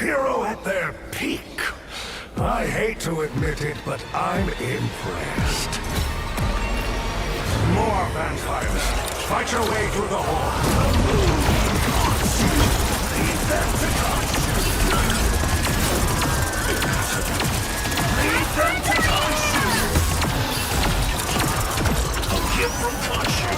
hero at their peak. I hate to admit it, but I'm impressed. More vampires. Fight your way through the hall. Lead them to Lead them to a gift from Khonshu.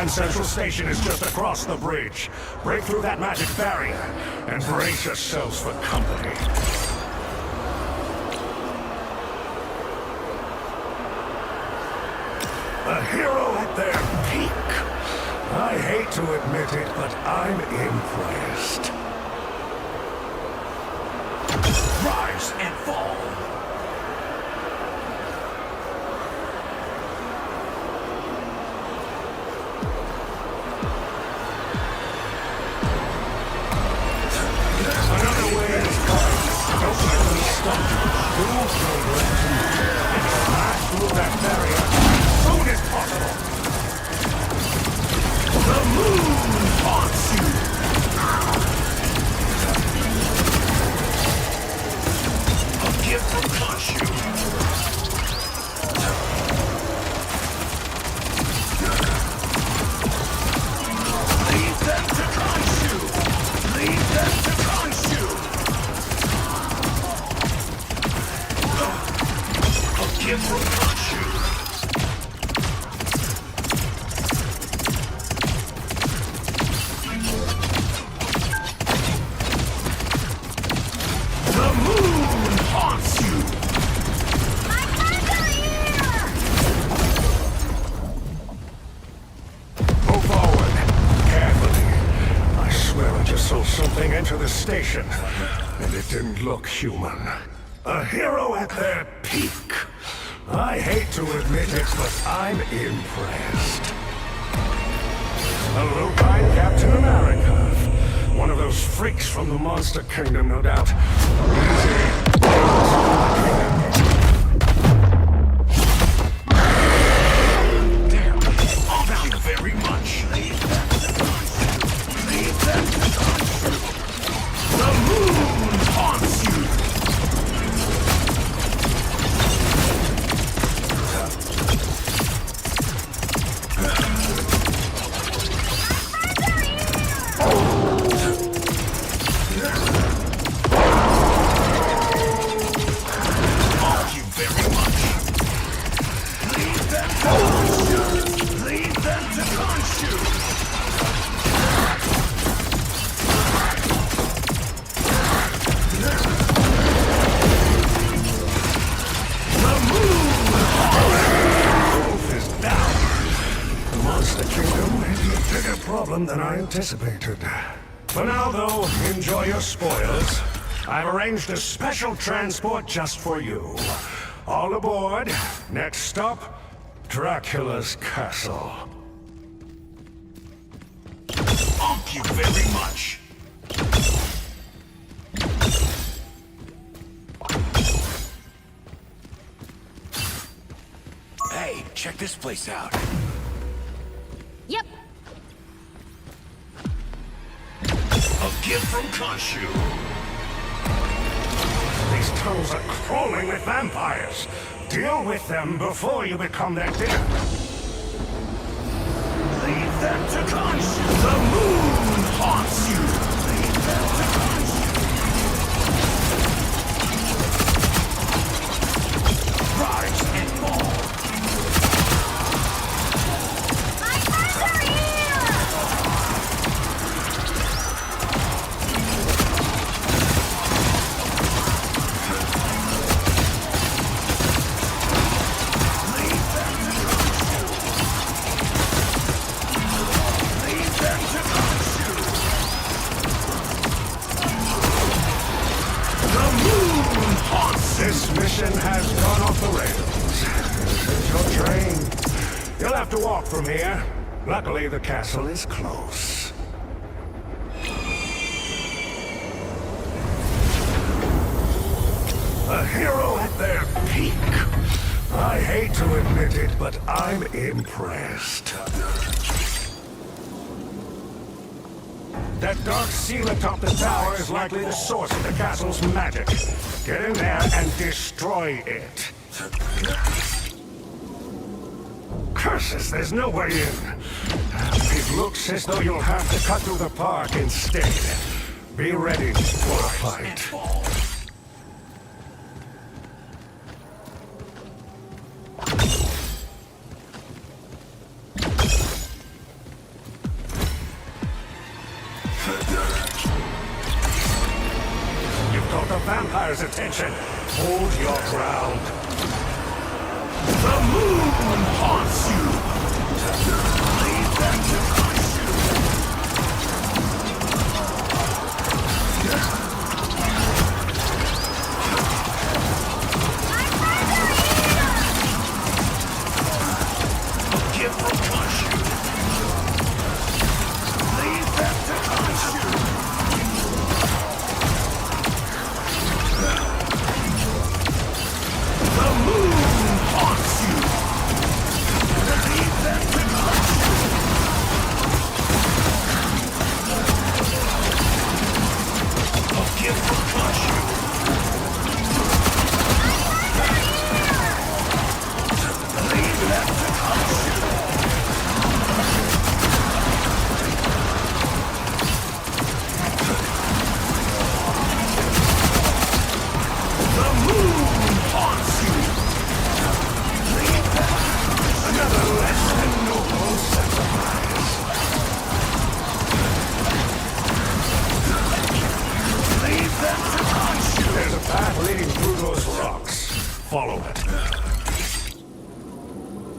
Central Station is just across the bridge. Break through that magic barrier and brace yourselves for company. A hero at their peak. I hate to admit it, but I'm impressed. Rise and fall. Enter the station, and it didn't look human. A hero at their peak. I hate to admit it, but I'm impressed. A lupine Captain America. One of those freaks from the Monster Kingdom, no doubt. Damn. Thank you very much. Leave them to the moon haunts you! Thank you very much. Lead them to Khonshu! Lead them to Khonshu! Problem than I anticipated. For now, though, enjoy your spoils. I've arranged a special transport just for you. All aboard. Next stop, Dracula's castle. Thank you very much. Hey, check this place out. Yep. A gift from Khonshu. These tunnels are crawling with vampires. Deal with them before you become their dinner. Lead them to Khonshu. The moon haunts you. Lead them to Khonshu. Rise and fall. have to walk from here. Luckily, the castle is close. A hero at their peak. I hate to admit it, but I'm impressed. That dark seal atop the tower is likely the source of the castle's magic. Get in there and destroy it. Curses, there's no way in. It looks as though you'll have to cut through the park instead. Be ready for a fight. You've caught the vampire's attention. Hold your ground. The moon haunts you. Leave them to crush you. A gift from crush you. Leave them to crush you. The moon haunts you. Leave them to crush you. A gift from crush you. Leave them to crush you. The moon haunts you. Leave them. Another less than noble sacrifice. Leave them to crush you. There's a path leading through those rocks. Follow it.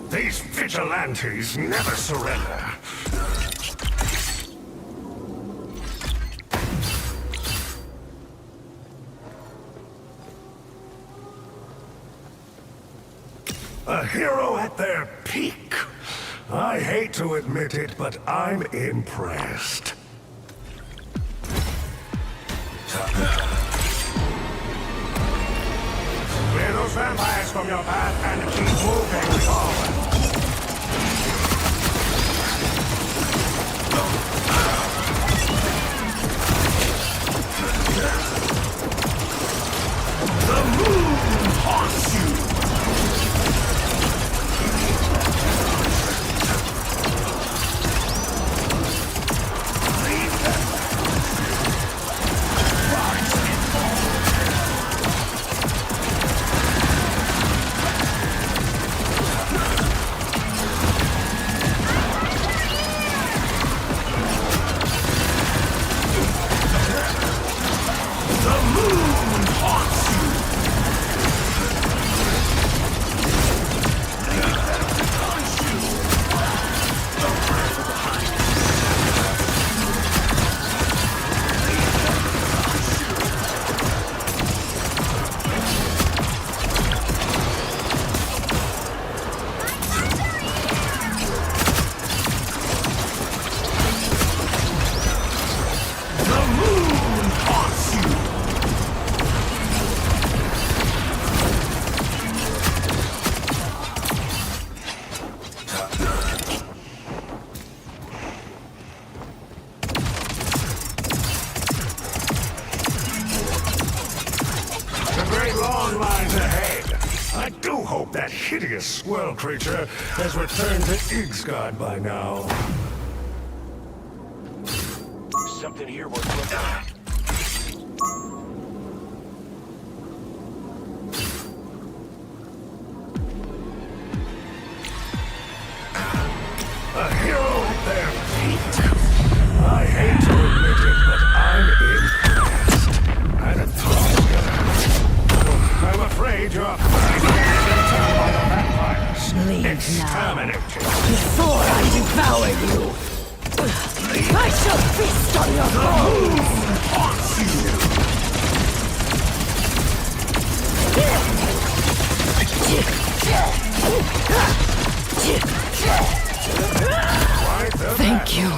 These vigilantes never surrender. A hero at their peak. I hate to admit it, but I'm impressed. Clear those vampires from your path and keep moving forward. The moon haunts you. Leave them. Rise and fall. The moon haunts you. Leave them to crush you. The wrath of the hunt. Leave them to crush you. The moon haunts you. The great lawn lies ahead. I do hope that hideous swirl creature has returned to Igsgard by now. Something here worth looking at. A hero at their feet. I hate to admit it, but I'm impressed. And a I'm afraid you're turned by the vampires. Leave now. Exterminate you. Before I devour you, I shall feast on your bones! Haunts you. Quite the Thank you.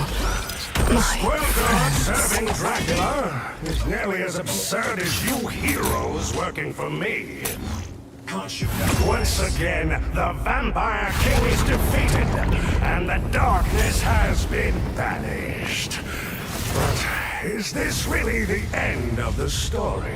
The Squirrel God serving Dracula is nearly as absurd as you heroes working for me. Once again, the Vampire King is defeated, and the darkness has been banished. But is this really the end of the story?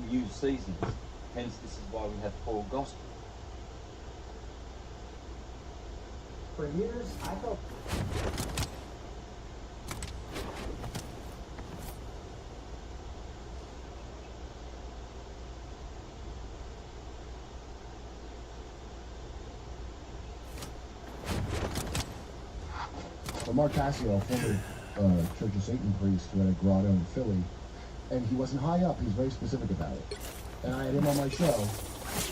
Use seasons. Hence, this is why we have Paul Gospel. For years, I felt. Well, Mark Cassio, former Church of Satan priest who had a grotto in Philly, and he wasn't high up. He was very specific about it. And I had him on my show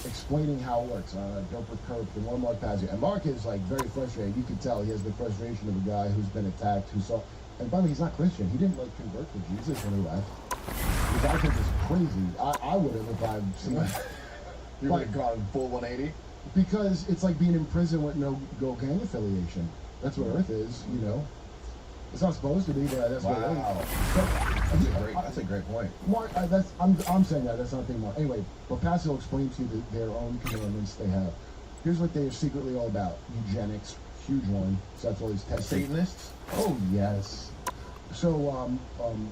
explaining how it works. Dope with Curb, the one Mark Cassio. And Mark is like very frustrated. You can tell he has the frustration of a guy who's been attacked, who saw. And by the way, he's not Christian. He didn't like convert to Jesus when he left. Which I think is crazy. I would have if I'd seen. You would have gone full 180? Because it's like being in prison with no gang affiliation. That's what Earth is, you know. It's not supposed to be, but that's what it is. That's a great point. Mark, I'm saying that. That's not a thing, Mark. Anyway, but Pastor will explain to you their own commandments they have. Here's what they are secretly all about. Eugenics, huge one. So that's all these testing. Satanists? Oh, yes. So,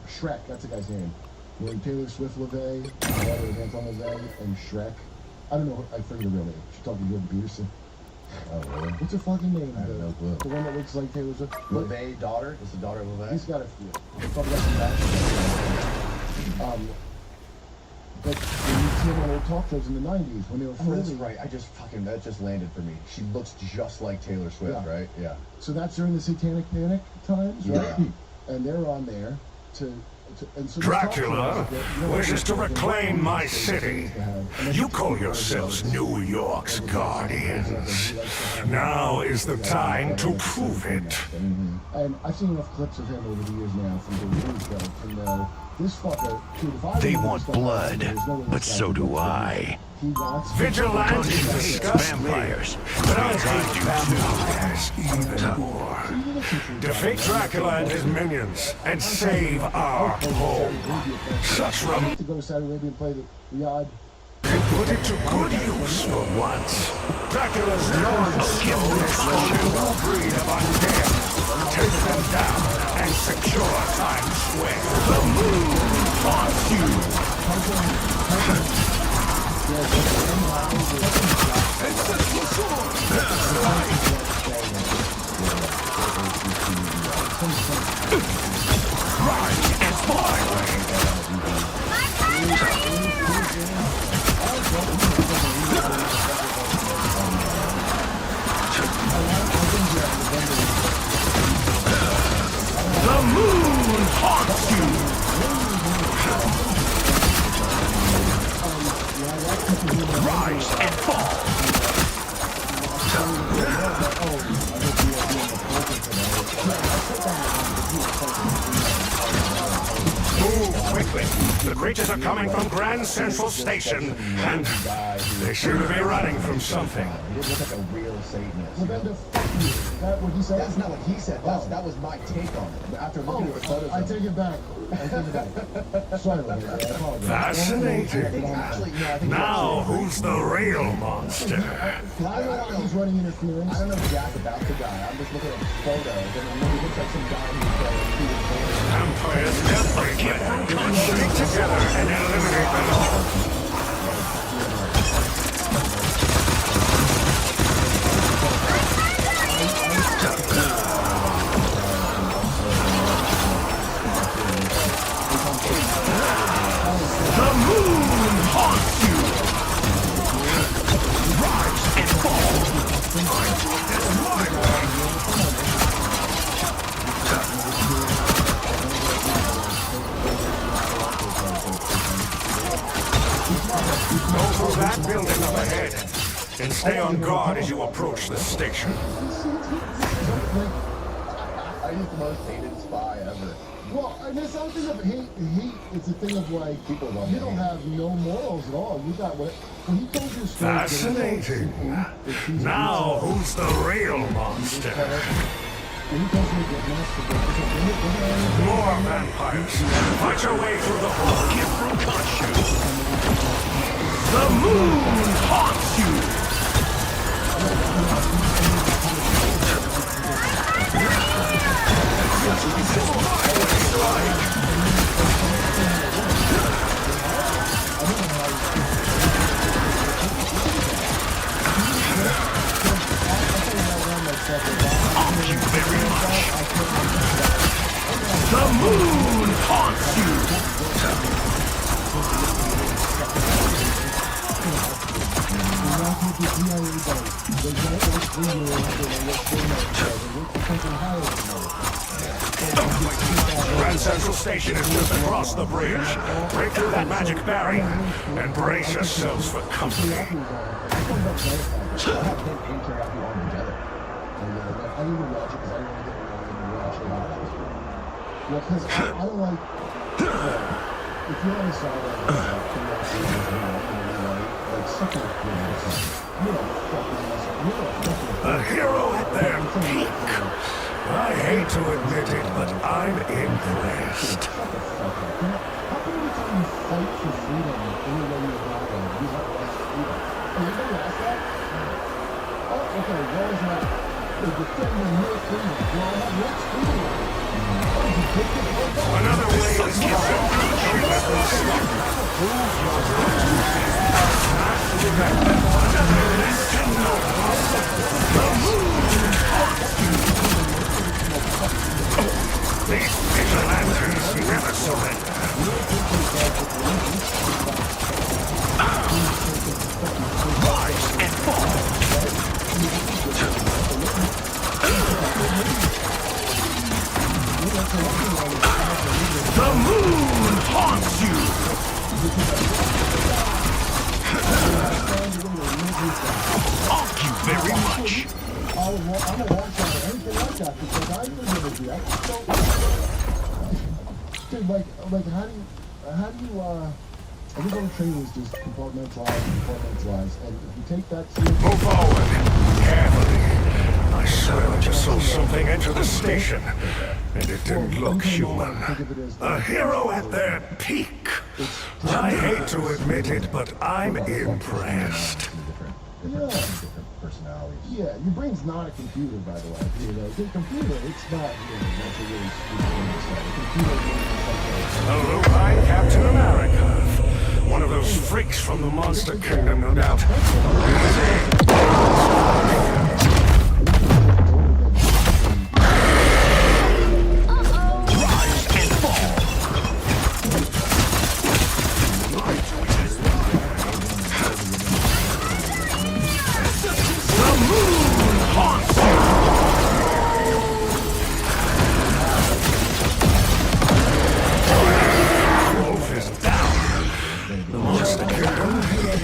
Shrek, that's the guy's name. When Taylor Swift LaVey, brother of Anton LaVey, and Shrek. I don't know, I forget the real name. She's talking to Jordan Peterson. Oh, really? What's her fucking name? I have no clue. The one that looks like Taylor Swift. LaVey daughter? Is the daughter of LaVey? He's got a few. Probably got some back. But when you see them on old talk shows in the 90s, when they were Oh, that's friendly. right. That just landed for me. She looks just like Taylor Swift, Yeah. right? Yeah. So that's during the Satanic Panic times, right? Yeah. And they're on there and so Dracula wishes to reclaim my city. You call yourselves New York's guardians. Now is the time to prove it. And I've seen enough clips of him over the years now from the news show to know this fucker, dude, if I They remember want stuff blood, there's no way but this guy so could do get I. He wants Vigilantes Hates disgust me, vampires, but I hate vampires even more. Defeat Dracula and his minions, and save our home. Such I like to go to Saudi Arabia and play the Riyadh. put it to good use for once. Dracula's non-skill is for a new breed of undead. Take them down and secure Times Square. The moon haunts you. Rise and fly. The moon haunts you. Rise and fall. Move quickly. The Creatures are coming from Grand Central Station, and they seem to be running from something. He didn't look like a real Satanist. Well, then the fuck you. Is that what he said? That's not what he said. That was my take on it. After looking at the photos, I take it back. I take it back. Sorry, Larry, I apologize. Fascinating. Actually, no, I think Now, who's the real monster? I don't know he's running interference. I don't know jack about the guy. I'm just looking at photos, and it looks like some guy who's Vampires everywhere. Stick together and eliminate them all. The moon haunts you! Rise and fall! This is my way! Go through that building up ahead, and stay on guard as you approach the station. I'm the most hated spy ever. Well, I mean, it's not a thing of hate. Hate, it's a thing of like, People love you hate. don't have no morals at all. You got what? When he told you story, Fascinating. Now, who's the real monster? when he tells me that master, More vampires. Fight your way through the hole. Get from you. The moon haunts you. Thank you very much. The moon haunts you. Grand Central Station is just across the bridge. Break through that magic barrier and brace yourselves for company. I have him and Karafi on together. I didn't even watch it because I didn't get well, because I don't like, if you're on the side of like sucking you're A hero at their peak. I hate to admit it, but I'm impressed. how come every time you fight for freedom any way you have you have less freedom? Anybody ask that? Oh, okay, what was that? They're defending your freedom. Well, I have less freedom. Another way is to These vigilantes never surrender. Rise and fall. The moon haunts you! Thank you very much. I'm a watch out or anything like that because I never do that. So, dude, like, how do you, everybody training is just compartmentalize, and if you take that seriously, Move forward, carefully. I swear I just saw something enter the station, and it didn't look human. A hero at their peak. I hate to admit it, but I'm impressed. Different personalities. yeah, your brain's not a computer, by the way. You know, the computer, it's not, that's a really stupid thing to say. The computer is A lupine Captain America. One of those freaks from the Monster Kingdom, no doubt.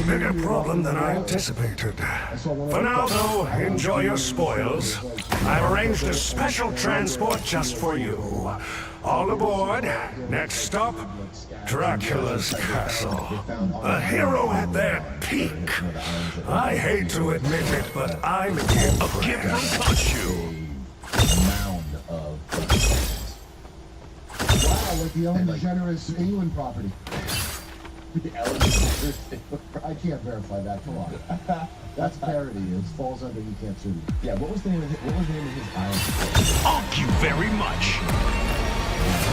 bigger problem than I anticipated. For now, though, enjoy your spoils. I've arranged a special transport just for you. All aboard. Next stop, Dracula's castle. A hero at their peak. I hate to admit it, but I'm impressed. Mound of wow, like the Ellen DeGeneres England property. I can't verify that. Come on, that's parody. It falls under you can't sue. Yeah, what was the name of his island? Thank you very much.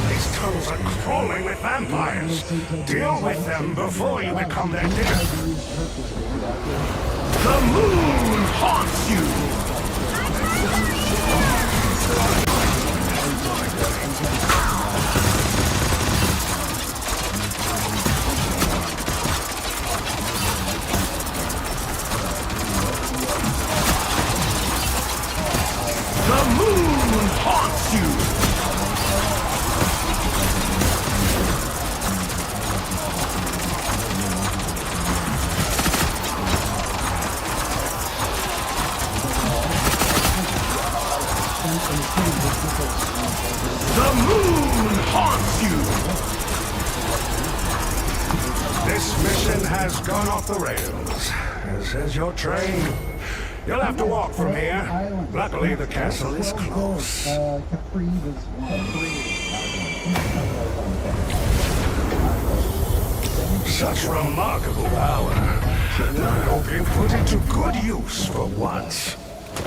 These tunnels are crawling with vampires. Deal with them before you become their dinner. The moon haunts you! The moon haunts you! The moon haunts you! This mission has gone off the rails. This is your train. You'll have to walk from here. Luckily, the castle is close. Capri was Such remarkable power. I hope you put it to good use for once.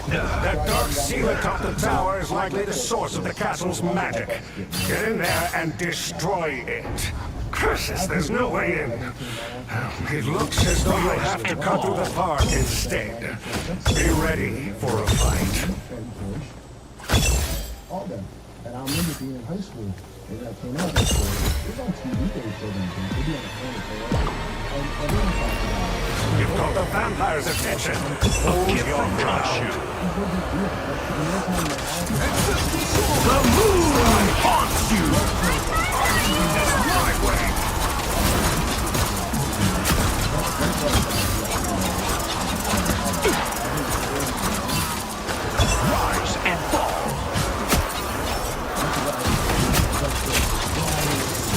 That dark seal atop the tower is likely the source of the castle's magic. Get in there and destroy it. Curses, there's no way in. It looks as though you'll have to cut through the park instead. Be ready for a fight. all them. And I remember being in high school, and I came out of high school, it was on TV, they showed them things. They'd be on the corner, and they were talking about it. You've got the vampire's attention. Hold your ground. The moon haunts you! That's my way! Rise and fall!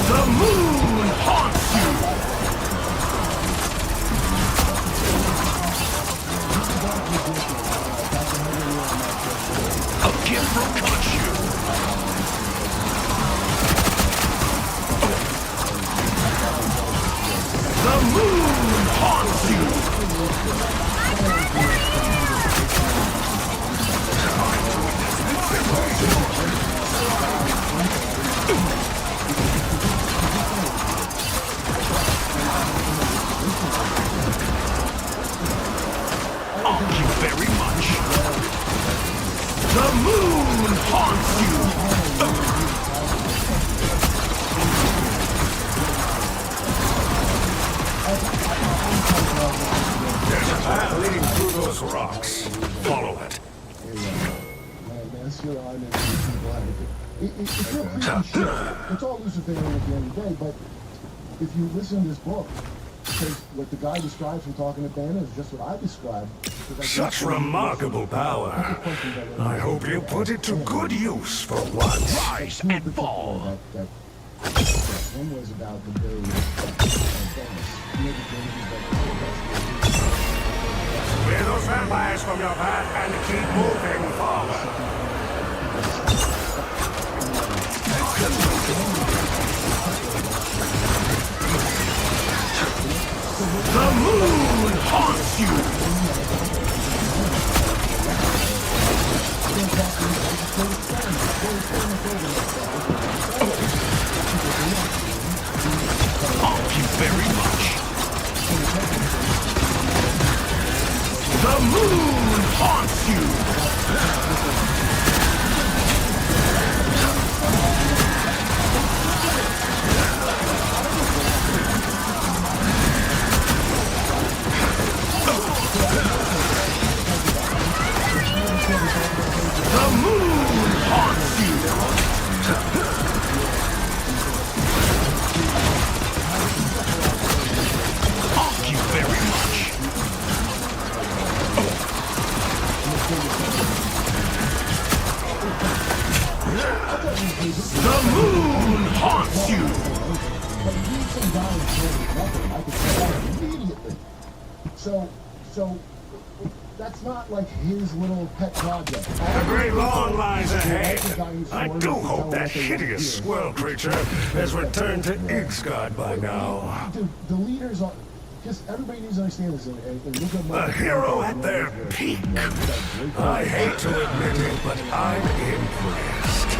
The moon haunts you! A gift from Kachu! The moon haunts you! Thank you very much. The moon haunts you! There's a path leading through those rocks. Follow it. That's your honor. It's real creepy shit. It's all Luciferian at the end of the day, but if you listen to this book, because what the guy describes from talking to Banner is just what I described. Such remarkable power. I hope you put it to good use for once. Rise and fall! That one was about the various Clear those vampires from your path and keep moving forward. The moon haunts you! Thank you very much. The moon haunts you! The moon haunts you! Thank you very much. So that's not like his little pet project. A great lawn lies ahead. I do hope that hideous squirrel creature has returned to Ixgard by now. Dude, the leaders are... Just everybody needs to understand this. And look at A hero at their peak. I hate to admit it, but I'm impressed.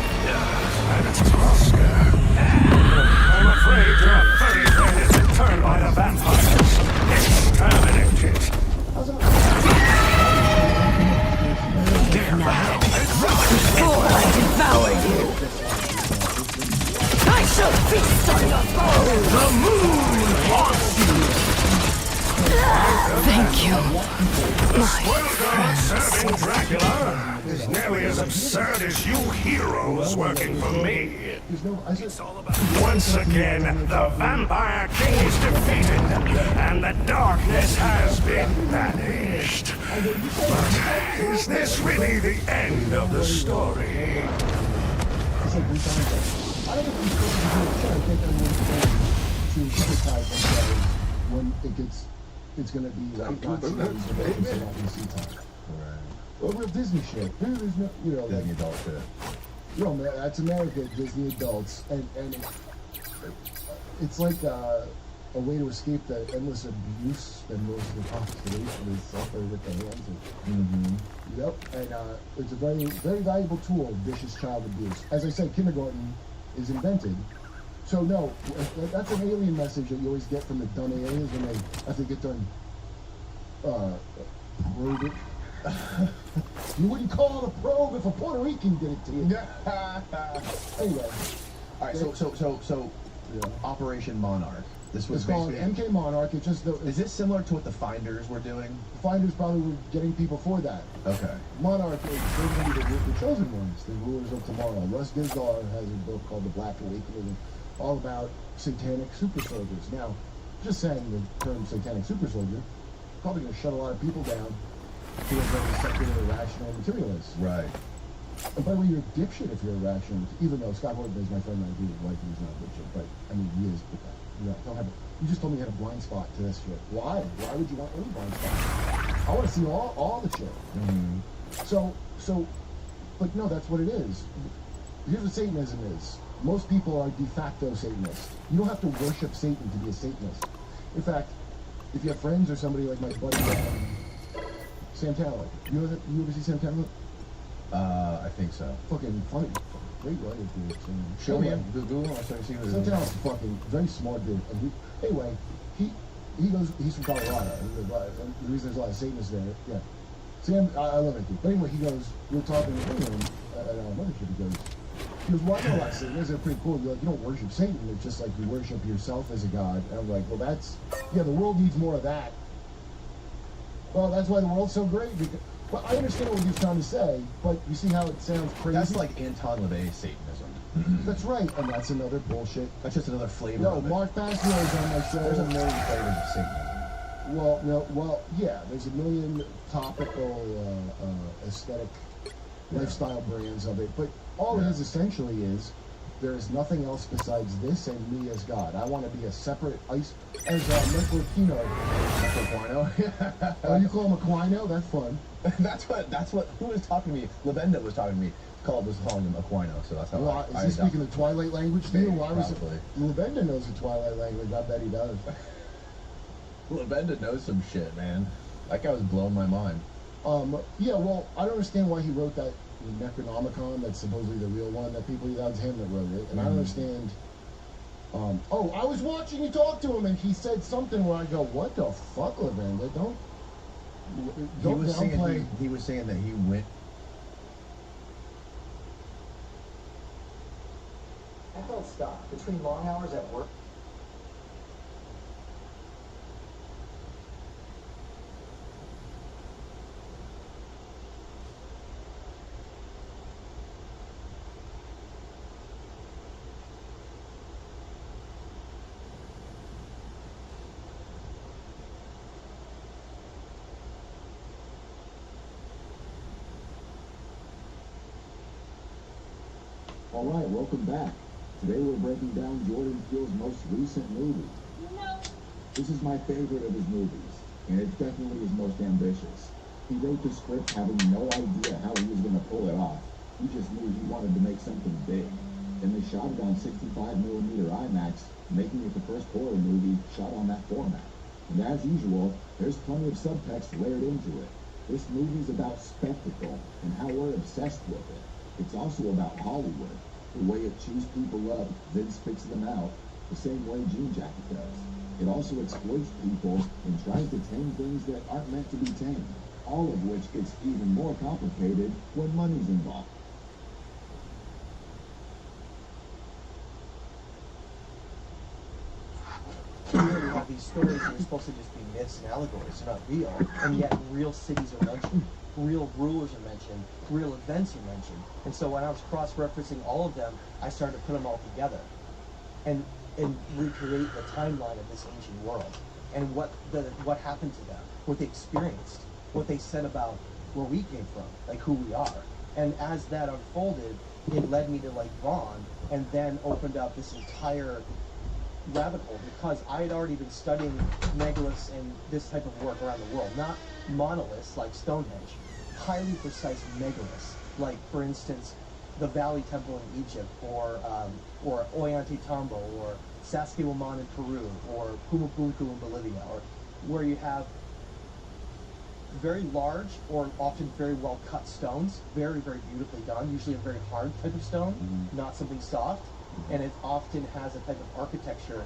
And Oscar. I'm afraid your furry friend is returned by the vampires. Exterminated. Before I devour you, I shall feast on your bones! The moon haunts you. Thank you, my Well friend. done, serving Dracula is nearly as absurd as you heroes working for me. Once again, the Vampire King is defeated, and the darkness has been banished. But is this really the end of the story? I don't think we're supposed to do it. I think everyone's going to sympathize themselves when it gets... It's gonna be like not time. Well, real Disney shit. There's no, you know, Disney adult shit. You know, man, that's America, Disney adults, and it's like a way to escape the endless abuse that most of the population is suffering with their hands. Yep, and it's a very, very valuable tool of vicious child abuse. As I said, kindergarten is invented. So no, that's an alien message that you always get from the dumb aliens when they, after they get done, probe it. You wouldn't call it a probe if a Puerto Rican did it to you. Anyway. Alright, so Operation Monarch. This was It's called basically... MK Monarch. It's just Is this similar to what the Finders were doing? the Finders probably were getting people for that. Okay. Monarch is going to be the chosen ones, the rulers of tomorrow. Russ Dizdar has a book called The Black Awakening, all about satanic super soldiers. Now, just saying the term satanic super soldier, probably going to shut a lot of people down who are very secular, irrational materialists. Right. And by the way, you're a dipshit if you're irrational, even though Scott Horton is my friend, I agree with wife, he's not a dipshit, but I mean, he is. You just told me you had a blind spot to this shit. Why? Why would you want any blind spot? I want to see all the shit. So, but no, that's what it is. Here's what Satanism is. Most people are de facto Satanists. You don't have to worship Satan to be a Satanist. In fact, if you have friends or somebody like my buddy Sam Talent, you ever see Sam Talent? I think so. Fucking funny. Great writer, dude. Show me him. Google. I'll show you. Sam Talent's fucking very smart dude. And he goes, he's from Colorado. And the reason there's a lot of Satanists there, yeah. Sam, I love it, dude. But anyway, he goes, we were talking to him at our mothership, he goes, well, I know a lot of Satanists, they're pretty cool. You're like, you don't worship Satan, it's just like you worship yourself as a god. And I'm like, well, the world needs more of that. Well, that's why the world's so great. Because, well, I understand what he's trying to say, but you see how it sounds crazy? That's like Anton LaVey's Satanism. That's right, and that's another bullshit. That's just another flavor No, of it. Mark Passio is on my show. There's a million flavors of Satanism. Well, yeah, there's a million topical, aesthetic, lifestyle brands of it, but all it is essentially is there is nothing else besides this and me as God. I want to be a separate as Michael Aquino. Oh, you call him Aquino? That's fun. that's what, who was talking to me? Lavenda was talking to me. Was calling him Aquino, so that's how Is he speaking the Twilight language to you? Why was it? Probably. Lavenda knows the Twilight language. I bet he does. Lavenda knows some shit, man. That guy was blowing my mind. Yeah, well, I don't understand why he wrote that Necronomicon. That's supposedly the real one that that was him that wrote it. And I don't understand. I was watching you talk to him, and he said something where I go, "What the fuck, Lavenda? Don't downplay." He was saying that he went. I felt stuck between long hours at work. All right, welcome back. Today we're breaking down Jordan Peele's most recent movie. No. This is my favorite of his movies. and it's definitely his most ambitious. He wrote the script having no idea how he was going to pull it off. He just knew he wanted to make something big. And they shot it on 65mm IMAX, making it the first horror movie shot on that format. And as usual, there's plenty of subtext layered into it. This movie's about spectacle and how we're obsessed with it. It's also about Hollywood, the way it chews people up, then spits them out, the same way Jean Jacket does. It also exploits people and tries to tame things that aren't meant to be tamed, all of which gets even more complicated when money's involved. Here we have these stories that are supposed to just be myths and allegories, they're not real, and yet real cities are mentioned, real rulers are mentioned, real events are mentioned. And so when I was cross-referencing all of them, I started to put them all together and recreate the timeline of this ancient world and what happened to them, what they experienced, what they said about where we came from, like who we are. And as that unfolded, it led me to like Vaughn, and then opened up this entire rabbit hole, because I had already been studying megaliths and this type of work around the world, not monoliths like Stonehenge, highly precise megaliths, like for instance the Valley Temple in Egypt, or Ollantaytambo, or Sacsayhuaman in Peru, or Pumapunku in Bolivia, or where you have very large or often very well cut stones, very, very beautifully done, usually a very hard type of stone, not something soft. And it often has a type of architecture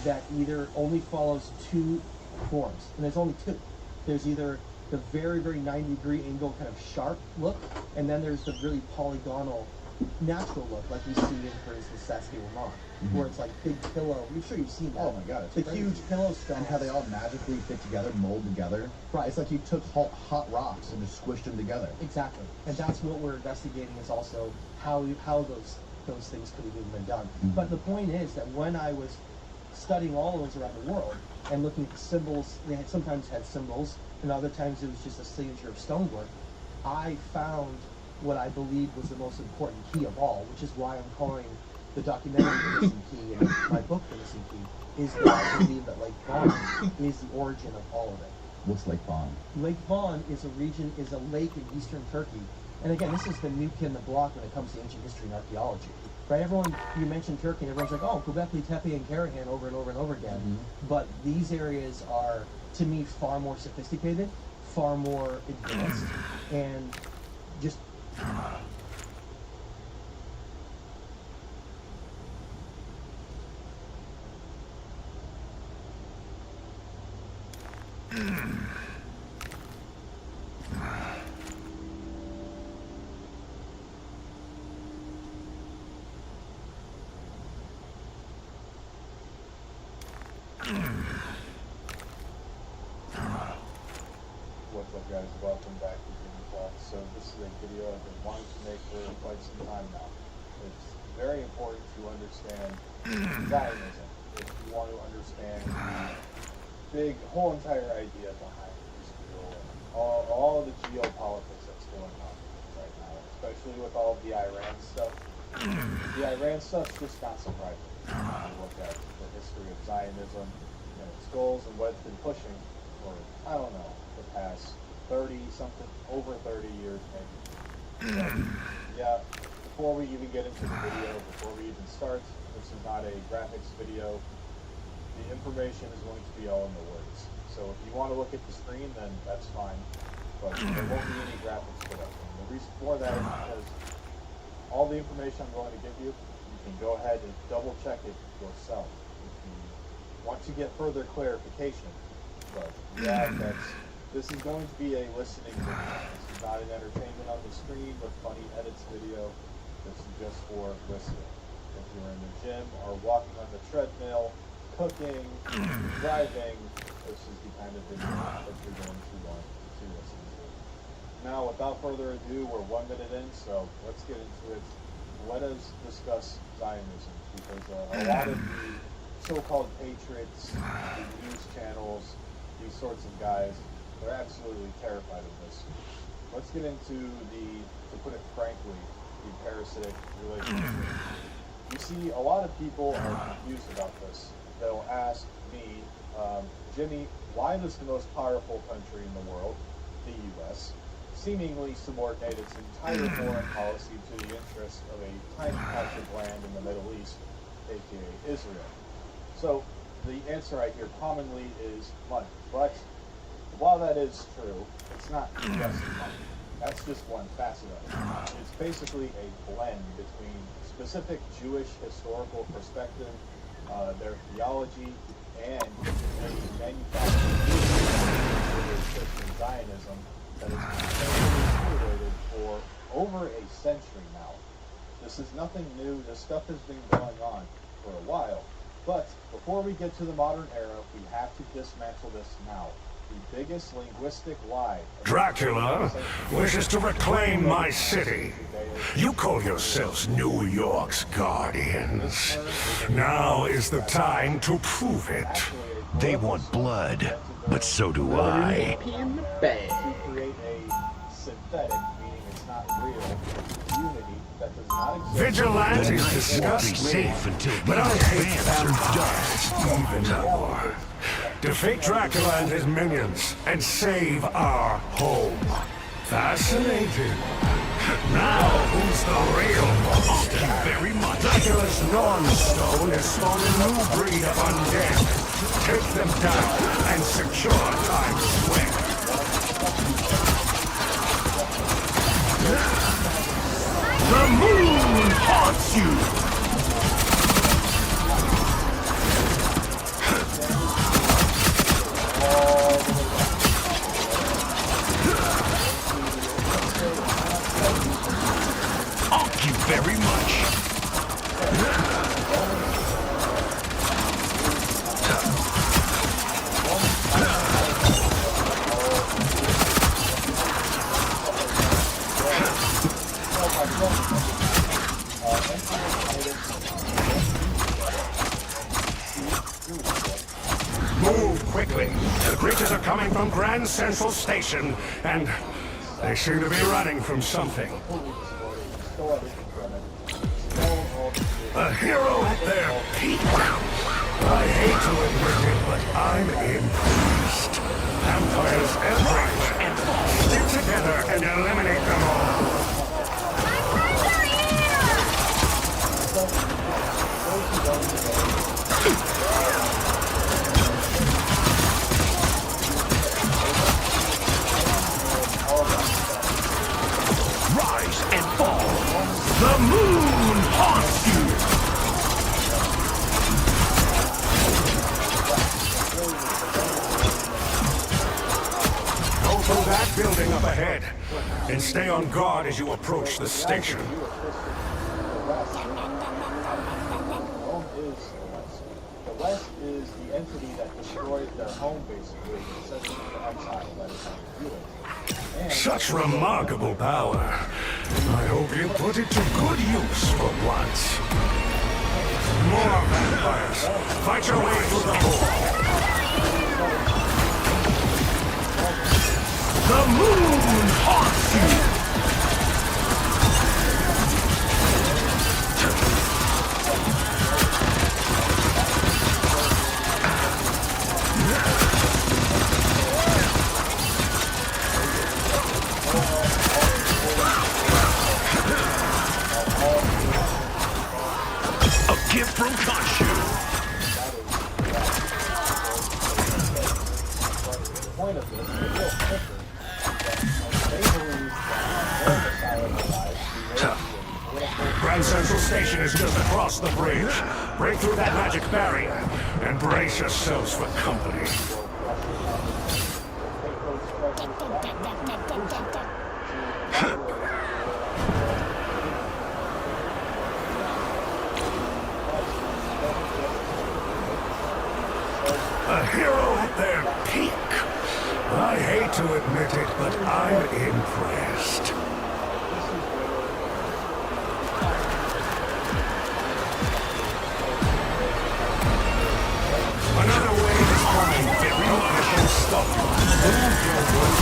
that either only follows two forms, and there's only two. There's either the very, very 90-degree angle kind of sharp look, and then there's the really polygonal natural look, like we see in, for instance, Sacsayhuaman, where it's like big pillow. I'm sure you've seen that. Oh my god, it's the crazy. huge pillow stones. And how they all magically fit together, mold together. Right. It's like you took hot rocks and just squished them together. Exactly. And that's what we're investigating, is also how those things could have even been done. But the point is that when I was studying all of those around the world and looking at the symbols, they sometimes had symbols, and other times it was just a signature of stonework, I found what I believed was the most important key of all, which is why I'm calling the documentary The Missing Key and my book The Missing Key, is that I believe that Lake Vaughn is the origin of all of it. What's Lake Vaughn? Lake Vaughn is a lake in eastern Turkey. And again, this is the new kid in the block when it comes to ancient history and archaeology. Right? Everyone, you mentioned Turkey, and everyone's like, oh, Göbekli Tepe and Karahan over and over and over again. But these areas are, to me, far more sophisticated, far more advanced, and just... What's up, guys? Welcome back to DuncanMinutz. So this is a video I've been wanting to make for quite some time now. It's very important to understand Zionism if you want to understand the whole entire idea behind Israel and all of the geopolitics that's going on right now, especially with all of the Iran stuff. The Iran stuff's just not surprising when you look at the history of Zionism and its goals and what it's been pushing for, I don't know, the past 30-something, over 30 years maybe. So, yeah, before we even get into the video, before we even start, this is not a graphics video. The information is going to be all in the words. So if you want to look at the screen, then that's fine. But there won't be any graphics put up. And the reason for that is because all the information I'm going to give you, you can go ahead and double check it yourself if you want to get further clarification. But yeah, this is going to be a listening video. This is not an entertainment on the screen with funny edits video. This is just for listening. If you're in the gym or walking on the treadmill, cooking, driving, this is the kind of video that you're going to want to listen to. Now, without further ado, we're 1 minute in, so let's get into it. Let us discuss Zionism, because a lot of the so-called patriots, the news channels, these sorts of guys, they're absolutely terrified of this. Let's get into to put it frankly, the parasitic relationship. You see, a lot of people are confused about this. They'll ask me, Jimmy, why does the most powerful country in the world, the U.S., seemingly subordinate its entire foreign policy to the interests of a tiny patch of land in the Middle East, aka Israel? So, the answer I hear commonly is money. But while that is true, it's not just money. That's just one facet of it. It's basically a blend between specific Jewish historical perspective, their theology, and a manufactured Christian Zionism that has been accumulated for over a century now. This is nothing new. This stuff has been going on for a while. But before we get to the modern era, we have to dismantle this now. The biggest linguistic lie. Dracula wishes to reclaim my city. You call yourselves New York's guardians. Now is the time to prove it. They want blood, but so do I. To create a synthetic, meaning it's not real, unity that does not exist. Vigilantes Be disgust me, safe until but I these hate vampires vampires even more. Defeat Dracula and his minions, and save our home. Fascinating. Now, who's the real monster? very much. Dracula's Nornstone has spawned a new breed of undead. Take them down and secure Times Square. The moon haunts you! Thank you very much. Move quickly. The creatures are coming from Grand Central Station, and they seem to be running from something. A hero at their peak. I hate to admit it, but I'm impressed. Vampires everywhere. Stick together and eliminate them all. Rise and fall. The moon haunts you. Go through that building up ahead, and stay on guard as you approach the station. Rome is the West. The West is the entity that destroyed their home, basically, and sent them into exile by the time to do it. And Such remarkable power. I hope you put it to good use for once. More vampires. Fight your way through the hole. The moon haunts you. A gift from Khonshu. the point of this, the real kicker, they believe that all the silent lives Grand Central Station is just across the bridge. Break through that magic barrier and brace yourselves for company. A hero at their peak. I hate to admit it, but I'm impressed. Another wave is coming. Everyone can stop. Move your way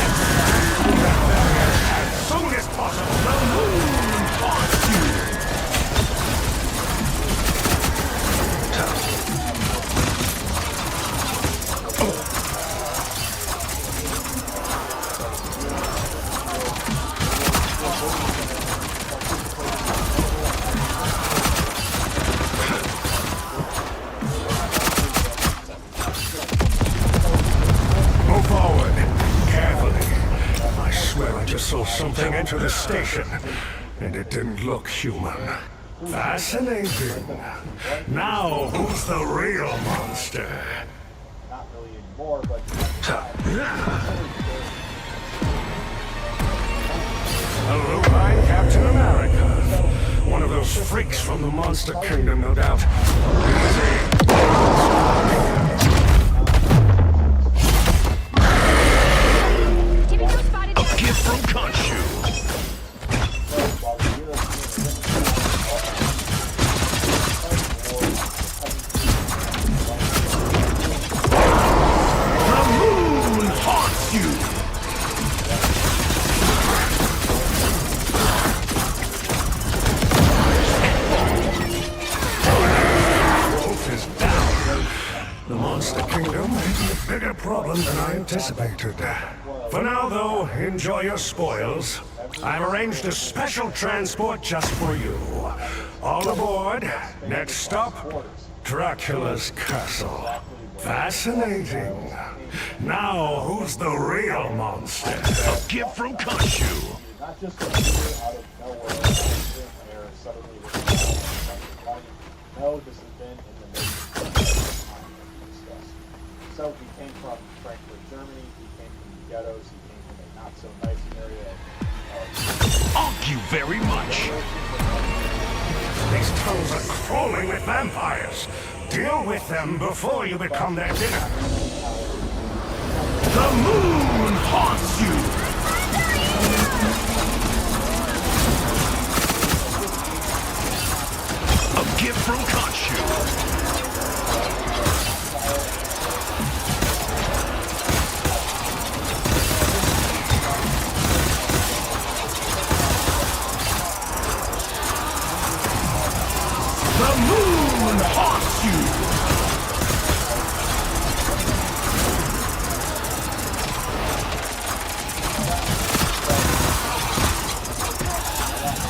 and smash through that barrier as soon as possible. The moon haunts you. saw something enter the station, and it didn't look human. Fascinating. Now, who's the real monster? Not really anymore, but Hello, I'm Captain America. One of those freaks from the Monster Kingdom, no doubt. A gift from Khonshu. The moon haunts you. The Monster Kingdom may be a bigger problem than I anticipated. For now, though, enjoy your spoils. I've arranged a special transport just for you. All aboard. Next stop, Dracula's castle. Fascinating. Now, who's the real monster? A gift from Khonshu. not just appear out of nowhere, out of thin air, suddenly with no, this has been in the making for some time and discussed. So he came from Frankfurt, Germany, he came from the ghettos, he came from a not so nice area of Thank you very much. These tunnels are crawling with vampires. Deal with them before you become their dinner. The moon haunts you. A gift from Khonshu. The moon haunts you.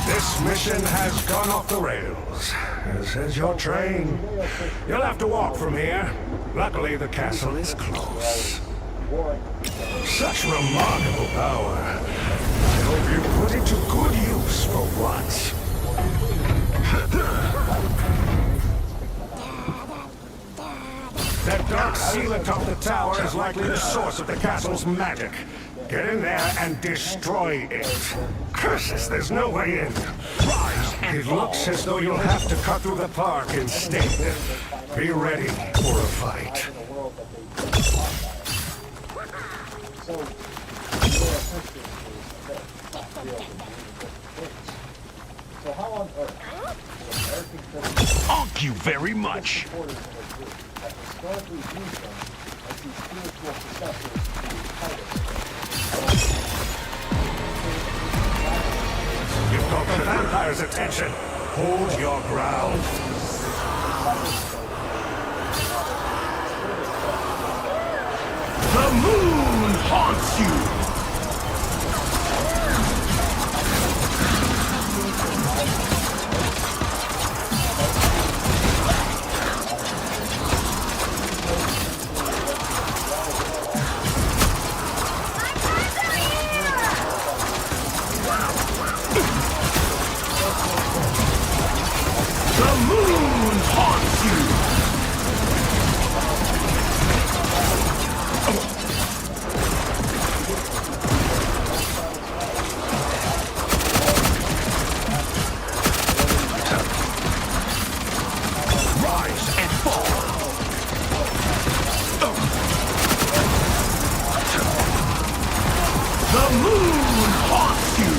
This mission has gone off the rails, as is your train. You'll have to walk from here. Luckily, the castle is close. Such remarkable power. I hope you put it to good use for once. That dark seal atop the tower is likely the source of the castle's magic. Get in there and destroy it. Curses, there's no way in. It looks as though you'll have to cut through the park instead. Be ready for a fight. in a world that they didn't want by. So, their history is so how on earth will American Christians Thank you very much. supporters of a group that historically views them as the spiritual successors to Titus? You've got the vampire's attention. Hold your ground. The moon haunts you. The moon haunts you. Rise and fall. The moon haunts you.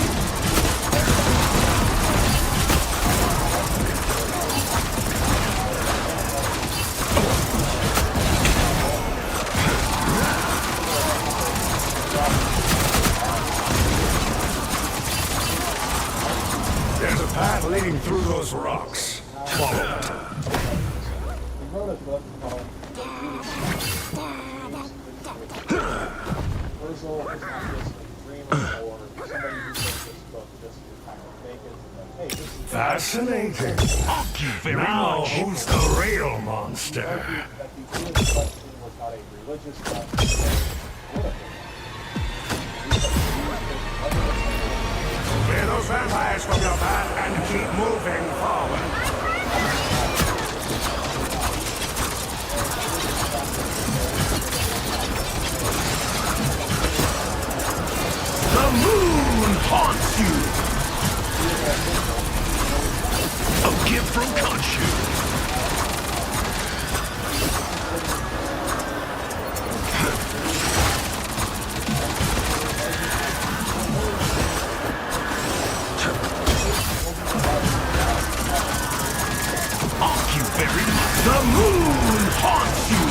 There's a path leading through those rocks. Follow it. He wrote a book called Virgil is not just a dreamer or somebody who wrote this book just to kind of fake it and then, hey, this is Fascinating. Thank you very Now, much. who's the real monster? that the Jewish question was not a religious one, but a political one. keep moving forward. The moon haunts you! A gift from Khonshu. Thank you very much. The moon haunts you!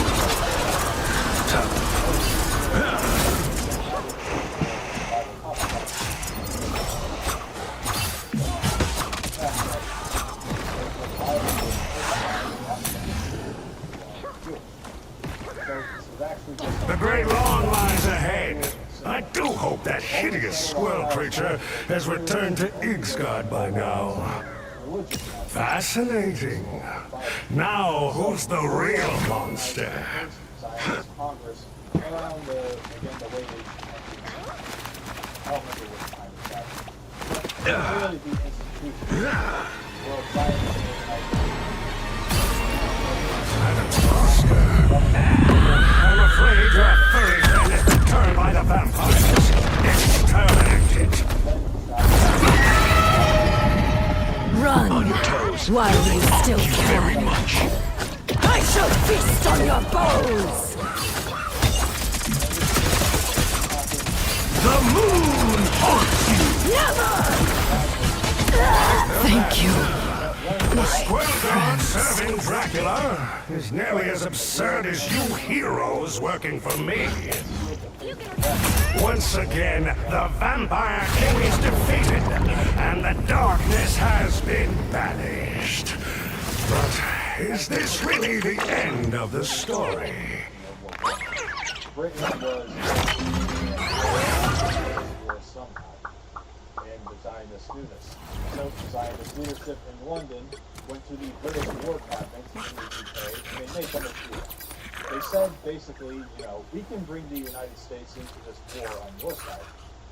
The Great Lawn lies ahead. I do hope that hideous squirrel creature has returned to Igsgard by now. Fascinating. Now, who's the real monster? Congress around the late 1800s. I don't remember what time exactly. Really the institution. World Science I'm afraid your furry friend has been turned by the vampires. Exterminated. Run while you still can. Very much. I shall feast on your bones! The moon haunts you! Never! Thank you. The squirrel god serving Dracula is nearly as absurd as you heroes working for me. Once again, the Vampire King is defeated, and the darkness has been banished. But is this really the end of the story? Britain was somehow, and the Zionist knew this. So the Zionist leadership in London went to the British War Cabinet in the UK, and they made them a deal. They said, basically, we can bring the United States into this war on your side.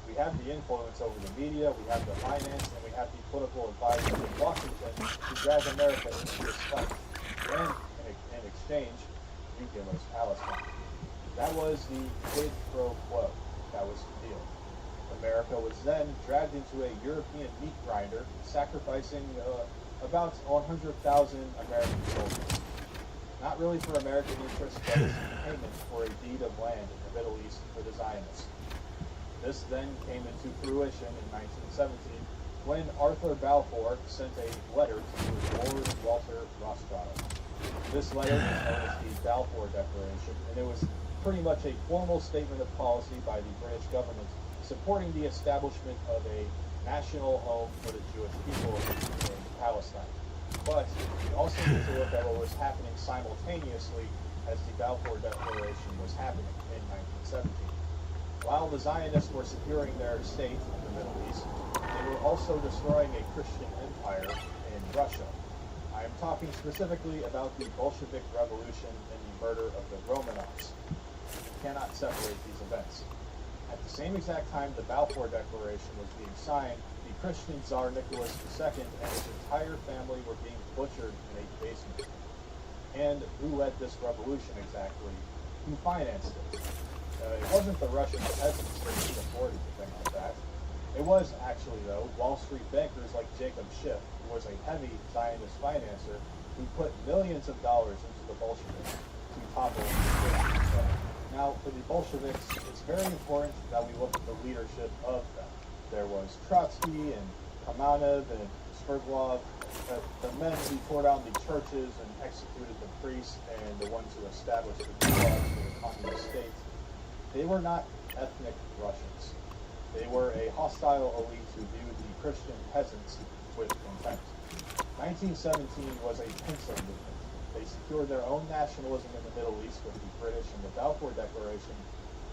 We have the influence over the media, we have the finance, and we have the political advisors in Washington to drag America into this fight. And in exchange, you give us Palestine. That was the quid pro quo. That was the deal. America was then dragged into a European meat grinder, sacrificing about 100,000 American soldiers. Not really for American interests, but as payment for a deed of land in the Middle East for the Zionists. This then came into fruition in 1917 when Arthur Balfour sent a letter to Lord Walter Rothschild. This letter is known as the Balfour Declaration, and it was pretty much a formal statement of policy by the British government supporting the establishment of a national home for the Jewish people in Palestine. But we also need to look at what was happening simultaneously as the Balfour Declaration was happening in 1917. While the Zionists were securing their state in the Middle East, they were also destroying a Christian empire in Russia. I am talking specifically about the Bolshevik Revolution and the murder of the Romanovs. You cannot separate these events. At the same exact time the Balfour Declaration was being signed, the Christian Tsar Nicholas II and his entire family were being butchered in a basement. And who led this revolution exactly? Who financed it? It wasn't the Russian peasants that could afford anything like that. It was actually, though, Wall Street bankers like Jacob Schiff, who was a heavy Zionist financer, who put millions of dollars into the Bolsheviks to topple the Now, for the Bolsheviks, it's very important that we look at the leadership of them. There was Trotsky and Kamenev and Sverdlov, the men who tore down the churches and executed the priests and the ones who established the laws for the communist state. They were not ethnic Russians. They were a hostile elite who viewed the Christian peasants with contempt. 1917 was a pincer movement. They secured their own nationalism in the Middle East with the British and the Balfour Declaration,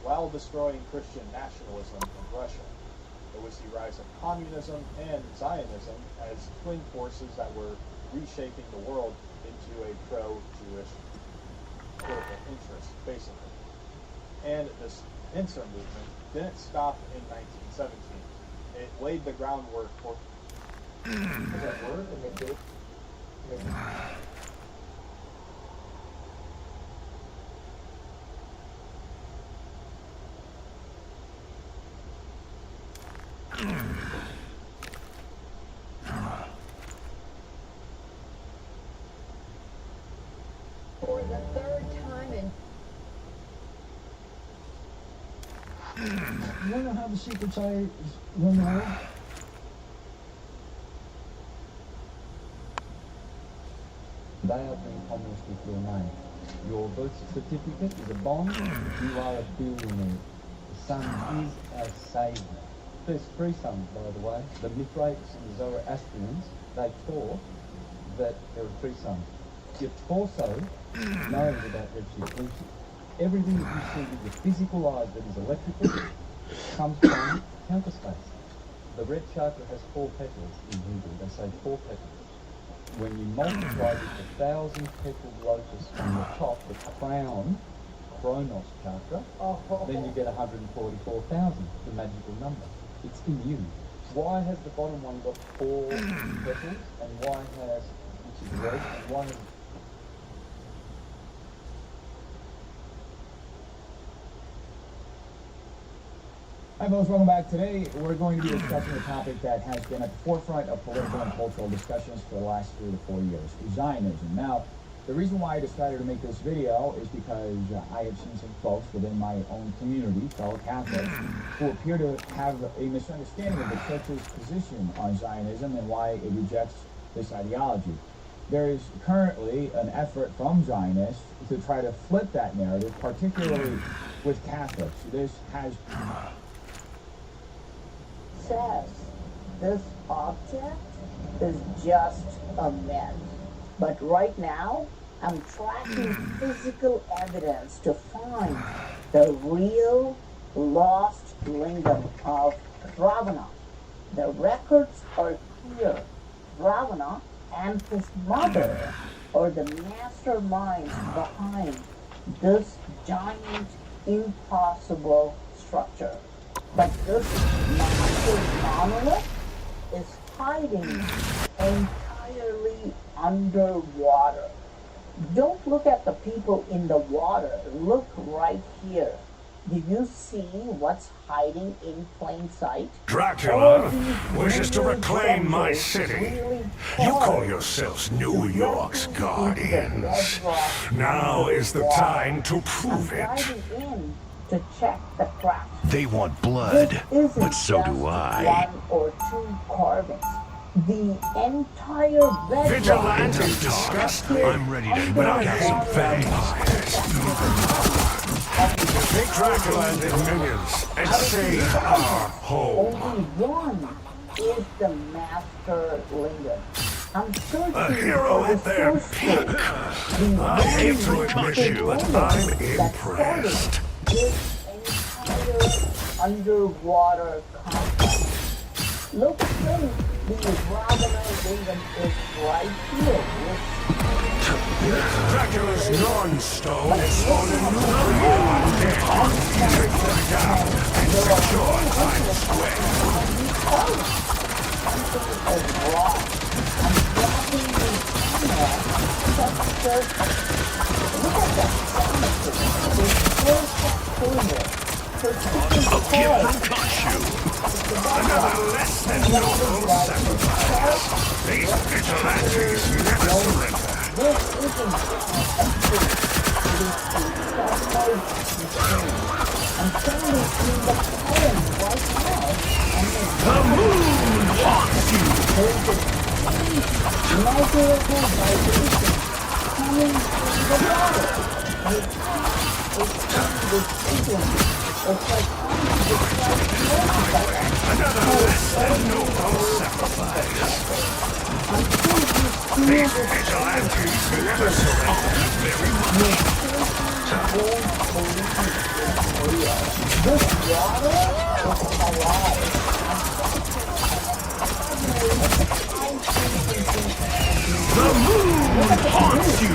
while destroying Christian nationalism in Russia. It was the rise of communism and Zionism as twin forces that were reshaping the world into a pro-Jewish political interest, basically. And this pincer movement didn't stop in 1917. It laid the groundwork for was at work and they did. For the third time in You wanna know how the secrets I run away? They are being commerce with your name. Your birth certificate is a bond. You are a billionaire. The sun is our savior. There's three suns, by the way. The Mithrites and the Zoroastrians, they taught that there are three suns. Your torso knows about redshift. Everything that you see with your physical eyes that is electrical comes from counter space. The red chakra has 4 petals in Hindu. They say 4 petals. When you multiply with the 1,000-petaled lotus on the top, the crown, Chronos chakra, then you get 144,000, the magical number. It's in you. Why has the bottom one got 4 petals, and why has, which is red, and why has Hi folks, welcome back. Today we're going to be discussing a topic that has been at the forefront of political and cultural discussions for the last 3 to 4 years, Zionism. Now, the reason why I decided to make this video is because I have seen some folks within my own community, fellow Catholics, who appear to have a misunderstanding of the church's position on Zionism and why it rejects this ideology. There is currently an effort from Zionists to try to flip that narrative, particularly with Catholics. This has says this object is just a myth. But right now, I'm tracking physical evidence to find the real lost lingam of Ravana. The records are clear. Ravana and his mother are the masterminds behind this giant, impossible structure. But this massive monolith is hiding entirely underwater. Don't look at the people in the water. Look right here. Do you see what's hiding in plain sight? Dracula wishes to reclaim my city. You call yourselves New York's guardians. Now is the time to prove it. Diving in to check the cracks. They want blood, but so do I. 1 or 2 carvings. The entire bedrock Vigilante is disgusting. I'm ready to knock out some vampires. Take Dracula and his minions and save our home. Only one is the master lingam. I'm searching A hero for at the their source peak. code. I hate to admit it, but I'm impressed. This entire underwater complex. Look close. The Ravana lingam is right here. Dracula's non-stone is on a new breed of undead. Take them down and secure Times Square. Something is wrong. I'm dropping the camera. Look at that cemetery. There's perfect I'll give them Khonshu. Another less than noble sacrifice. These vigilantes never surrender. This isn't I'm trying to see the column right now. The moon haunts you. There's a measurable vibration coming from the water. It's coming with signals. It's like Another less than noble sacrifice. These vigilantes never surrender very much. This water is alive. The moon haunts you.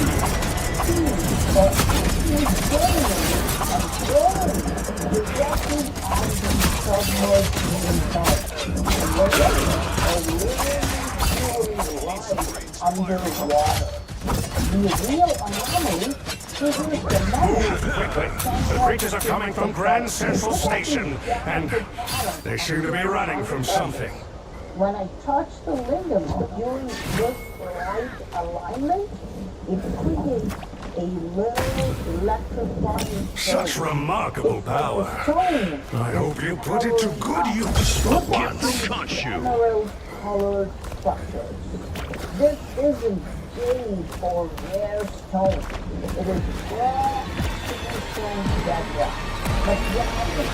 real anomaly is the Quickly! The creatures are coming from Grand Central Station, and they seem to be running from something. When I touch the lingam during this right alignment, it creates a little electrifying Such remarkable power. tone. I hope you put it to good use for once. Mineral colored structures. This isn't jade or rare stone. It is raw stone bedrock. But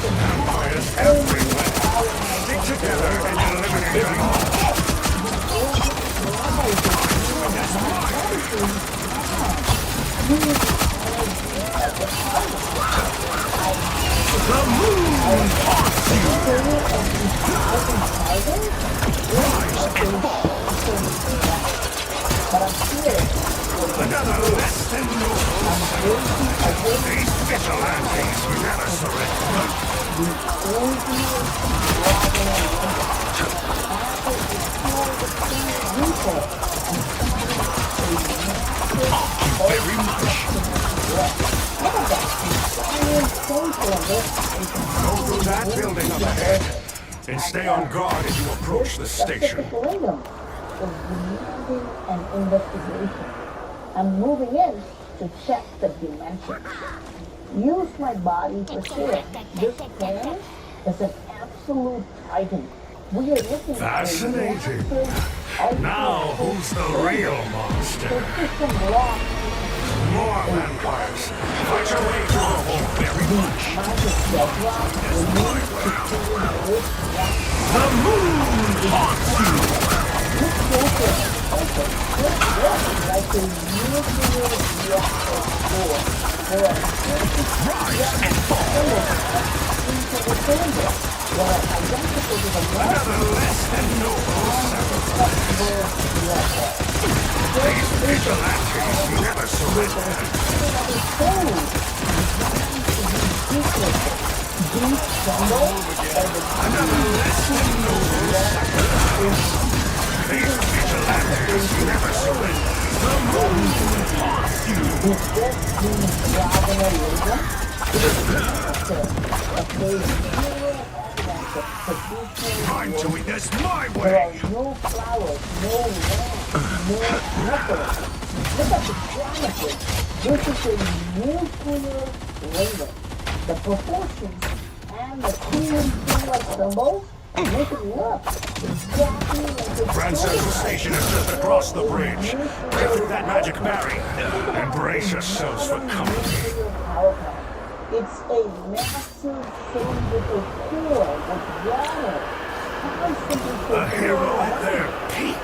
Vampires everywhere. Stick together and eliminate them all. The moon haunts you. Rise and fall. Another less than normal. These vigilantes never surrender. Very much. Go through that building up ahead and stay on guard as you approach the station. Lingam is demanding an investigation. I'm moving in to check the dimensions. Use my body for share. This plane is an absolute titan. We are looking Fascinating. Now, who's the real monster? More vampires. Fight your way through the hole very much. The moon haunts you. Rise and fall. Another less than noble sacrifice. These vigilantes never surrender. Another less than noble sacrifice. These vigilantes never surrender. The moon haunts you. Time to eat this my way. No flowers, no land, no nothing. Look at the geometry. This is a nuclear laser. The proportions and the two like symbols make it look exactly like the Grand Central Station is just across the bridge. Get through that magic barrier and brace yourselves for company. power plant. It's a massive cylindrical core with water constantly A hero at their peak.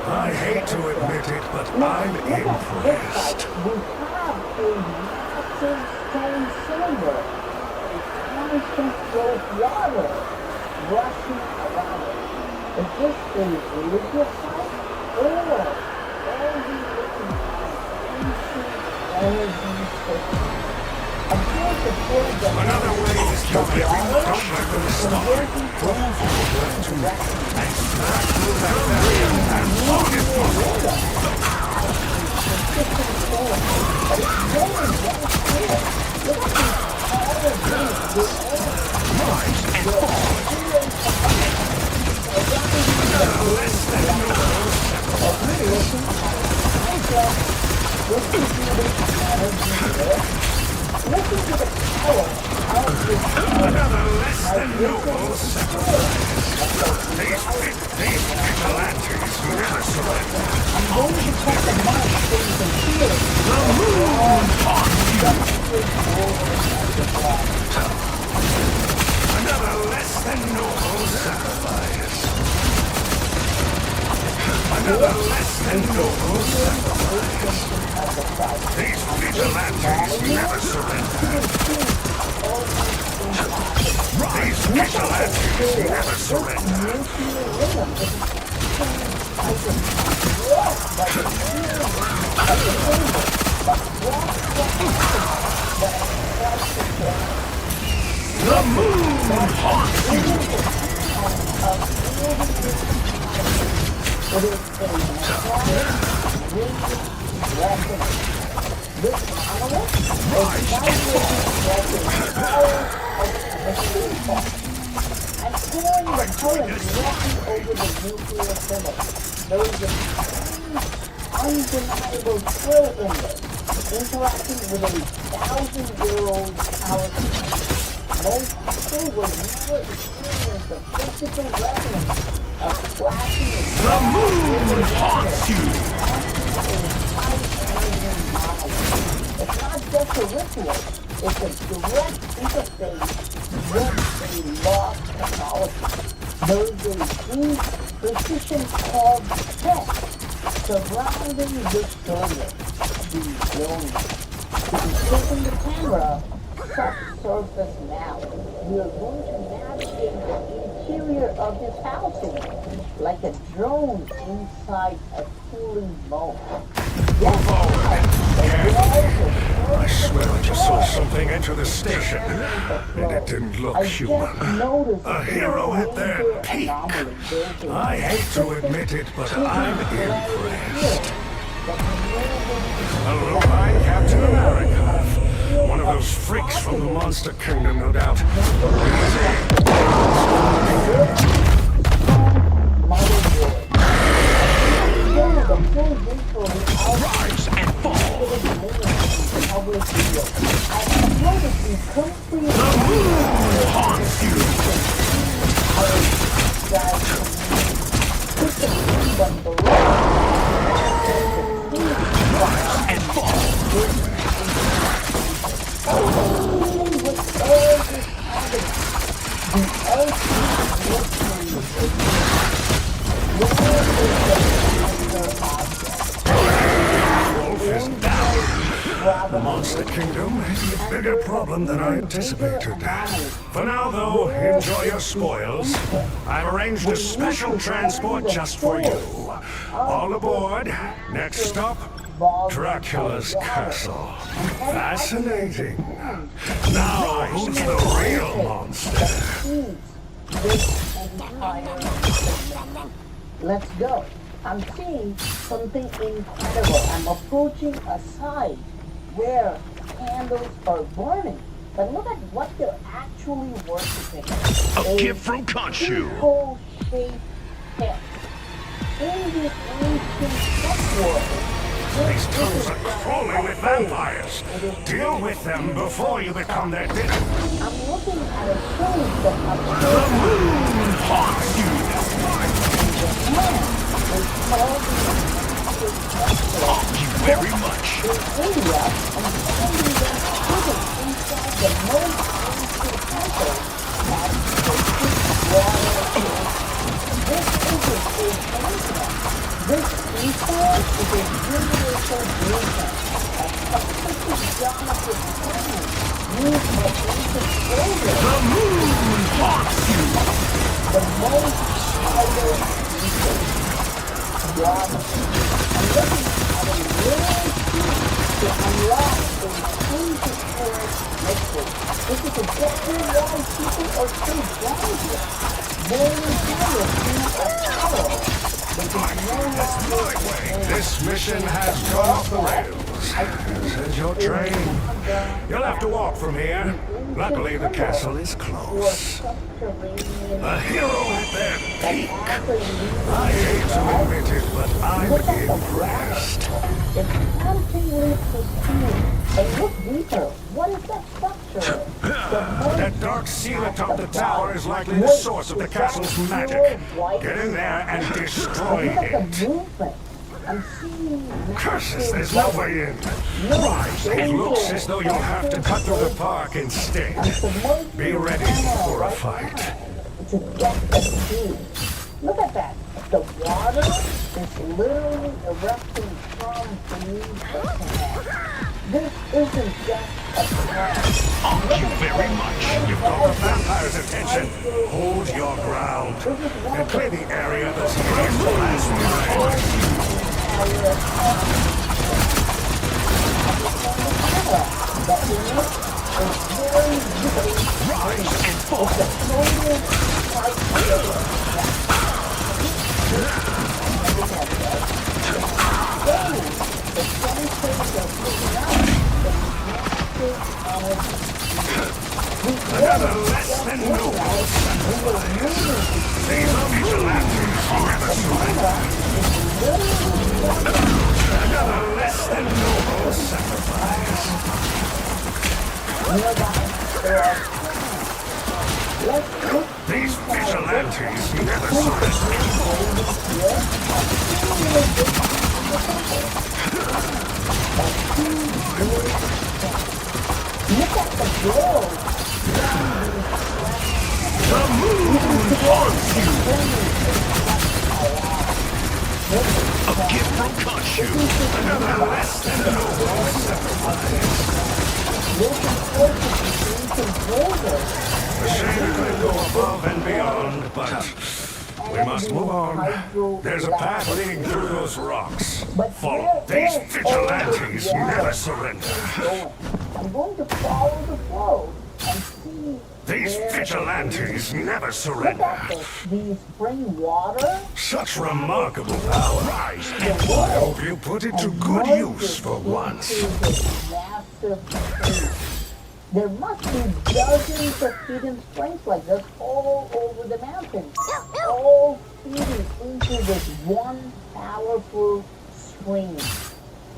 I hate to admit it, but I'm impressed. We have a massive stone cylinder, a constant flow of water rushing around it. Is this a religious site or are we looking at ancient energy system? Another way is to every don't let them stop. Move over to and crack through that barrier as long as possible. Rise and fall. Another less than noble sacrifice. Another less than noble sacrifice. These vigilantes never surrender. The moon haunts you. Another less than noble sacrifice. Another less than noble sacrifice. These vigilantes never surrender. These vigilantes never surrender. The moon haunts you. wrestling. This monolith is vibrating powers of the steam pump and pouring the current directly over the nuclear pillar. There is a undeniable thrill in this, interacting with a 1,000-year-old power plant. Most people will never experience the physical resonance of flashing. The moon haunts you! It's not just a ritual, it's a direct interface with a lost technology. There is a deep precision called tech surrounding this server, the dome. If you click on the camera, subsurface now, we are going to navigate the interior of his housing like a drone inside a cooling moat. I swear I just saw something enter the station, and it didn't look human. A hero at their peak. I hate to admit it, but I'm impressed. Hello, I'm Captain America. One of those freaks from the Monster Kingdom, no doubt. Rise and fall! The moon haunts you! Rise and fall! Wolf is down. The Monster Kingdom is a bigger problem than I anticipated. For now, though, enjoy your spoils. I've arranged a special transport just for you. All aboard. Next stop, Dracula's castle. Fascinating. Now, who's the real monster? Let's go. I'm seeing something incredible. I'm approaching a site where candles are burning. But look at what they're actually worshiping. A gift from Khonshu. Shaped pit. In the ancient tech world, these tunnels are crawling with vampires. Deal with them before you become their dinner. I'm looking at a tomb that The moon haunts you. Thank you very much. In India, and finding them hidden inside the most ancient temple at the water. This isn't a coincidence. This reform is a universal blueprint, a specific geometric plan used by ancient soldiers. The moon haunts you. The most vital geometry. I'm looking at a rare key to unlock a pre-historic mystery. This is exactly why people are so drawn here. More interior to a power. This mission has gone off the rails. This is your train. You'll have to walk from here. Luckily, the castle is close. A hero at their peak. I hate to admit it, but I'm impressed. It's hauntingly pristine. And look deeper. What is that structure? That dark seal atop the tower is likely the source of the castle's magic. Get in there and destroy it. I'm seeing Curses, there's no way in. Rise, it looks as though you'll have to cut through the park instead. Be ready for a fight. To get the key. Look at that. The water is literally erupting from beneath the canal. This isn't just a plan. Thank you very much. You've got the vampire's attention. Hold your ground and clear the area that's here for last time. Rise and fall. The Another less than noble sacrifice. These vigilantes never surrender. Another less than noble sacrifice. These vigilantes never surrender. Look at the glow. The moon haunts you. A gift from Khonshu. Another less than noble sacrifice. The shame could go above and beyond, but we must move on. There's a path leading through those rocks. Follow. These vigilantes never surrender. I'm going to follow the flow and see. These vigilantes never Look surrender. at this. These spring water. Such remarkable power. I hope you put it to good use for once. Massive springs. There must be dozens of hidden springs like this all over the mountain, all feeding into this one powerful spring.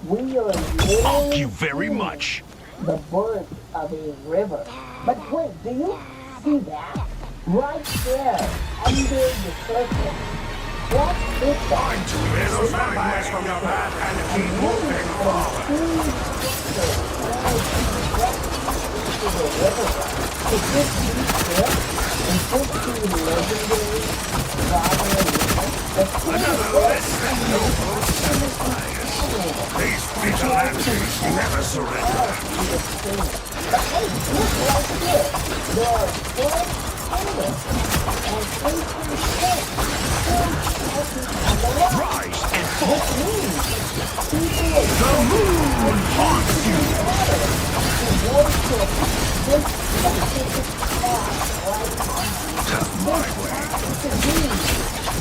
We are Thank you very literally much. the birth of a river. But wait, do you see that? Right there, under the surface. What is that? Clear those landmines from your path and keep moving forward. To the river. Is this deep here? Is this the legendary Raven river? Another less than noble sacrifice. These vigilantes never surrender. But hey, look right here. There are 12 islands and 18 ships. Rise and fall. Which means people are The moon haunts you. to worship this specific spot right now. My way. To be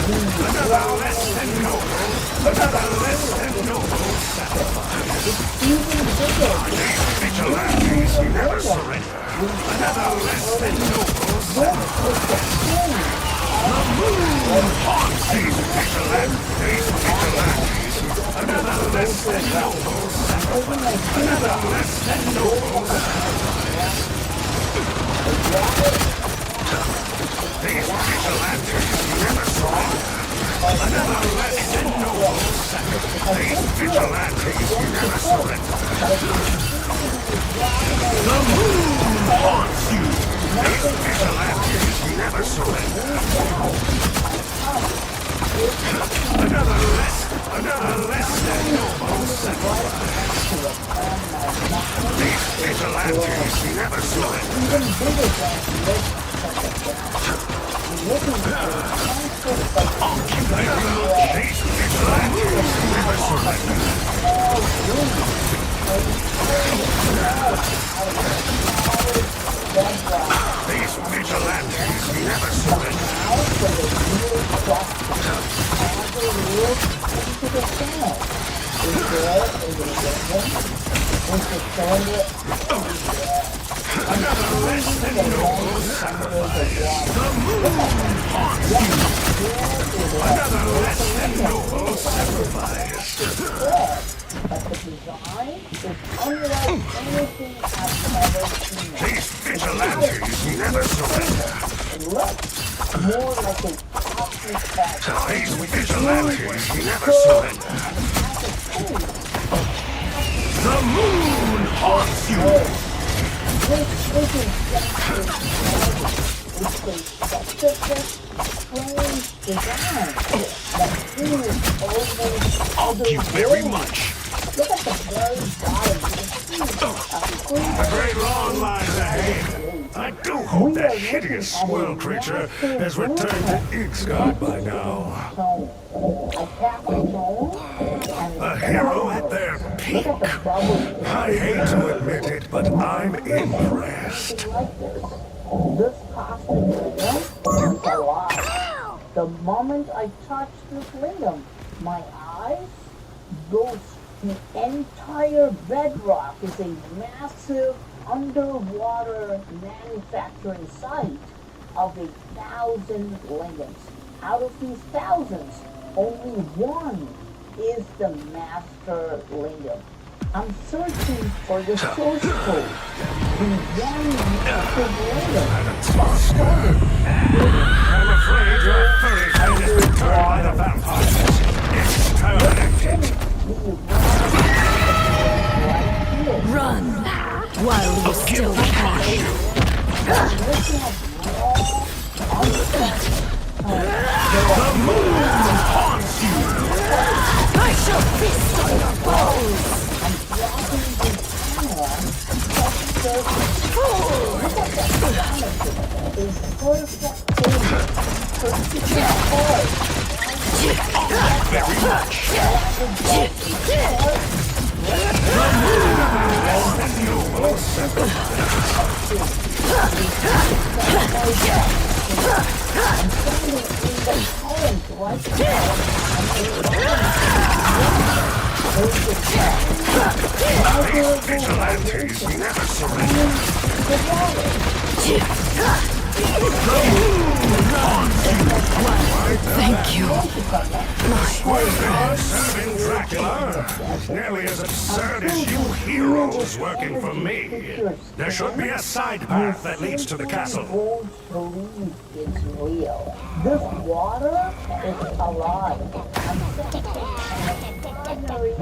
Another less than noble. Another less than noble sacrifice. even bigger. These vigilantes never surrender. Another less than noble sacrifice. The moon haunts these vigilantes. These vigilantes. Another less than noble sacrifice. Another less than noble sacrifice. These vigilantes never surrender. Another less than noble sacrifice. These vigilantes never surrender. The moon haunts you. These vigilantes never surrender. Another less than noble sacrifice. These vigilantes never surrender. These vigilantes never surrender. These vigilantes never surrender. Another less than noble sacrifice. The moon haunts you. Another less than noble sacrifice. But the design is unlike anything I've ever seen. These vigilantes never surrender. It looks more like a cosmic battle. These vigilantes never surrender. The moon haunts you. This isn't just a magic. It's a specific, strange design that seems almost Thank you very much. Look at the very bottom. You can see A great long lies ahead. I do hope that hideous squirrel creature has returned to Ixgard by now. A hero at their peak. I hate to admit it, but I'm impressed. This cosmic lingam is alive. The moment I touch this lingam, my eyes go. The entire bedrock is a massive underwater manufacturing site of 1,000 lingams. Out of these thousands, only one is the master lingam. I'm searching for the source code. The one master lingam started I'm afraid your furry friend has been turned by the vampires. Exterminated. Run while you still can. The moon haunts you. I shall feast on your bones. Very much. Vigilantes never surrender. Thank you. Serving Dracula is nearly as absurd as you heroes working for me. There should be a side path that leads to the castle. Won't believe it's real. This water is alive. I'm sensing extraordinary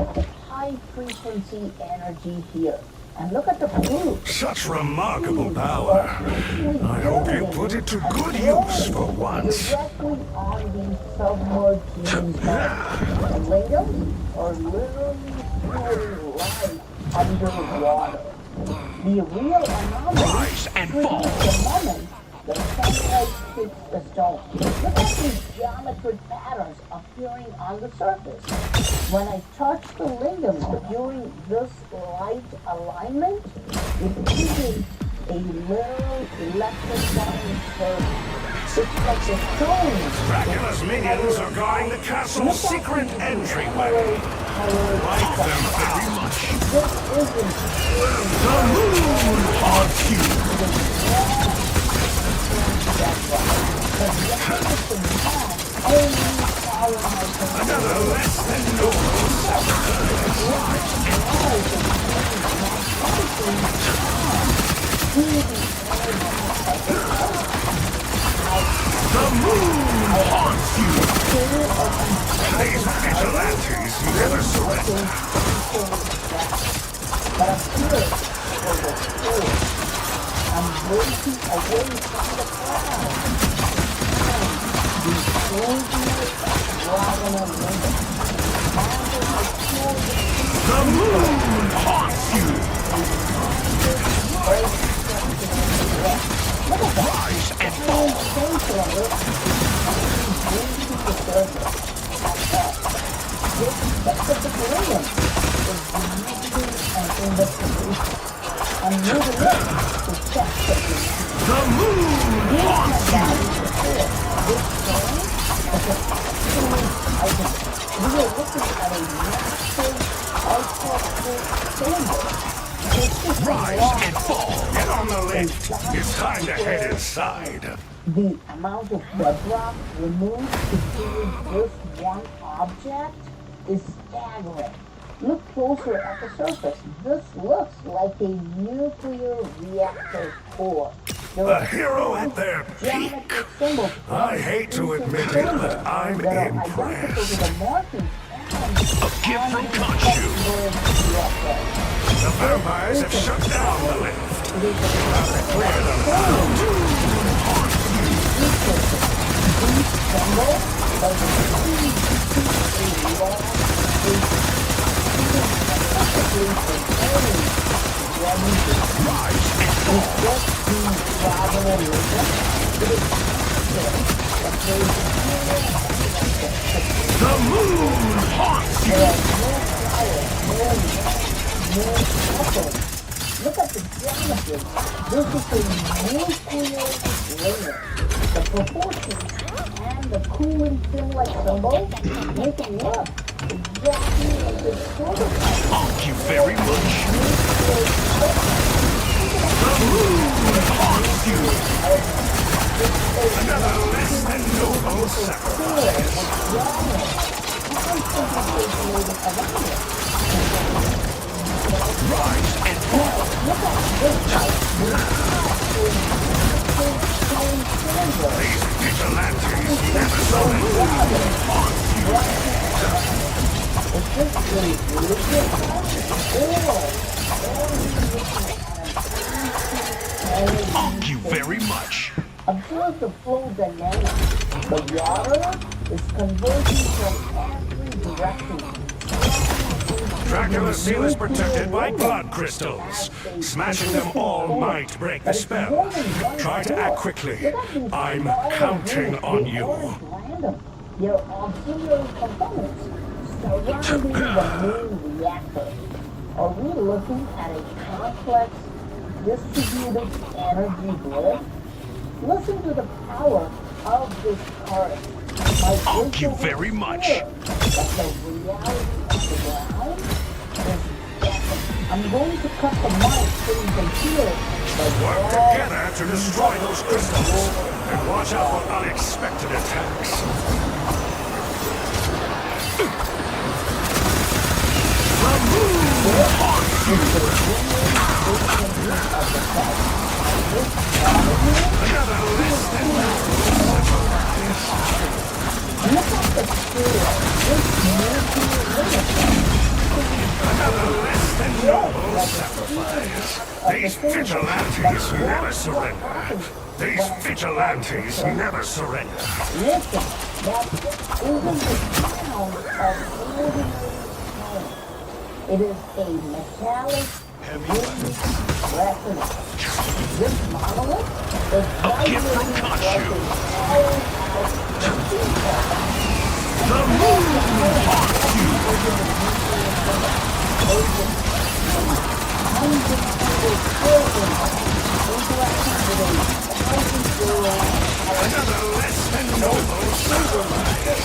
high-frequency energy here. And look at the blue. Such remarkable power. I hope you put it to good use for once. Directly on the submerged human body. The lingams are literally floating right underwater. The real anomaly Rise and fall. is the moment the sunlight hits the stone. Look at these geometric patterns appearing on the surface. When I touch the lingam during this light alignment, it creates a little electrifying surge. It's like the stone. Dracula's minions are guarding the castle's secret entryway. Like them very much. This isn't The moon haunts you. Another less than noble The moon haunts you. These vigilantes never surrender. But I'm here for the spirit. I'm waiting away from the crowd. The The moon haunts you. Rise and fall. I'm moving up to check The moon haunts you. We are looking at a massive architectural cylinder. Rise and fall. Get on the lift. It's time to head inside. The amount of bedrock removed to create this one object is staggering. Look closer at the surface. This looks like a nuclear reactor core. A hero at their peak. I hate to admit it, but I'm impressed. A gift from Khonshu. The vampires have shut down the lift. Have to clear them out. The moon haunts you. Look at the geometry. This is a nuclear layer. The proportions and the cooling film-like symbol make it look exactly like the prototype. Thank you very much. Another less than noble sacrifice. Rise and fall. These vigilantes never surrender. Thank you very much. Observe the flow dynamics. The water is converging from every direction. Dracula's seal is protected by blood crystals. Smashing them all might break the spell. Try to act quickly. I'm counting on you. Random. There are auxiliary components surrounding the main reactor. Are we looking at a complex distributed energy grid? Listen to the power of this current. Thank you very much. That the reality of the ground is epic. I'm going to cut the mic so you can hear it. Work together to destroy those crystals. And watch out for unexpected attacks. The moon haunts you. Another less than noble sacrifice. Look at the scale. This Another less than noble sacrifice. These vigilantes never surrender. These vigilantes never surrender. Listen, that isn't the sound of ordinary tone. It is a metallic ringing resonance. This monolith is vibrating like a powerhouse speaker. The moon haunts you. Another less than noble sacrifice.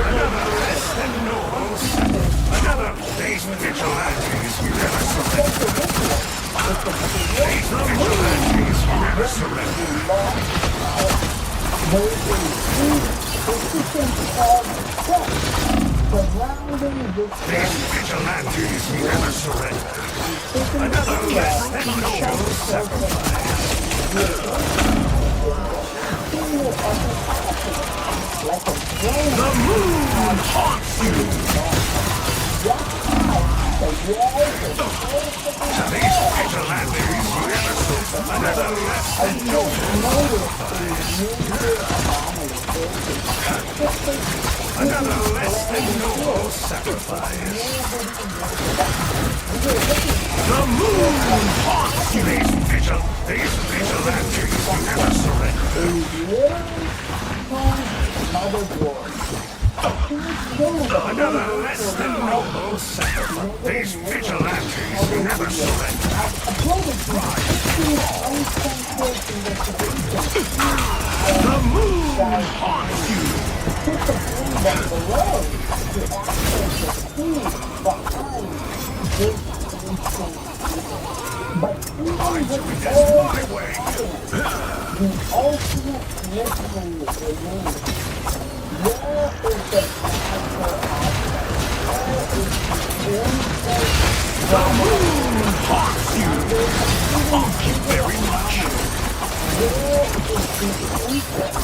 Another less than noble sacrifice. Another. These vigilantes never surrender. These vigilantes never surrender. These vigilantes never surrender. Another less than noble sacrifice. The moon haunts you. These vigilantes never surrender. Another less than noble sacrifice. Another less than noble sacrifice. The moon haunts you. These vigilantes never surrender. Another less than noble sacrifice. These vigilantes never surrender. The moon haunts you. But even with all my way, the ultimate mystery remains. Where is the master object? Where is the insect? The moon haunts you. Thank you very much. Where is the insect?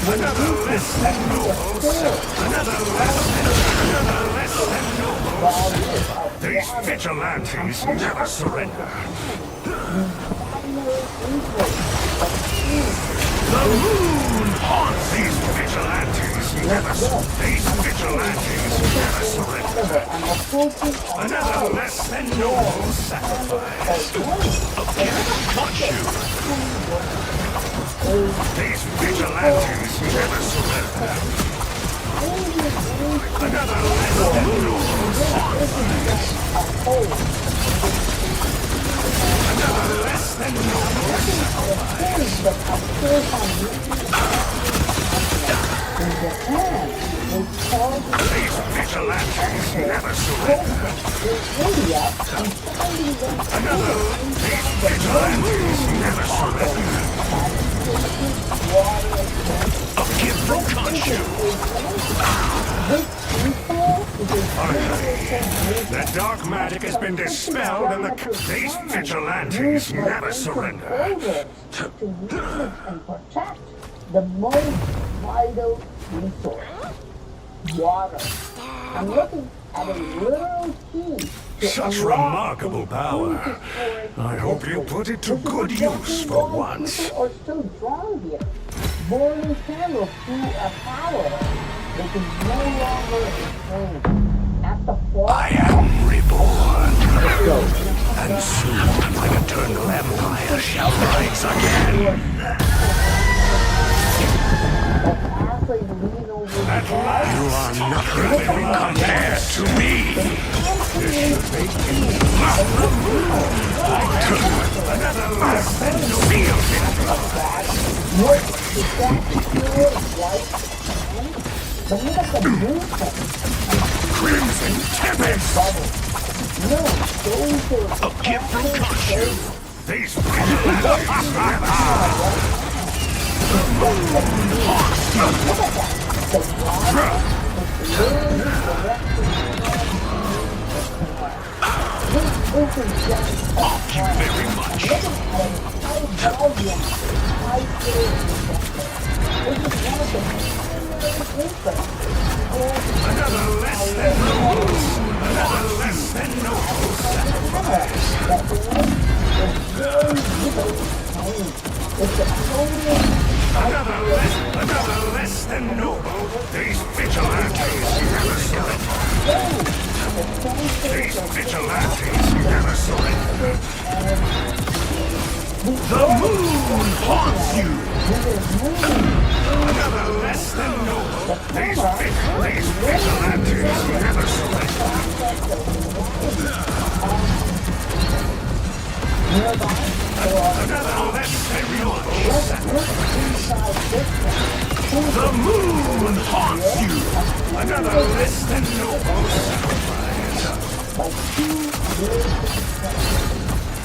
Another less than noble sacrifice. Another less than noble sacrifice. These vigilantes never surrender. The moon haunts these vigilantes never surrender. These vigilantes never surrender. Another less than noble sacrifice. Again, got you. These vigilantes never surrender. Another less than noble sacrifice. Another less than noble sacrifice. These vigilantes never surrender. India and finding them Never surrender. A gift from Khonshu. The dark magic has been dispelled and these vigilantes never surrender. To manage and protect the most vital resource, water. I'm looking at a little key to Such remarkable power. I hope you put it to good use for once. People are still drowned here, burning candles through a power that is no longer explained. At the fall, I am reborn. And soon my eternal empire shall rise again. At last, you are nothing compared to me. Another lesson sealed in blood. Crimson Tempest. A gift from Khonshu. These vigilantes Thank you very much. Another less than noble. Another less than noble sacrifice. Another less than noble. These vigilantes never surrender. These vigilantes never surrender. The moon haunts you. Another less than noble. These vigilantes never surrender. Another less than noble sacrifice. The moon haunts you. Another less than noble sacrifice.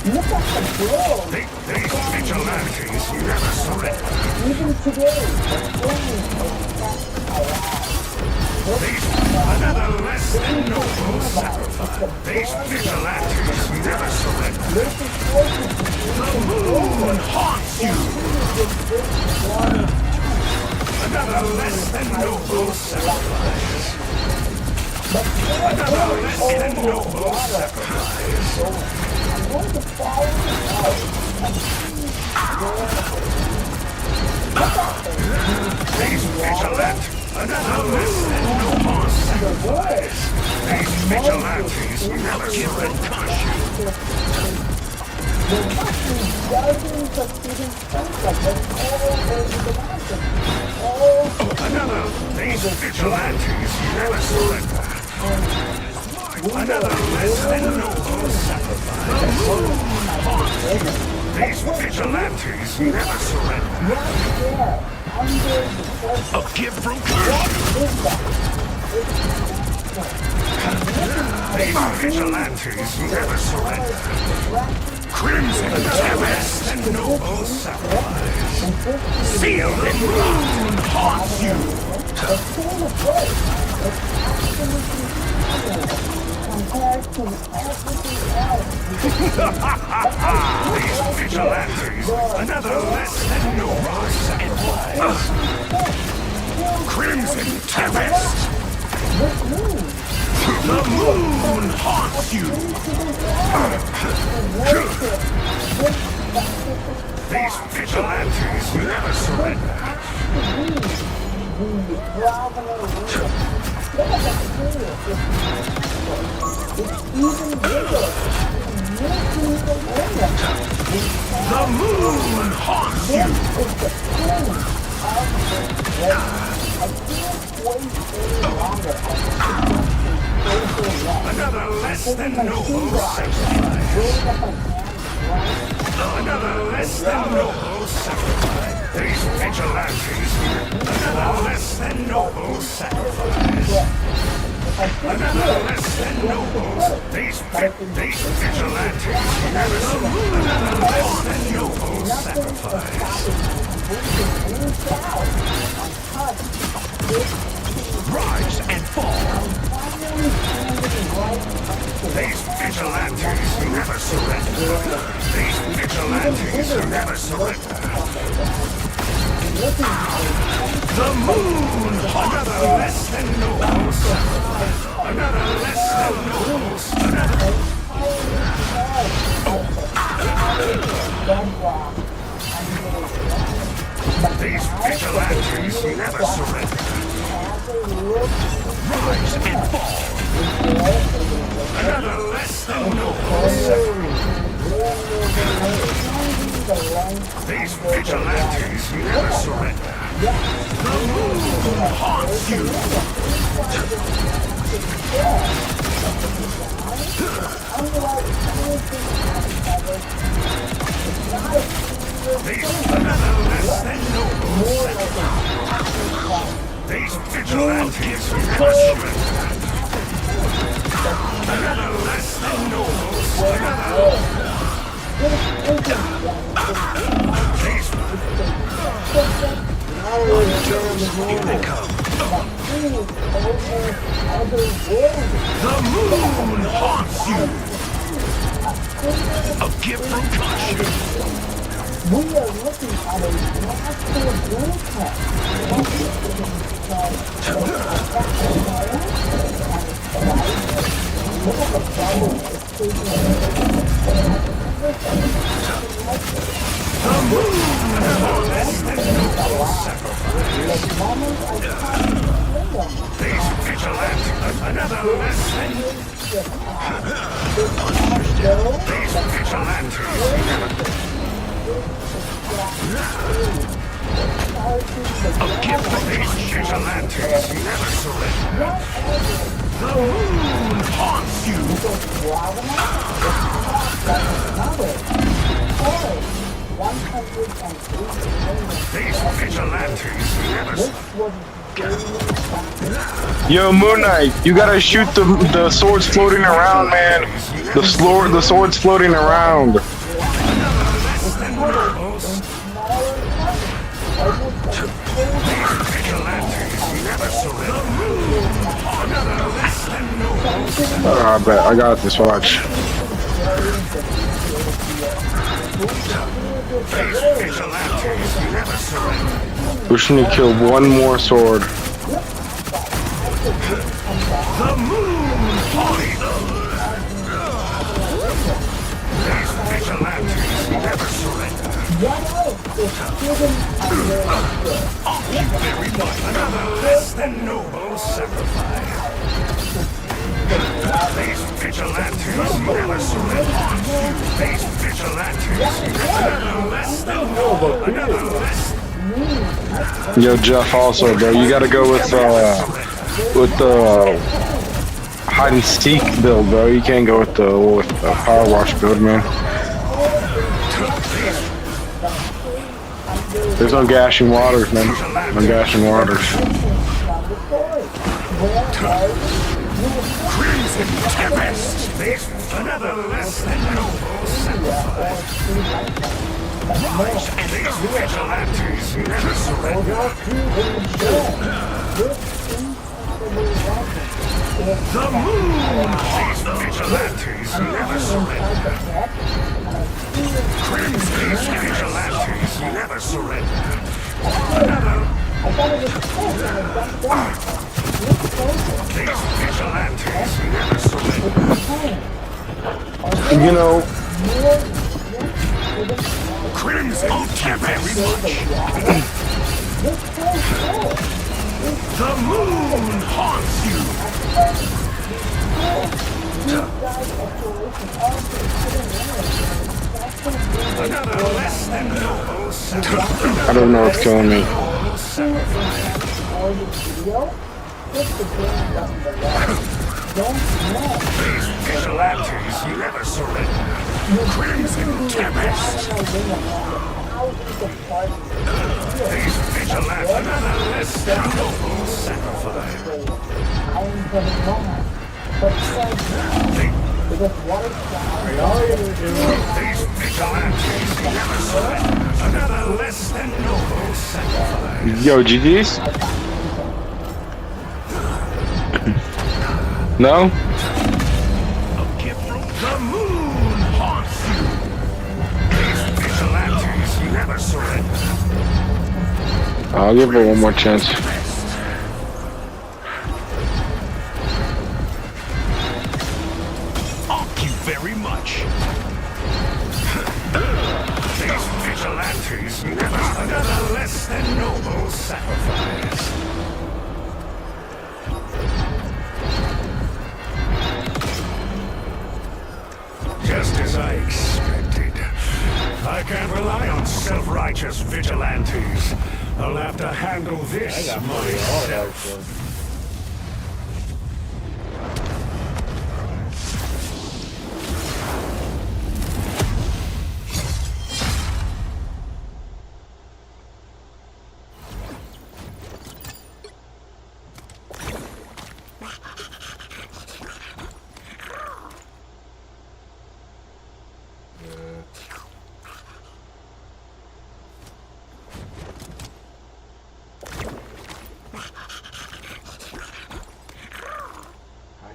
look at the glow. These vigilantes never surrender. Even today, the flame is kept alive. Another less than noble sacrifice. These vigilantes never surrender. The moon haunts you. Another less than noble sacrifice. Another less than noble sacrifice. I'm going to follow the light and see These vigilantes. Another less than noble sacrifice. These vigilantes never surrender. there must be dozens of hidden spectacles all over the mountain. Another. These vigilantes never surrender. Another less than noble sacrifice. The moon haunts you. These vigilantes never surrender. A gift from Khonshu. These vigilantes never surrender. Crimson Tempest and noble sacrifice. Sealed in blood haunts you. Compared to everything else. These vigilantes, another less than noble sacrifice. Crimson Tempest. The moon haunts you. These vigilantes never surrender. The moon haunts you. Another less than noble sacrifice. Another less than noble sacrifice. These vigilantes. Another less than noble sacrifice. Another less than nobles. These vigilantes never surrender. Another less than noble sacrifice. Rise and fall. These vigilantes never surrender. These vigilantes never surrender. The moon! Another less than noble sacrifice. Another less than nobles. These vigilantes never surrender. Rise and fall. Another less than noble sacrifice. These vigilantes never surrender. The moon haunts you. Another less than noble sacrifice. These vigilantes never surrender. Another less than noble sacrifice. Here they come. The moon haunts you. A gift from Kasha. We are looking at a master blueprint. The moon, another less than noble sacrifice. These vigilantes, another less than. These vigilantes never. A gift from these vigilantes never surrender. The moon haunts you. These vigilantes never surrender. Yo, Moon Knight, you gotta shoot the swords floating around, man. The swords floating around. Oh, I bet. I got this, watch. We should need to kill one more sword. The moon haunts these vigilantes never surrender. Thank you very much. Another less than noble sacrifice. These vigilantes never surrender. These vigilantes another less than noble. Another less. Yo, Jeff, also, bro, you gotta go with the hide and seek build, bro. You can't go with the power wash build, man. There's no gashing waters, man. No gashing waters. Crimson Tempest. Another less than noble sacrifice. Rise and these vigilantes never surrender. The moon. These vigilantes never surrender. Crimson vigilantes never surrender. Another. These vigilantes never surrender. You know. Crimson Tempest. The moon haunts you. Another less than noble sacrifice. I don't know what's killing me. These vigilantes never surrender. Crimson Tempest. thousands of parties. These vigilantes, another less than noble sacrifice. I am getting mad. But thank you. Because what is These vigilantes never surrender. Another less than noble sacrifice. Yo, GG's? No? A gift from the moon haunts you. These vigilantes never surrender. I'll give her one more chance. Thank you very much. These vigilantes never another less than noble sacrifice. Just as I expected. I can't rely on self-righteous vigilantes. I'll have to handle this myself.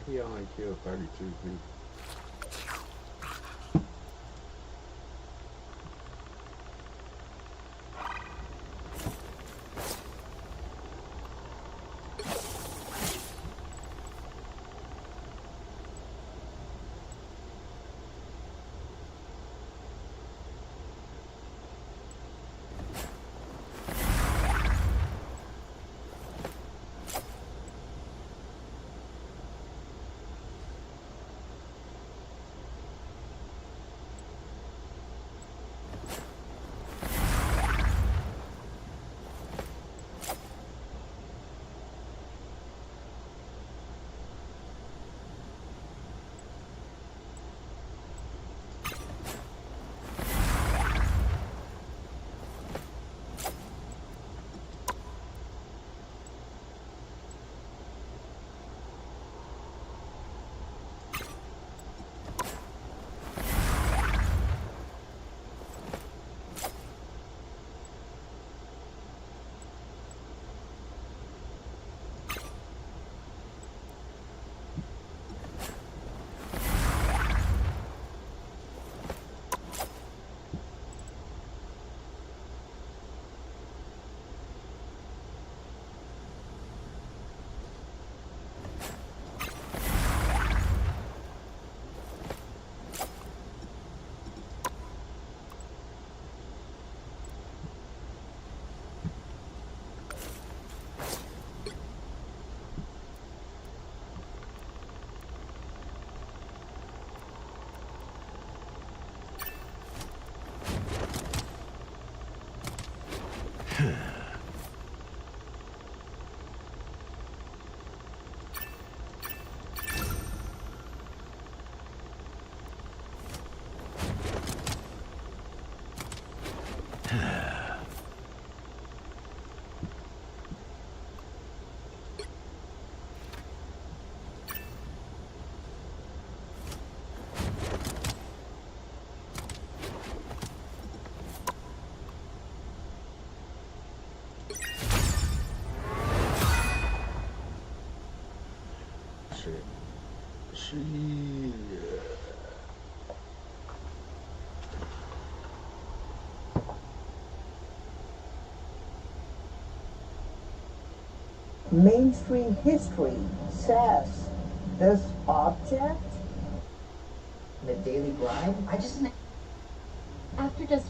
He only killed 32 people. Mainstream history says this object, The daily grind? I just... After just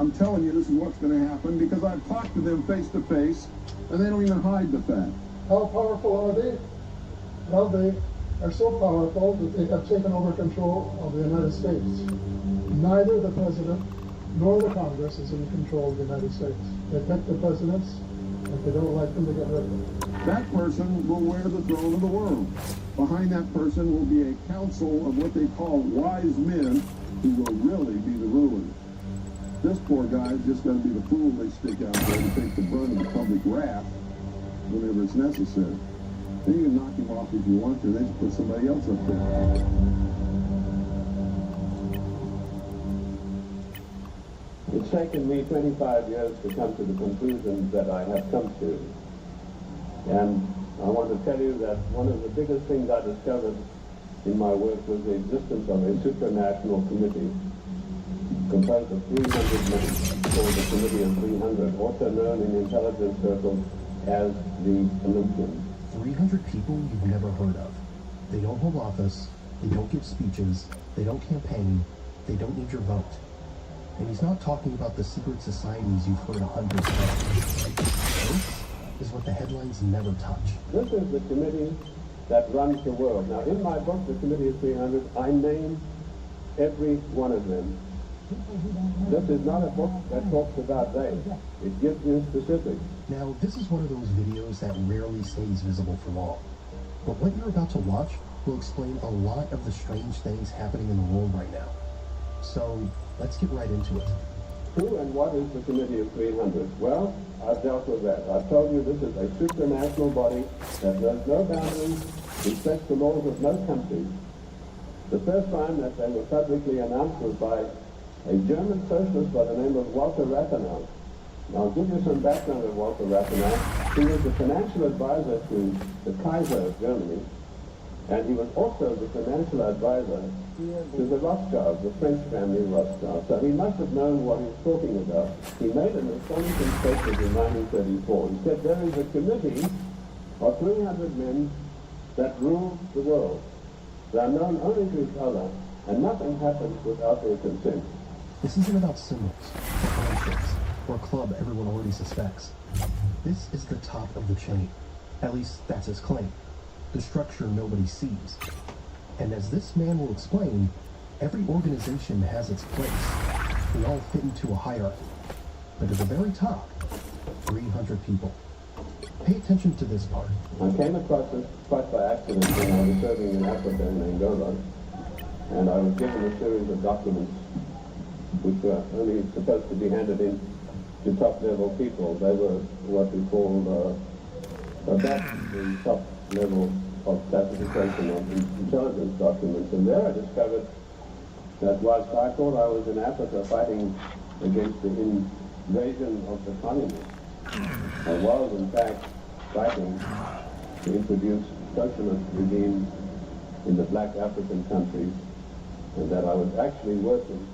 I'm telling you this is what's going to happen because I've talked to them face to face, and they don't even hide the fact. How powerful are they? Well, they are so powerful that they have taken over control of the United States. Neither the president nor the Congress is in control of the United States. They pick the presidents, and they don't like them to get rid of them. That person will wear the throne of the world. Behind that person will be a council of what they call wise men who will really be the rulers. This poor guy is just going to be the fool they stick out there to take the brunt of the public wrath whenever it's necessary. Then you can knock him off if you want to, then just put somebody else up there. It's taken me 25 years to come to the conclusions that I have come to. And I want to tell you that one of the biggest things I discovered in my work was the existence of a supranational committee composed of 300 men called the Committee of 300, also known in intelligence circles as the Olympians. 300 people you've never heard of. They don't hold office, they don't give speeches, they don't campaign, they don't need your vote. And he's not talking about the secret societies you've heard 100 times. This is what the headlines never touch. This is the committee that runs the world. Now, in my book, The Committee of 300, I name every one of them. This is not a book that talks about they. It gives you specifics. Now, this is one of those videos that rarely stays visible for long. But what you're about to watch will explain a lot of the strange things happening in the world right now. So, let's get right into it. Who and what is the Committee of 300? Well, I've dealt with that. I've told you this is a supranational body that knows no boundaries, respects the laws of no country. The first time that they were publicly announced was by a German socialist by the name of Walter Rathenau. Now, I'll give you some background of Walter Rathenau. He was the financial advisor to the Kaiser of Germany, and he was also the financial advisor to the Rothschilds, the French family Rothschild. So he must have known what he was talking about. He made an astonishing statement in 1934. He said, there is a committee of 300 men that rule the world. They are known only to each other, and nothing happens without their consent. This isn't about symbols, or handshakes, or a club everyone already suspects. This is the top of the chain. At least that's his claim. The structure nobody sees. And as this man will explain, every organization has its place. We all fit into a hierarchy. But at the very top, 300 people. Pay attention to this part. I came across this quite by accident when I was serving in Africa in Angola, and I was given a series of documents which were only supposed to be handed in to top-level people. They were what we call above the top level of classification of intelligence documents. And there I discovered that whilst I thought I was in Africa fighting against the invasion of the communists, I was in fact fighting to introduce socialist regimes in the black African countries, and that I was actually working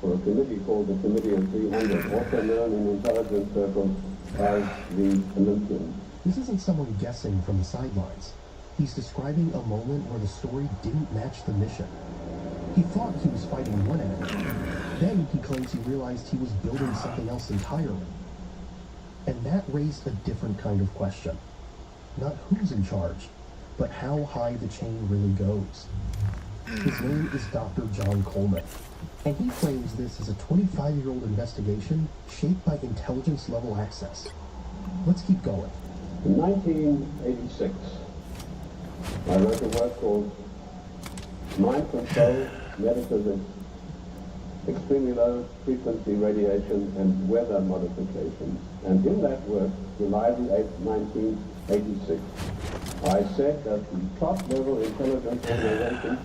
for a committee called the Committee of 300, also known in intelligence circles as the Olympians. This isn't someone guessing from the sidelines. He's describing a moment where the story didn't match the mission. He thought he was fighting one enemy. Then he claims he realized he was building something else entirely. And that raised a different kind of question. Not who's in charge, but how high the chain really goes. His name is Dr. John Coleman, and he claims this is a 25-year-old investigation shaped by intelligence-level access. Let's keep going. In 1986, I wrote a work called Mind Control, Metaphysics, Extremely Low Frequency Radiation, and Weather Modification. And in that work, July the 8th, 1986, I said that the top-level intelligence organization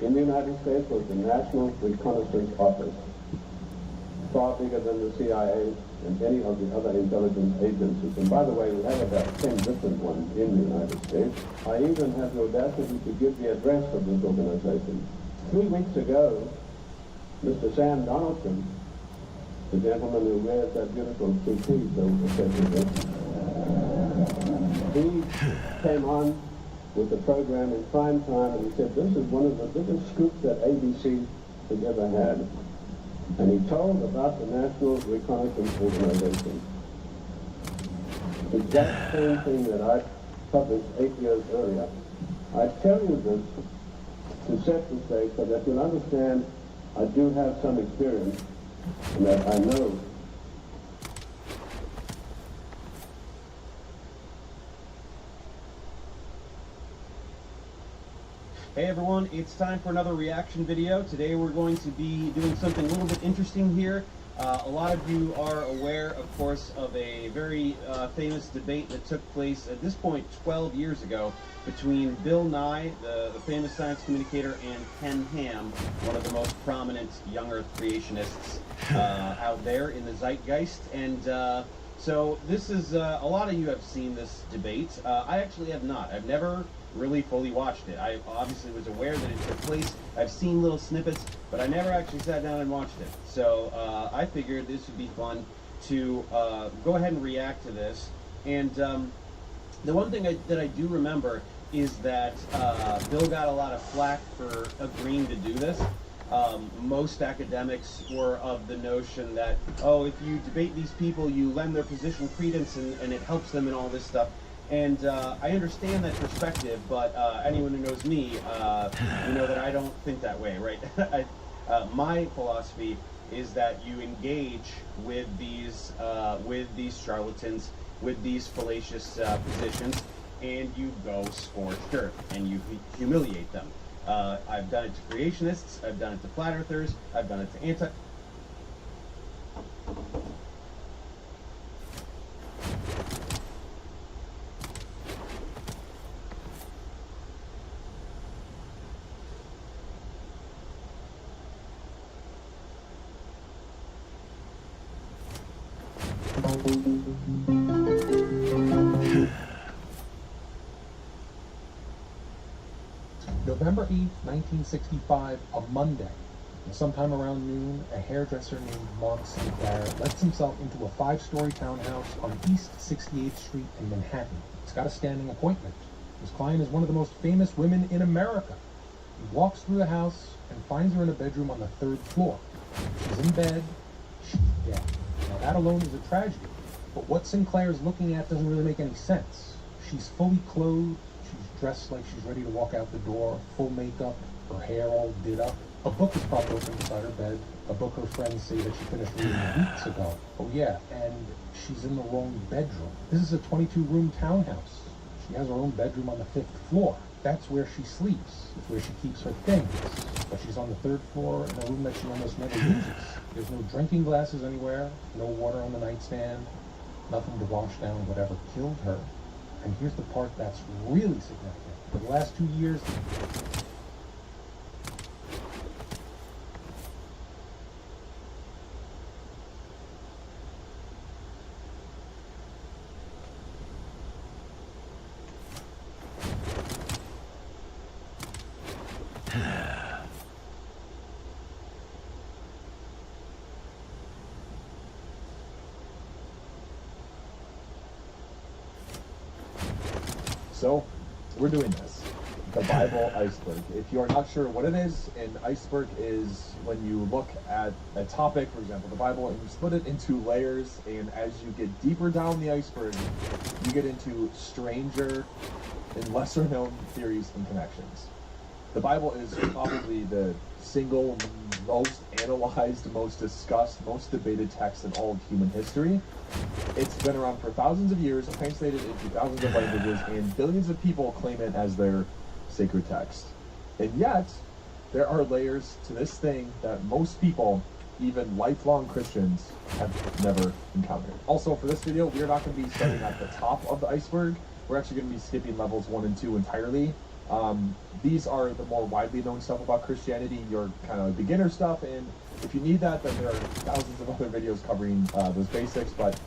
in the United States was the National Reconnaissance Office, far bigger than the CIA and any of the other intelligence agencies. And by the way, we have about 10 different ones in the United States. I even have the audacity to give the address of this organization. 3 weeks ago, Mr. Sam Donaldson, the gentleman who wears that beautiful two-piece he came on with the program in prime time, and he said, this is one of the biggest scoops that ABC has ever had. And he told about the National Reconnaissance Organization. The exact same thing that I published 8 years earlier. I tell you this to set the stage so that you'll understand I do have some experience and that I know. Hey everyone, it's time for another reaction video. Today we're going to be doing something a little bit interesting here. A lot of you are aware, of course, of a very famous debate that took place at this point 12 years ago between Bill Nye, the famous science communicator, and Ken Ham, one of the most prominent young Earth creationists out there in the zeitgeist. And so this is, a lot of you have seen this debate. I actually have not. I've never really fully watched it. I obviously was aware that it took place. I've seen little snippets, but I never actually sat down and watched it. So I figured this would be fun to go ahead and react to this. And the one thing that I do remember is that Bill got a lot of flack for agreeing to do this. Most academics were of the notion that, oh, if you debate these people, you lend their position credence and it helps them and all this stuff. And I understand that perspective, but anyone who knows me, you know that I don't think that way, right? My philosophy is that you engage with these charlatans, with these fallacious positions, and you go scorched earth, and you humiliate them. I've done it to creationists, I've done it to flat earthers, I've done it to anti... November 8th, 1965, a Monday. Sometime around noon, a hairdresser named Mark Sinclair lets himself into a 5-story townhouse on East 68th Street in Manhattan. It's got a standing appointment. His client is one of the most famous women in America. He walks through the house and finds her in a bedroom on the 3rd floor. She's in bed. She's dead. Now that alone is a tragedy. But what Sinclair is looking at doesn't really make any sense. She's fully clothed. She's dressed like she's ready to walk out the door, full makeup, her hair all did up. A book is propped open beside her bed, a book her friends say that she finished reading weeks ago. Oh yeah, and she's in the wrong bedroom. This is a 22-room townhouse. She has her own bedroom on the 5th floor. That's where she sleeps. It's where she keeps her things. But she's on the 3rd floor in a room that she almost never uses. There's no drinking glasses anywhere, no water on the nightstand, nothing to wash down whatever killed her. And here's the part that's really significant. For the last 2 years, So, we're doing this. The Bible iceberg. If you're not sure what it is, an iceberg is when you look at a topic, for example, the Bible, and you split it into layers, and as you get deeper down the iceberg, you get into stranger and lesser known theories and connections. The Bible is probably the single most analyzed, most discussed, most debated text in all of human history. It's been around for thousands of years, translated into thousands of languages, and billions of people claim it as their sacred text. And yet, there are layers to this thing that most people, even lifelong Christians, have never encountered. Also, for this video, we are not going to be starting at the top of the iceberg. We're actually going to be skipping levels 1 and 2 entirely. These are the more widely known stuff about Christianity, your kind of beginner stuff, and if you need that, then there are thousands of other videos covering those basics, but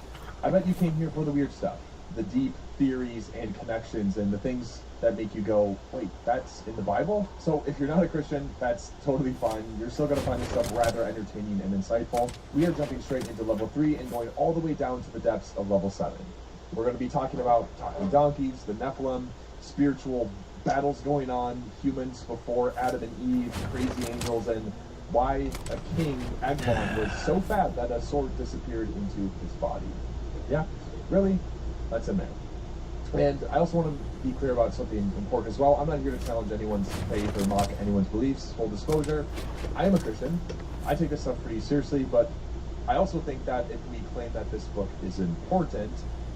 I bet you came here for the weird stuff, the deep theories and connections and the things that make you go, wait, that's in the Bible? So if you're not a Christian, that's totally fine. You're still going to find this stuff rather entertaining and insightful. We are jumping straight into level 3 and going all the way down to the depths of level 7. We're going to be talking about talking donkeys, the Nephilim, spiritual battles going on, humans before Adam and Eve, crazy angels, and why a king, Agmon, was so fat that a sword disappeared into his body. Yeah, really? That's a man. And I also want to be clear about something important as well. I'm not here to challenge anyone's faith or mock anyone's beliefs. Full disclosure, I am a Christian. I take this stuff pretty seriously, but I also think that if we claim that this book is important,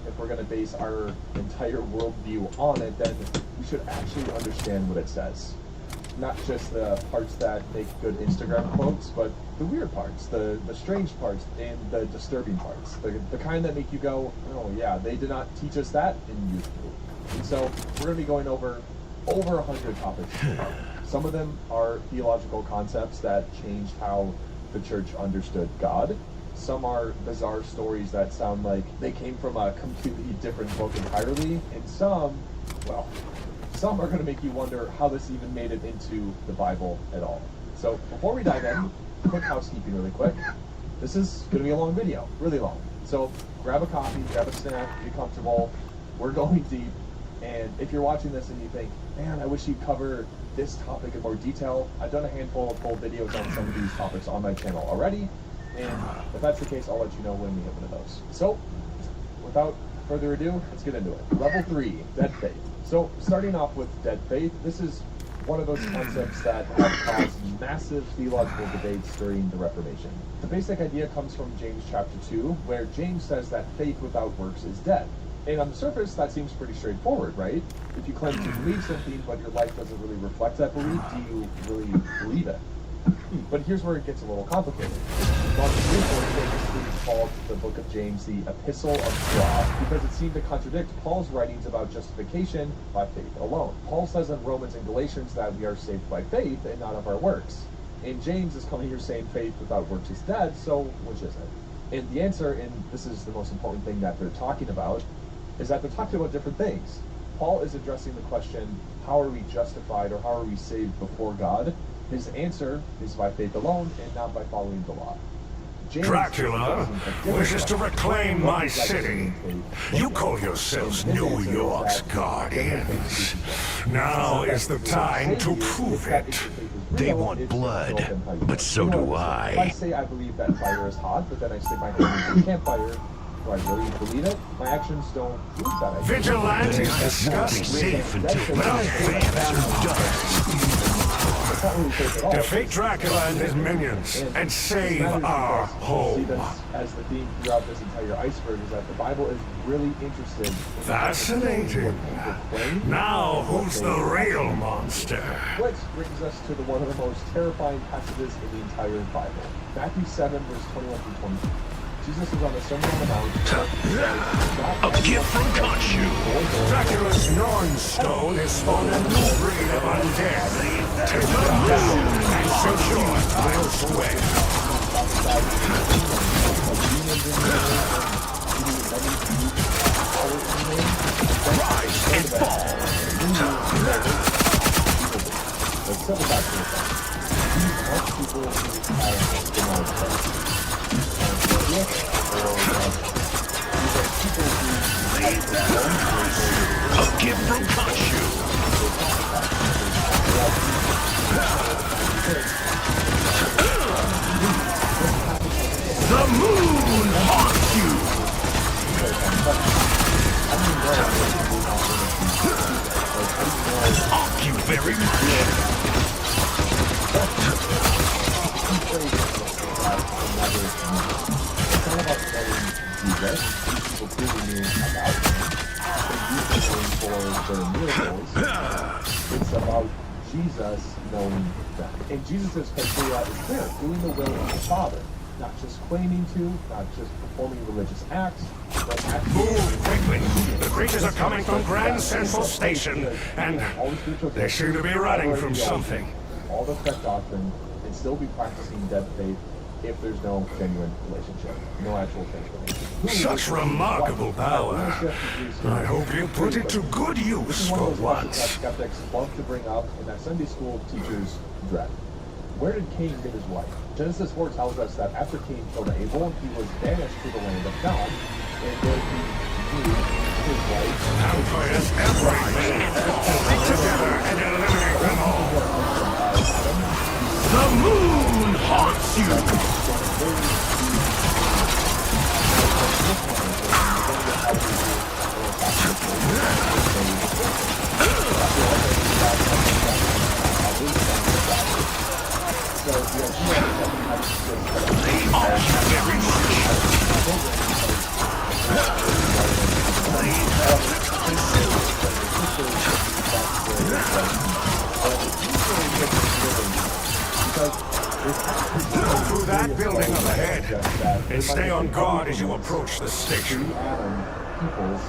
if we're going to base our entire worldview on it, then we should actually understand what it says. Not just the parts that make good Instagram quotes, but the weird parts, the strange parts, and the disturbing parts. The kind that make you go, oh yeah, they did not teach us that in youth group. And so we're going to be going over 100 topics. Some of them are theological concepts that changed how the church understood God. Some are bizarre stories that sound like they came from a completely different book entirely. And some, well, some are going to make you wonder how this even made it into the Bible at all. So before we dive in, quick housekeeping really quick. This is going to be a long video, really long. So grab a coffee, grab a snack, be comfortable. We're going deep. And if you're watching this and you think, man, I wish you'd cover this topic in more detail, I've done a handful of full videos on some of these topics on my channel already. And if that's the case, I'll let you know when we hit one of those. So without further ado, let's get into it. Level 3, Dead Faith. So starting off with dead faith, this is one of those concepts that have caused massive theological debates during the Reformation. The basic idea comes from James chapter 2, where James says that faith without works is dead. And on the surface, that seems pretty straightforward, right? If you claim to believe something, but your life doesn't really reflect that belief, do you really believe it? But here's where it gets a little complicated. James called the book of James the Epistle of Law because it seemed to contradict Paul's writings about justification by faith alone. Paul says in Romans and Galatians that we are saved by faith and not of our works. And James is coming here saying faith without works is dead, so which is it? And the answer, and this is the most important thing that they're talking about, is that they're talking about different things. Paul is addressing the question, how are we justified or how are we saved before God? His answer is by faith alone and not by following the law. James Dracula wishes to reclaim my city. You call yourselves New York's guardians. Now is the time to prove it. They want blood, but so do If I I. say I believe that fire is hot, but then I stick my hand in the campfire, do I really believe it? My actions don't prove that I believe it. Vigilantes disgust me, Safe until but I hate them. Defeat Dracula and his minions, and save our See home. this as the theme throughout this entire iceberg is that the Bible is really interested in Fascinating. what people claim. Now, who's the real monster? Which brings us to one of the most terrifying passages in the entire Bible. Matthew 7, verse 21 through 22. Jesus is on the Sermon on the Mount. A gift from Khonshu. Dracula's Nornstone has spawned a new breed of undead. Take them down and secure elsewhere. Rise and fall. Let's settle back to the fact. Most people have denied Christ. A gift from Khonshu. The moon haunts you. Haunt you very It's about Jesus knowing them. And Jesus' criteria is clear, doing the will of the Father. Not just claiming to, not just performing religious acts, but actually... Move quickly! The creatures are coming from Grand Central Station, and they seem to be running from something. All the correct doctrine and still be practicing dead faith if there's no genuine relationship, no actual transformation. Such remarkable power. I hope you put it to good use for once. Skeptics love to bring up and that Sunday school teachers dread. Where did Cain get his wife? Genesis 4 tells us that after Cain killed Abel, he was banished to the land of God, and there he knew his wife. Vampires everywhere! Stick together and eliminate them all! The moon haunts you! Go through that building up ahead, and stay on guard as you approach the station. Peoples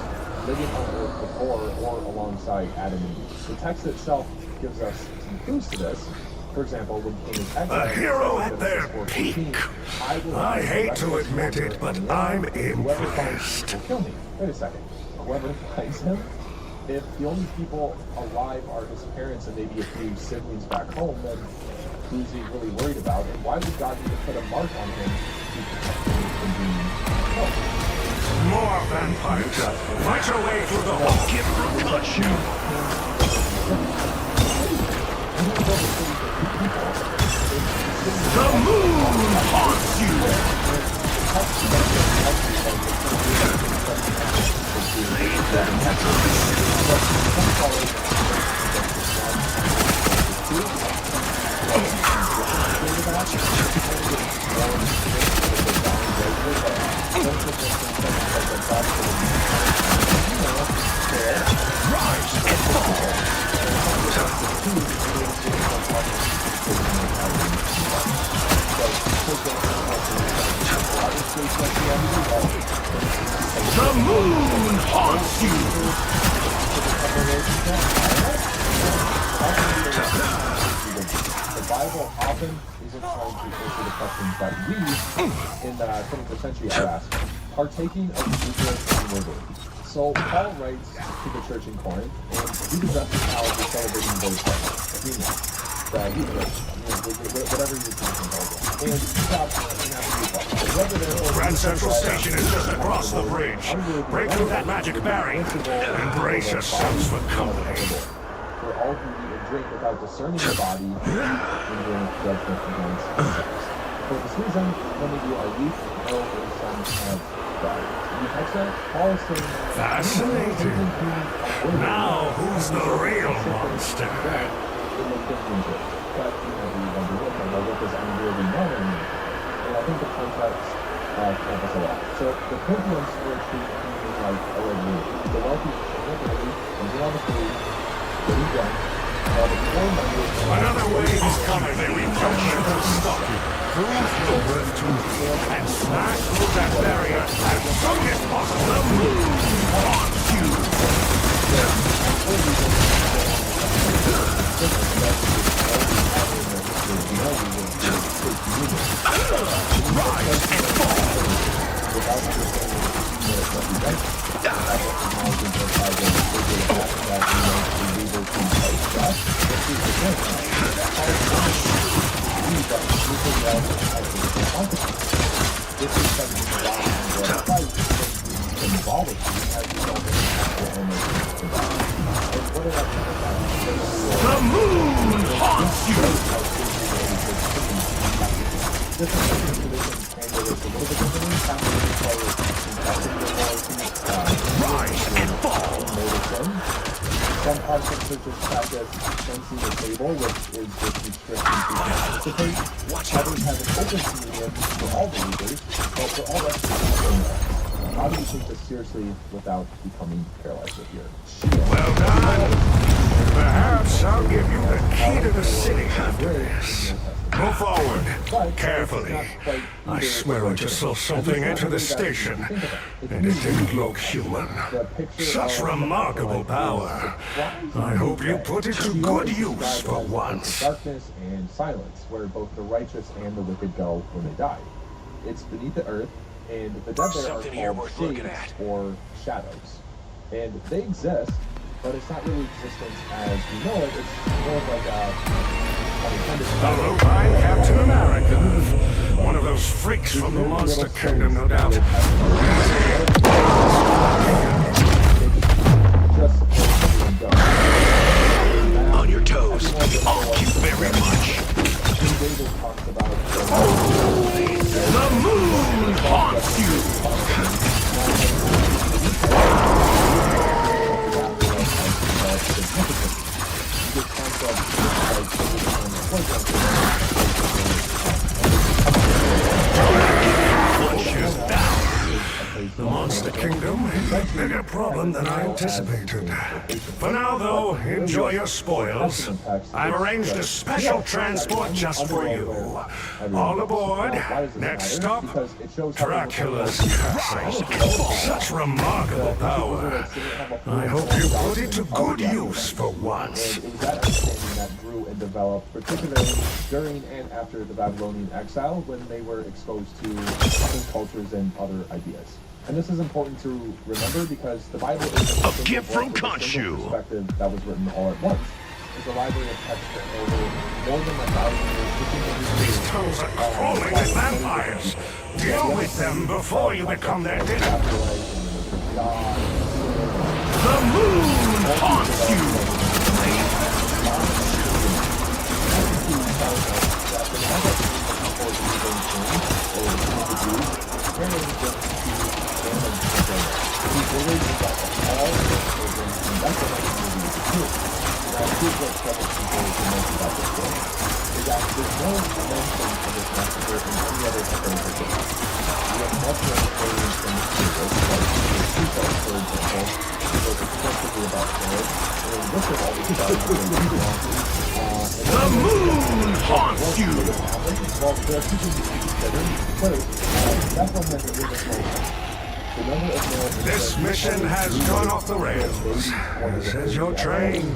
living on Earth before or alongside Adam and Eve. The text itself gives us some clues to this. For example, when Cain is A hero at their peak. I hate to admit it, but I'm impressed. Will kill me. Wait a second. Whoever finds him, if the only people alive are his parents and maybe a few siblings back home, then who's he really worried about? And why would God need to put a mark on him to protect him from being killed? More vampires! Fight your way through the hole! Give her a punch! The moon haunts you! Rise and fall! The moon haunts you! The Bible often isn't trying to answer the questions that we, in the 21st century, are asking. Partaking of secret and liberty. So Paul writes to the church in Corinth, and he addresses how they're celebrating those things. The Eucharist, whatever you're thinking about. And he stops and asks you questions. Grand Central Station is just across the bridge. Break through that magic barrier and brace yourselves for company. For all who eat and drink without discerning the body, and bring judgment against themselves. For this reason, many of you are weak, ill, and some have died. You catch that? Paul is saying that fascinating. Now, who's the real monster? But you know, we wonder what does unworthy man mean? And I think the context helps us a lot. So the Corinthians were treating him like a regular. The wealthy celebrity was on the food, getting drunk, while the poor members. Another wave is coming. They return to stop you. Prove your worth to me and smash through that barrier as soon as possible. The moon haunts you. Rise and the moon haunts you! Rise and fall! Some parts of churches practice fencing the table, which is just restricting people to participate. Others have an open communion for all believers, but for all rest of the how do you take this seriously without becoming paralyzed with your shield? Well done! Perhaps I'll give you the key to the city after this. Move forward, carefully. I swear I just saw something enter the station, and it didn't look human. Such remarkable power. I hope you put it to good use for once. Darkness and silence, where both the righteous and the wicked go when they die. It's beneath the earth, and the dead there are called shades or shadows. And they exist, but it's not really existence as we know it. It's more of like a Hello, I'm Captain America. One of those freaks from the Monster Kingdom, no doubt. On your toes. Thank you very much. David talks about The moon haunts you! The Monster Kingdom is a bigger problem than I anticipated. For now, though, enjoy your spoils. I've arranged a special transport just for you. All aboard. Next stop, Dracula's castle. Such remarkable power. I hope you put it to good use for once. And it was that understanding that grew and developed, particularly during and after the Babylonian exile, when they were exposed to other cultures and other ideas. And this is important to remember because the Bible is a gift from Khonshu perspective that was written all at once. It's a library of text written over more than 1,000 years. These tunnels are crawling with vampires. Deal with them before you become their dinner. The moon haunts The moon haunts you! This mission has gone off the rails. This is your train.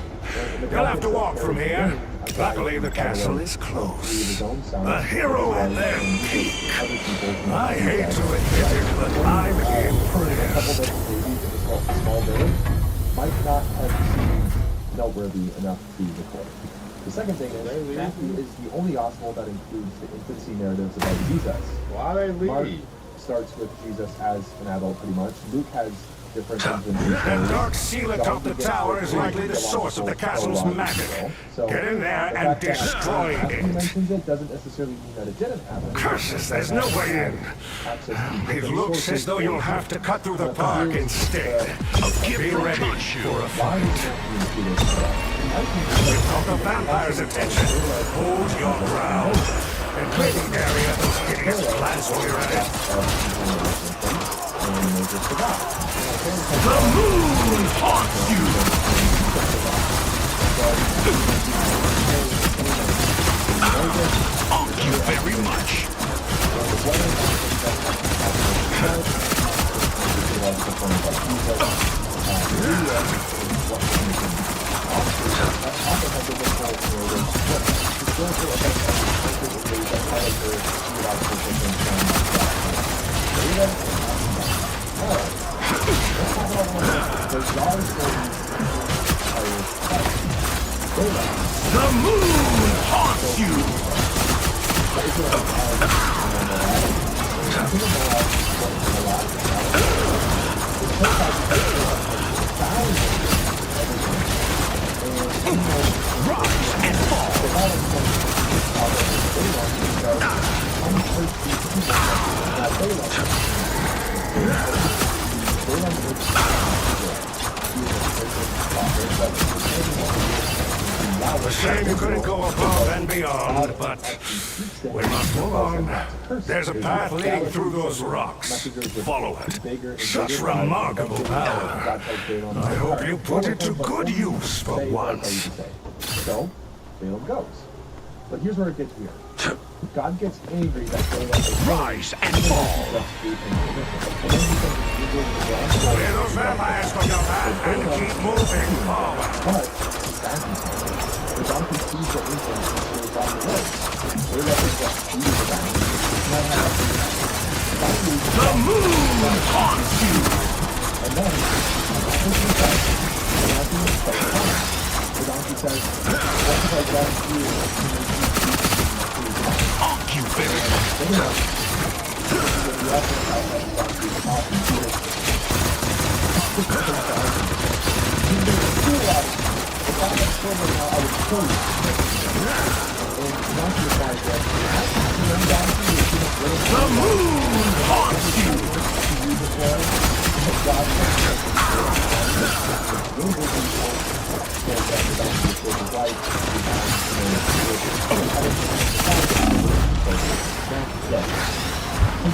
You'll have to walk from here. Luckily, the castle is close. The hero at their peak. I hate to admit it, but I'm impressed. Small village might not have seemed noteworthy enough to be recorded. The second thing is, Matthew is the only gospel that includes the infancy narratives about Jesus. Mark starts with Jesus as an adult, pretty much. Luke has different things in his That dark seal atop the tower is likely the source of the castle's magic. Get in there and destroy Matthew it. mentions it doesn't necessarily mean that it didn't happen. Curses, there's no way in. It looks as though you'll have to cut through the park instead. Be ready for a fight. You've got the vampire's attention. Hold your ground. And clearly area those hideous plants while you're at it. The moon haunts you! Thank you very much. The moon haunts you! Rise and fall! A shame you couldn't go above and beyond, but we must move on. There's a path leading through those rocks. Follow it. Such remarkable power. I hope you put it to good use for once. So, Balaam goes. But here's where it gets weird. God gets angry that Balaam rise and fall. Clear those vampires from your path and keep moving forward. But the donkey sees the influence and goes down the road. The moon haunts you. And then the donkey says, what if I grant you donkey replies that your own donkey is The moon haunts you!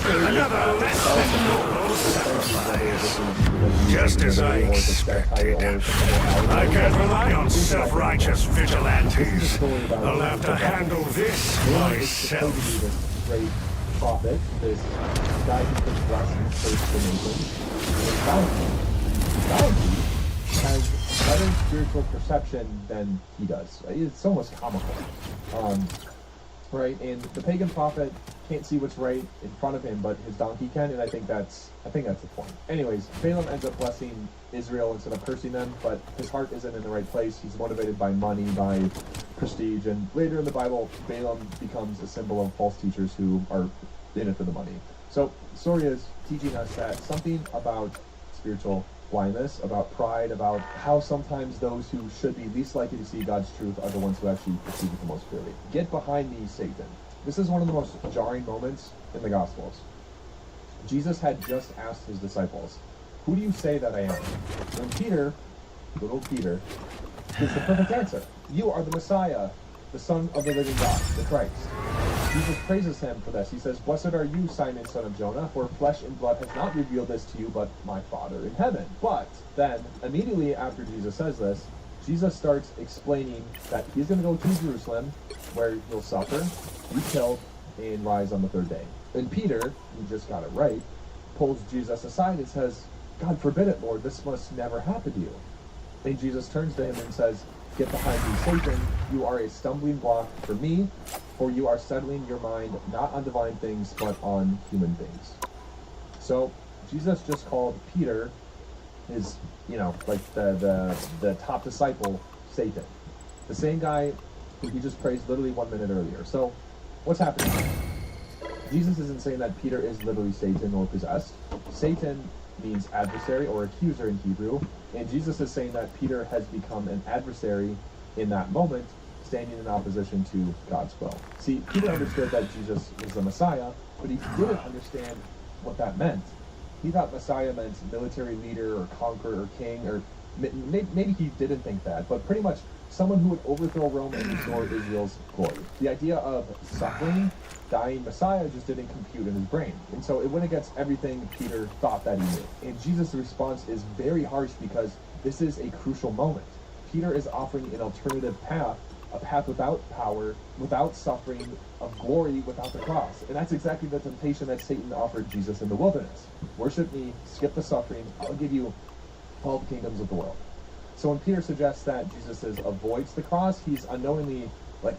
Another less than noble sacrifice. Just as I expected. I can't rely on self-righteous vigilantes. I'll have to handle this myself. This great prophet, this guy who could bless and curse the nations, Malachi has better spiritual perception than he does. It's almost comical. Right? And the pagan prophet can't see what's right in front of him, but his donkey can, and I think that's the point. Anyways, Balaam ends up blessing Israel instead of cursing them, but his heart isn't in the right place. He's motivated by money, by prestige, and later in the Bible, Balaam becomes a symbol of false teachers who are in it for the money. So, the story is teaching us that something about spiritual blindness, about pride, about how sometimes those who should be least likely to see God's truth are the ones who actually perceive it the most clearly. Get behind me, Satan. This is one of the most jarring moments in the Gospels. Jesus had just asked his disciples, "Who do you say that I am?" And Peter, little Peter, gives the perfect answer. "You are the Messiah, the Son of the living God, the Christ." Jesus praises him for this. He says, "Blessed are you, Simon, son of Jonah, for flesh and blood has not revealed this to you, but my Father in heaven." But then, immediately after Jesus says this, Jesus starts explaining that he's going to go to Jerusalem, where he'll suffer, be killed, and rise on the third day. And Peter, who just got it right, pulls Jesus aside and says, "God forbid it, Lord, this must never happen to you." And Jesus turns to him and says, "Get behind me, Satan. You are a stumbling block for me, for you are settling your mind not on divine things, but on human things." So Jesus just called Peter his, like the top disciple, Satan. The same guy who he just praised literally 1 minute earlier. So what's happening here? Jesus isn't saying that Peter is literally Satan or possessed. Satan means adversary or accuser in Hebrew, and Jesus is saying that Peter has become an adversary in that moment, standing in opposition to God's will. See, Peter understood that Jesus was the Messiah, but he didn't understand what that meant. He thought Messiah meant military leader or conqueror or king, or maybe he didn't think that, but pretty much someone who would overthrow Rome and restore Israel's glory. The idea of suffering, dying Messiah just didn't compute in his brain. And so it went against everything Peter thought that he knew. And Jesus' response is very harsh because this is a crucial moment. Peter is offering an alternative path, a path without power, without suffering, of glory without the cross. And that's exactly the temptation that Satan offered Jesus in the wilderness. Worship me, skip the suffering, I'll give you all the kingdoms of the world. So when Peter suggests that Jesus avoids the cross, he's unknowingly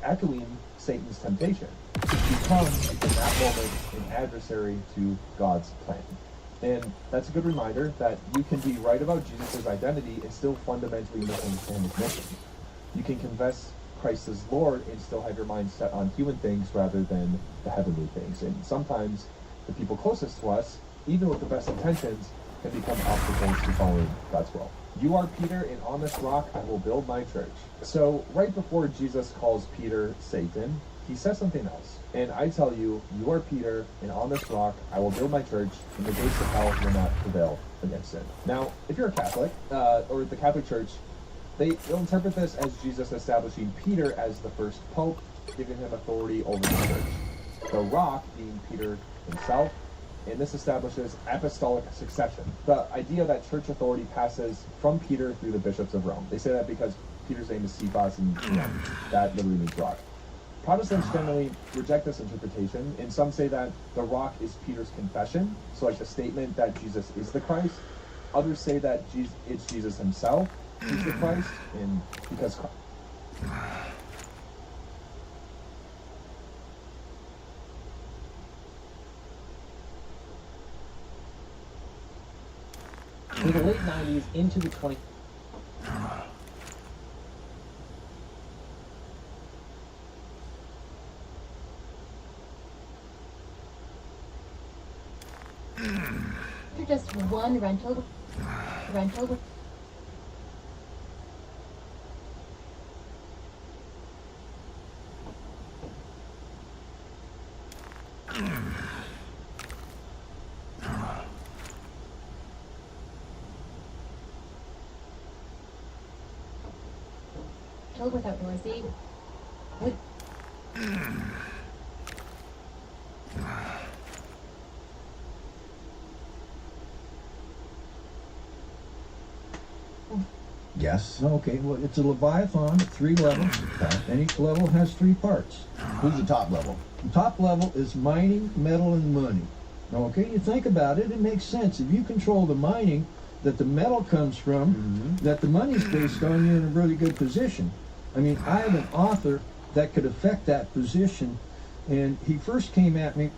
echoing Satan's temptation to become, in that moment, an adversary to God's plan. And that's a good reminder that you can be right about Jesus' identity and still fundamentally misunderstand his mission. You can confess Christ as Lord and still have your mind set on human things rather than the heavenly things. And sometimes the people closest to us, even with the best intentions, can become obstacles to following God's will. "You are Peter, and on this rock I will build my church." So right before Jesus calls Peter Satan, he says something else. "And I tell you, you are Peter, and on this rock I will build my church, and the gates of hell will not prevail against it." Now, if you're a Catholic, or the Catholic Church, they'll interpret this as Jesus establishing Peter as the first pope, giving him authority over the church. The rock being Peter himself, and this establishes apostolic succession. The idea that church authority passes from Peter through the bishops of Rome. They say that because Peter's name is Cephas, and that literally means rock. Protestants generally reject this interpretation, and some say that the rock is Peter's confession, so like the statement that Jesus is the Christ. Others say that it's Jesus himself who's the Christ, and because in the late 90s into the 20s. Just one rental. killed with outdoorsy would... Yes. Okay, well, it's a Leviathan at 3 levels, and each level has 3 parts. Who's the top level? The top level is mining, metal, and money. Okay, you think about it, it makes sense. If you control the mining that the metal comes from, that the money's based on, you're in a really good position. I mean, I have an author that could affect that position, and he first came at me.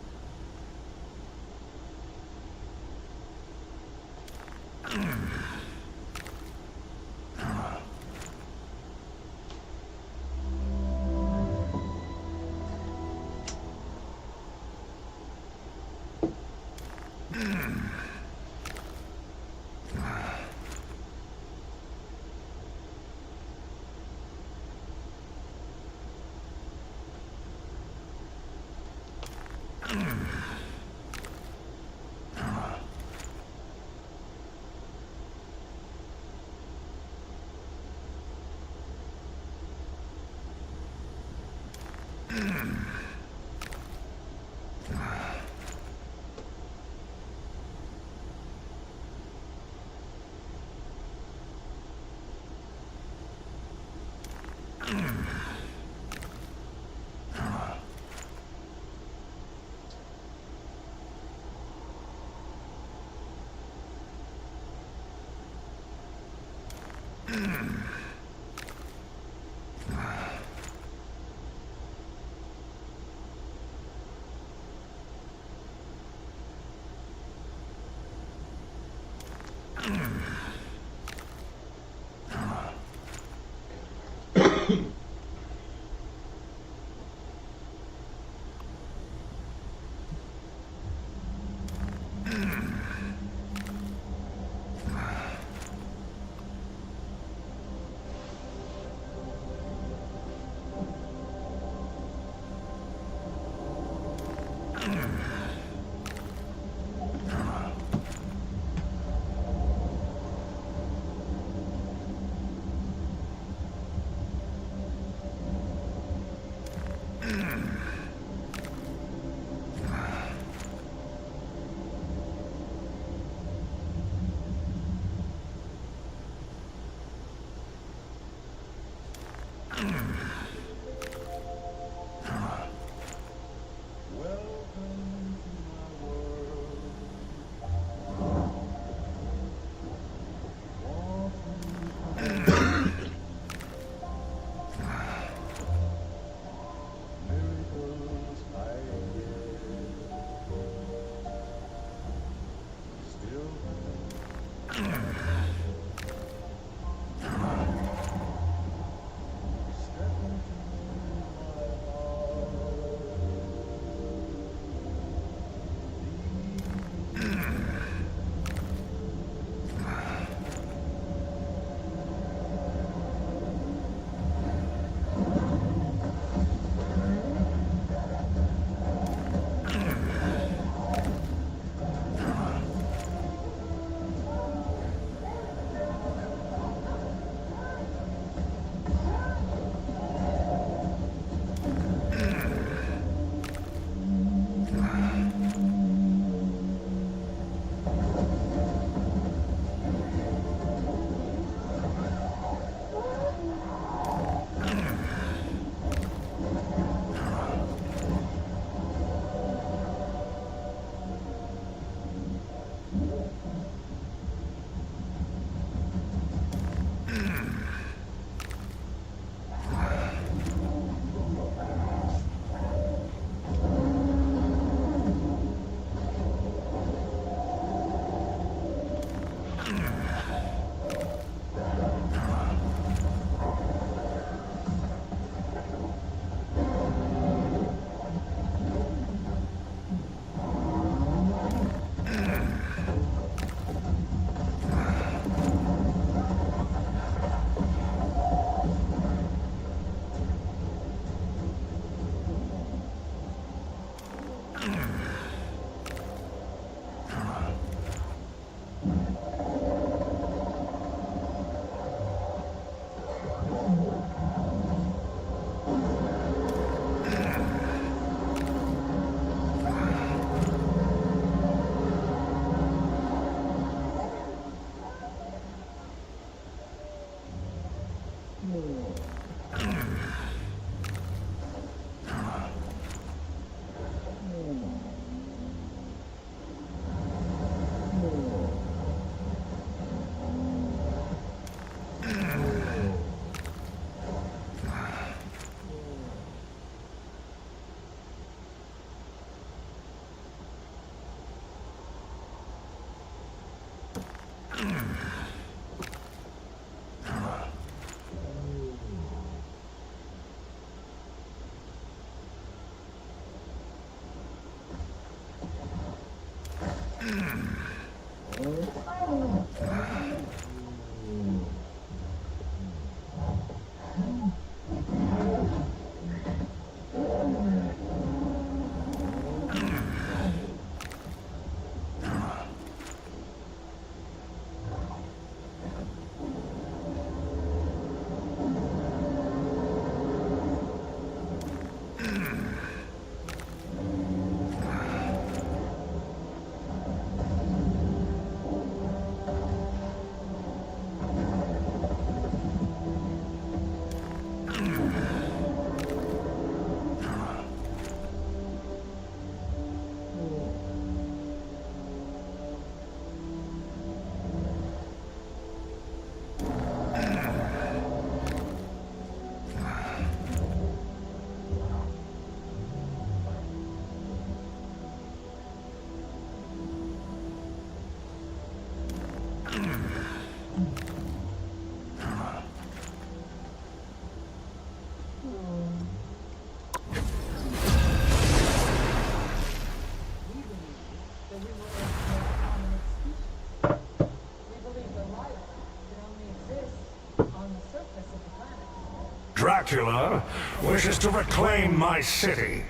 Dracula wishes to reclaim my city.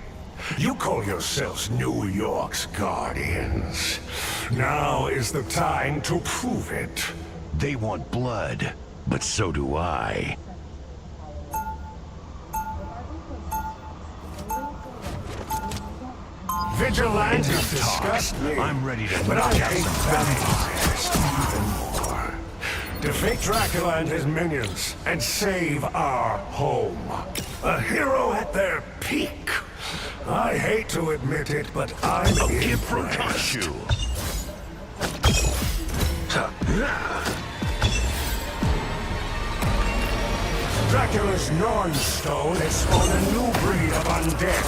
You call yourselves New York's guardians. Now is the time to prove it. They want blood, but so do I. Vigilantes disgust me. I'm ready to but I knock out hate some vampires even more. Defeat Dracula and his minions and save our home. A hero at their peak. I hate to admit it, but I'm A gift from impressed. Kashu. Dracula's Nornstone has spawned a new breed of undead.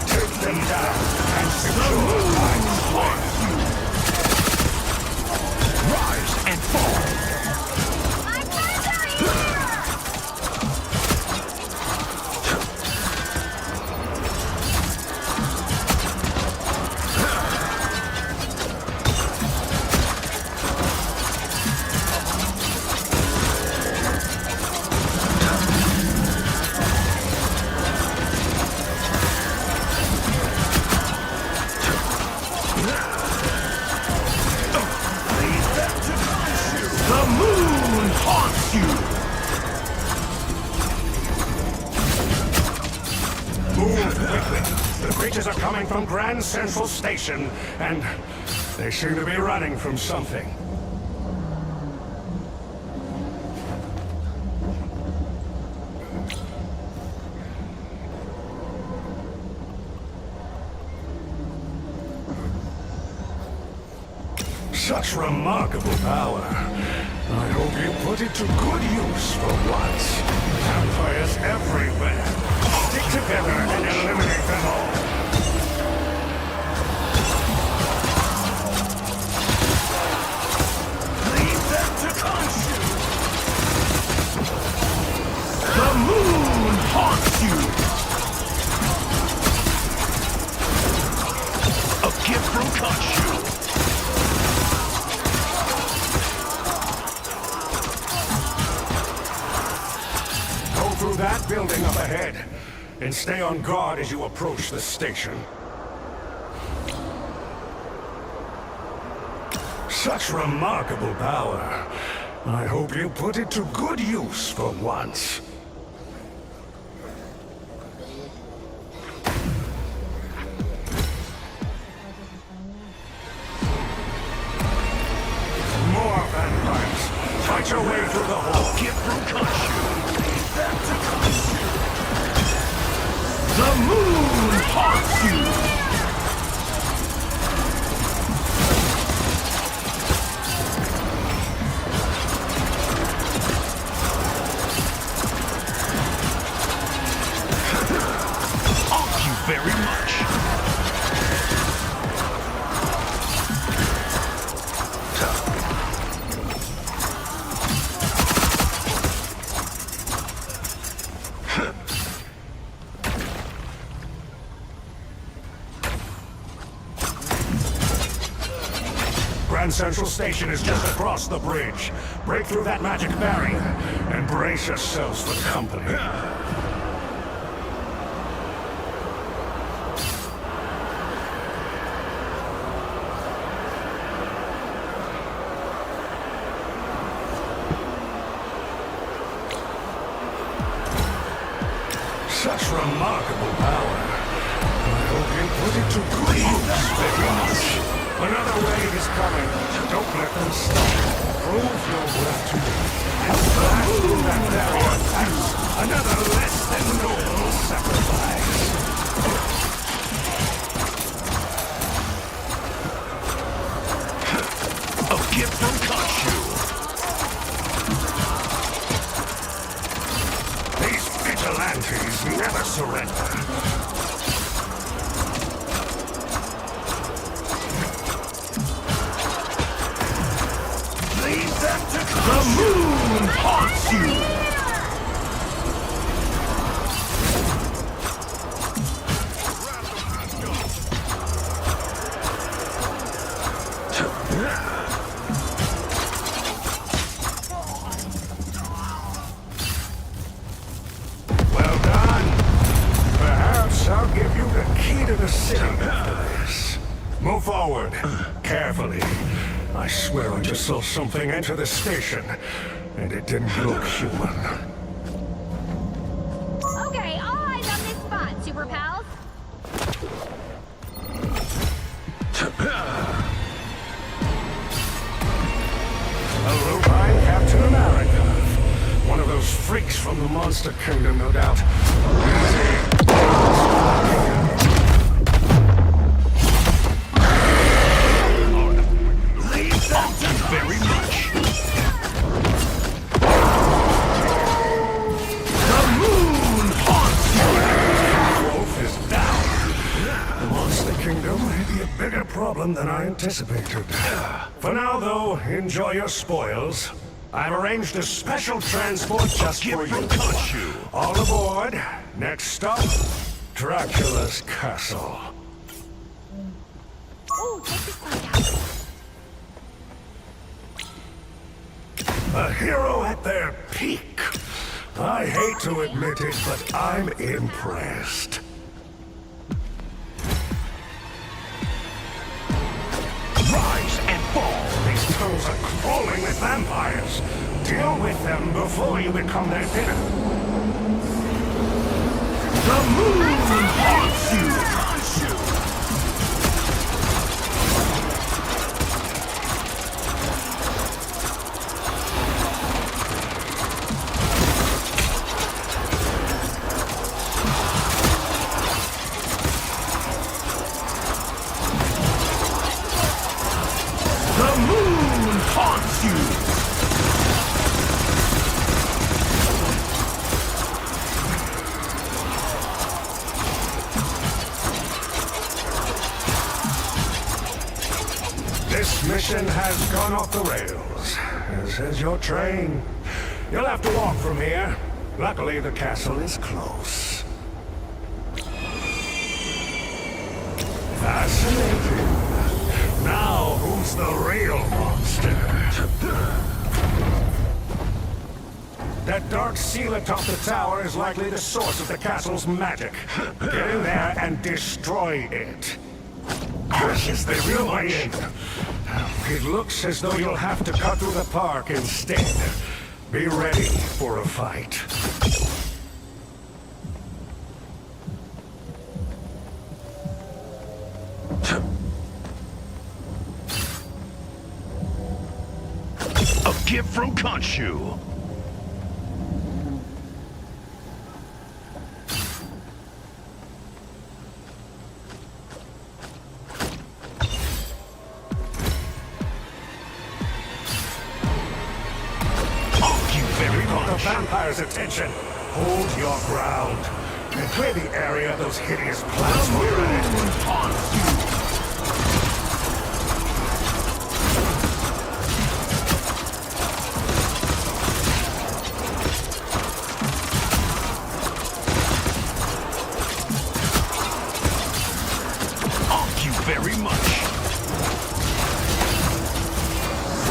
Take them down and secure my sword. Rise and fall. The creatures are coming from Grand Central Station, and they seem to be running from something. Such remarkable power. I hope you put it to good use for once. Vampires everywhere. Stick together and eliminate them all. Leave them to Kashu. The moon haunts you! A gift from Kashu. Through that building up ahead, and stay on guard as you approach the station. Such remarkable power. I hope you put it to good use for once. More vampires. Fight your way through the hole. A gift from Kashu. The moon haunts you! Thank you very much. Grand Central Station is just across the bridge. Break through that magic barrier and brace yourselves for company. Such remarkable power. I hope you put it to good use, very much. Another wave is coming. Don't let them stop. Prove your worth to me. And blast through that barrier. That's another less than noble sacrifice. A gift from Khonshu. These vigilantes never surrender. The moon haunts you! Well done. Perhaps I'll give you the key to the city after this. Move forward, carefully. I swear I just saw something enter the station, and it didn't look human. Okay, all eyes on this spot, Super Pals. A lupine Captain America. One of those freaks from the Monster Kingdom, no doubt. Very much. The moon haunts you! Wolf is down. The Monster Kingdom may be a bigger problem than I anticipated. For now, though, enjoy your spoils. I've arranged a special transport just for you. All aboard. Next stop, Dracula's castle. Oh, check this part out. A hero at their peak. I hate to admit it, but I'm impressed. Rise and fall. These tunnels are crawling with vampires. Deal with them before you become their dinner. The moon haunts you! This mission has gone off the rails, as is your train. You'll have to walk from here. Luckily, the castle is close. Fascinating. Now, who's the real monster? That dark seal atop the tower is likely the source of the castle's magic. Get in there and destroy it. This is the real way in. It looks as though you'll have to cut through the park instead. Be ready for a fight. A gift from Khonshu. Vampire's attention. Hold your ground. And clear the area of those hideous plants while you're at it. Haunts you. Thank you very much.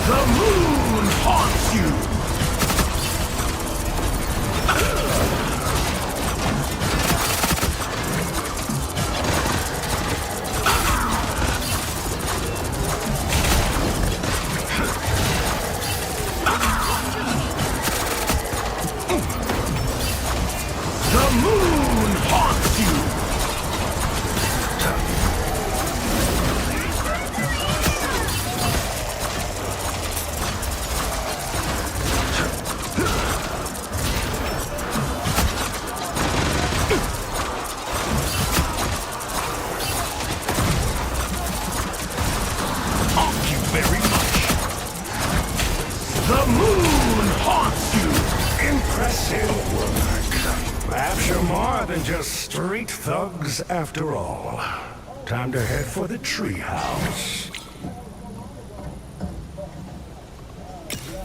The moon haunts you! The moon haunts you! Thank you very much. The moon haunts you! Impressive work. Perhaps you're more than just street thugs after all. Time to head for the treehouse.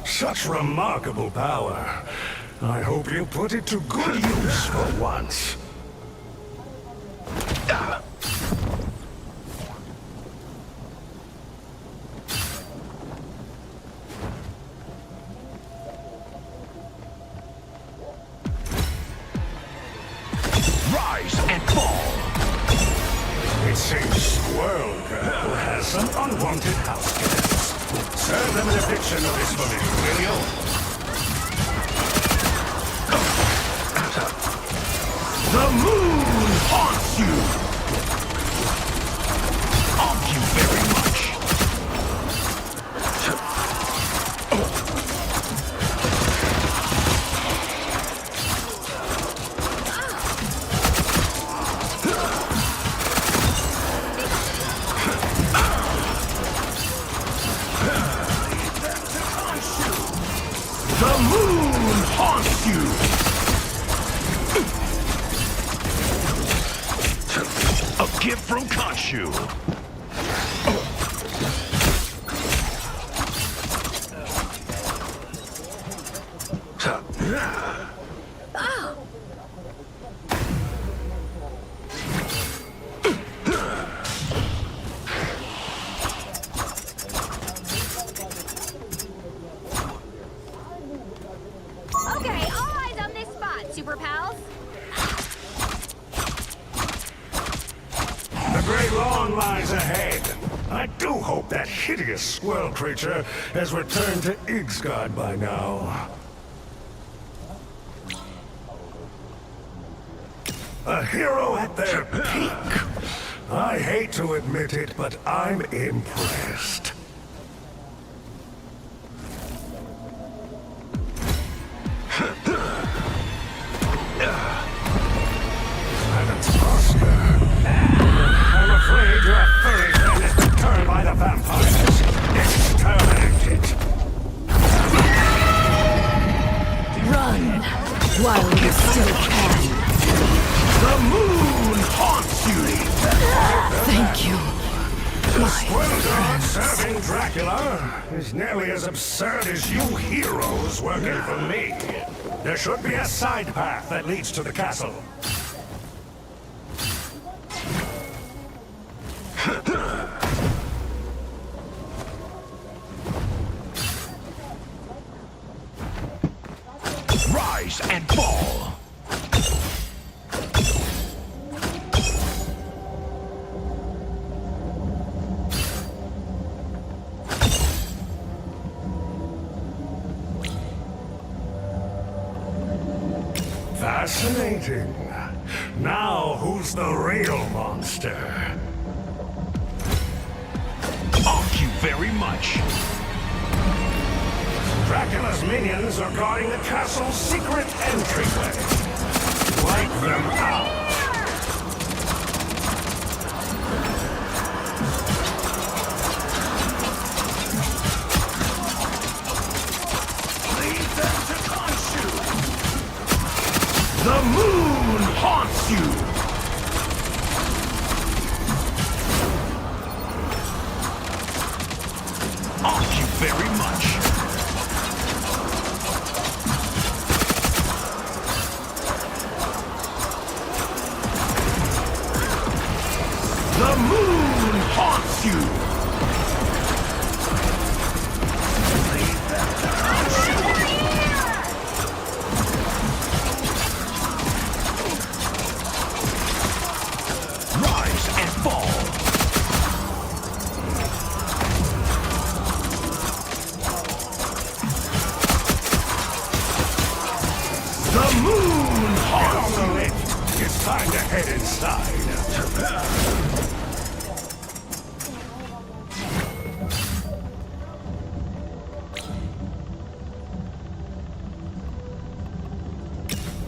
Such remarkable power. I hope you put it to good use for once. Rise and fall. It seems Squirrel Girl has some unwanted house guests. Serve them an eviction notice for me, will you? The moon haunts you! Thank you very much. The moon haunts you! A gift from Khonshu. Okay, all eyes on this spot, Super Pals. The Great Lawn lies ahead. I do hope that hideous squirrel creature has returned to Igsgard by now. A hero at their peak. I hate to admit it, but I'm impressed. Heavens, Oscar. I'm afraid your furry friend has been turned by the vampires. Exterminate it. Run while you still can. The moon haunts you. Thank you. The Squirrel God serving Dracula is nearly as absurd as you heroes working for me. There should be a side path that leads to the castle. Rise and fall. Fascinating. Now, who's the real monster? Thank you very much. Dracula's minions are guarding the castle's secret entryway. Wipe them out. Lead them to Khonshu. The moon haunts you. Thank you very much. The moon haunts you! Time to head inside.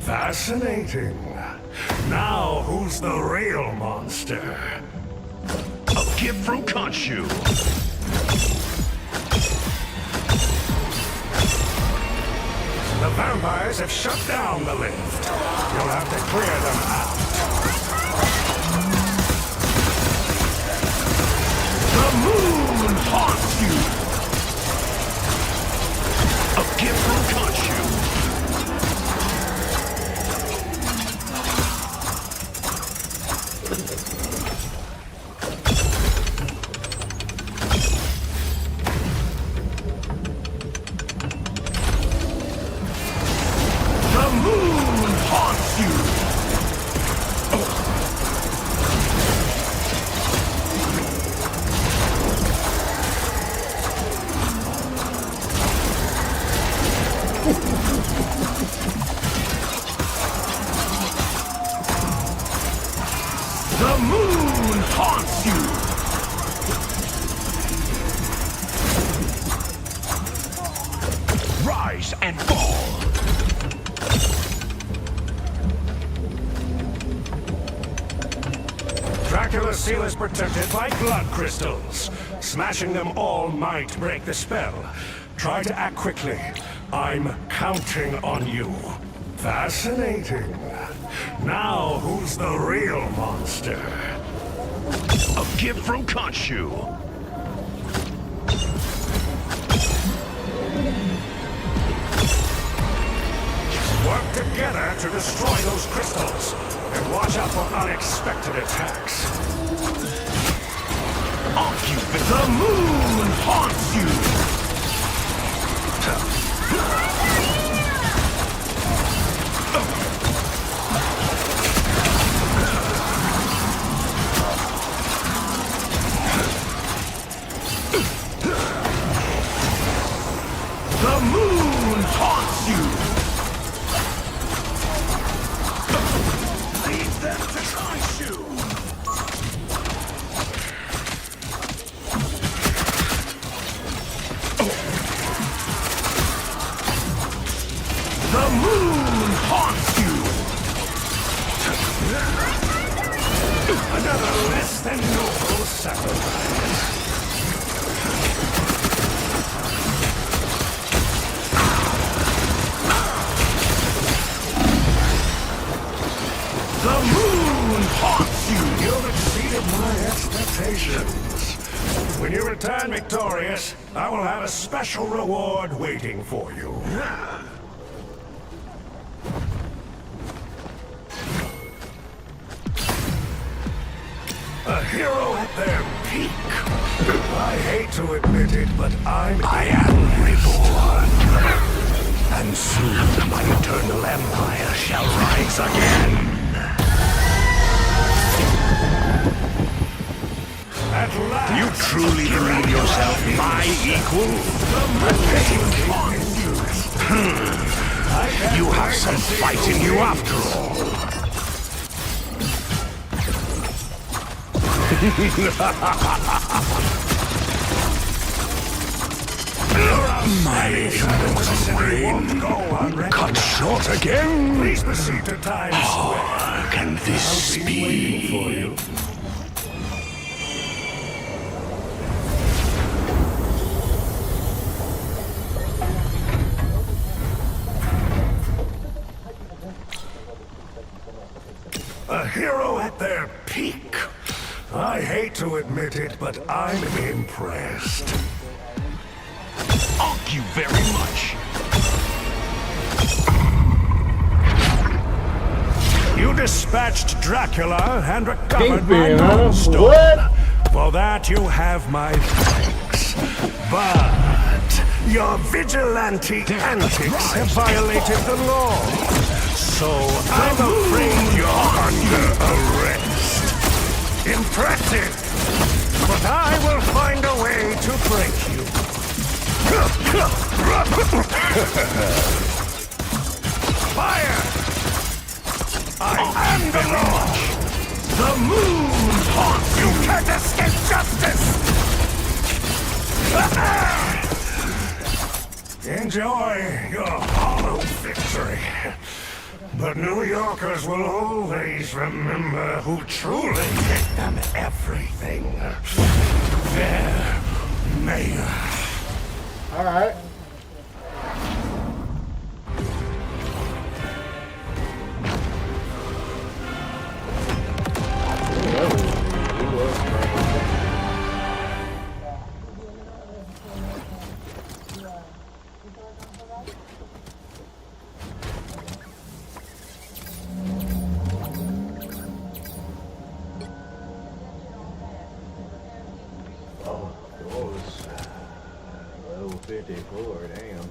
Fascinating. Now, who's the real monster? A gift from Khonshu. The vampires have shut down the lift. You'll have to clear them out. The moon haunts you. A gift from Khonshu. The moon haunts you. The moon haunts you. Rise and fall. Dracula's seal is protected by blood crystals. Smashing them all might break the spell. Try to act quickly. I'm counting on you. Fascinating. Now, who's the real monster? A gift from Khonshu. Work together to destroy those crystals. And watch out for unexpected attacks. The moon haunts you. The moon haunts you. Leave them to Khonshu. The moon haunts you. Another less than noble sacrifice. The moon haunts you! You've exceeded my expectations. When you return victorious, I will have a special reward waiting for you. A hero at their peak. I hate to admit it, but I am reborn. And soon my eternal empire shall rise again. At last, You truly believe yourself my equal? You have some fight in you after all. My reign cut short again? Please proceed to Times Square. How can this be? For you. A hero at their peak. I hate to admit it, but I'm impressed. Thank you very much. You dispatched Dracula and recovered my Kingpin, huh? moonstone. What? For that you have my thanks. But your vigilante antics have violated the law. So I'm afraid you're under arrest. Impressive. But I will find a way to break you. Fire! I am the law! justice! Enjoy your hollow victory. But New Yorkers will always remember who truly did them everything. Their mayor. All right. Level 54, damn.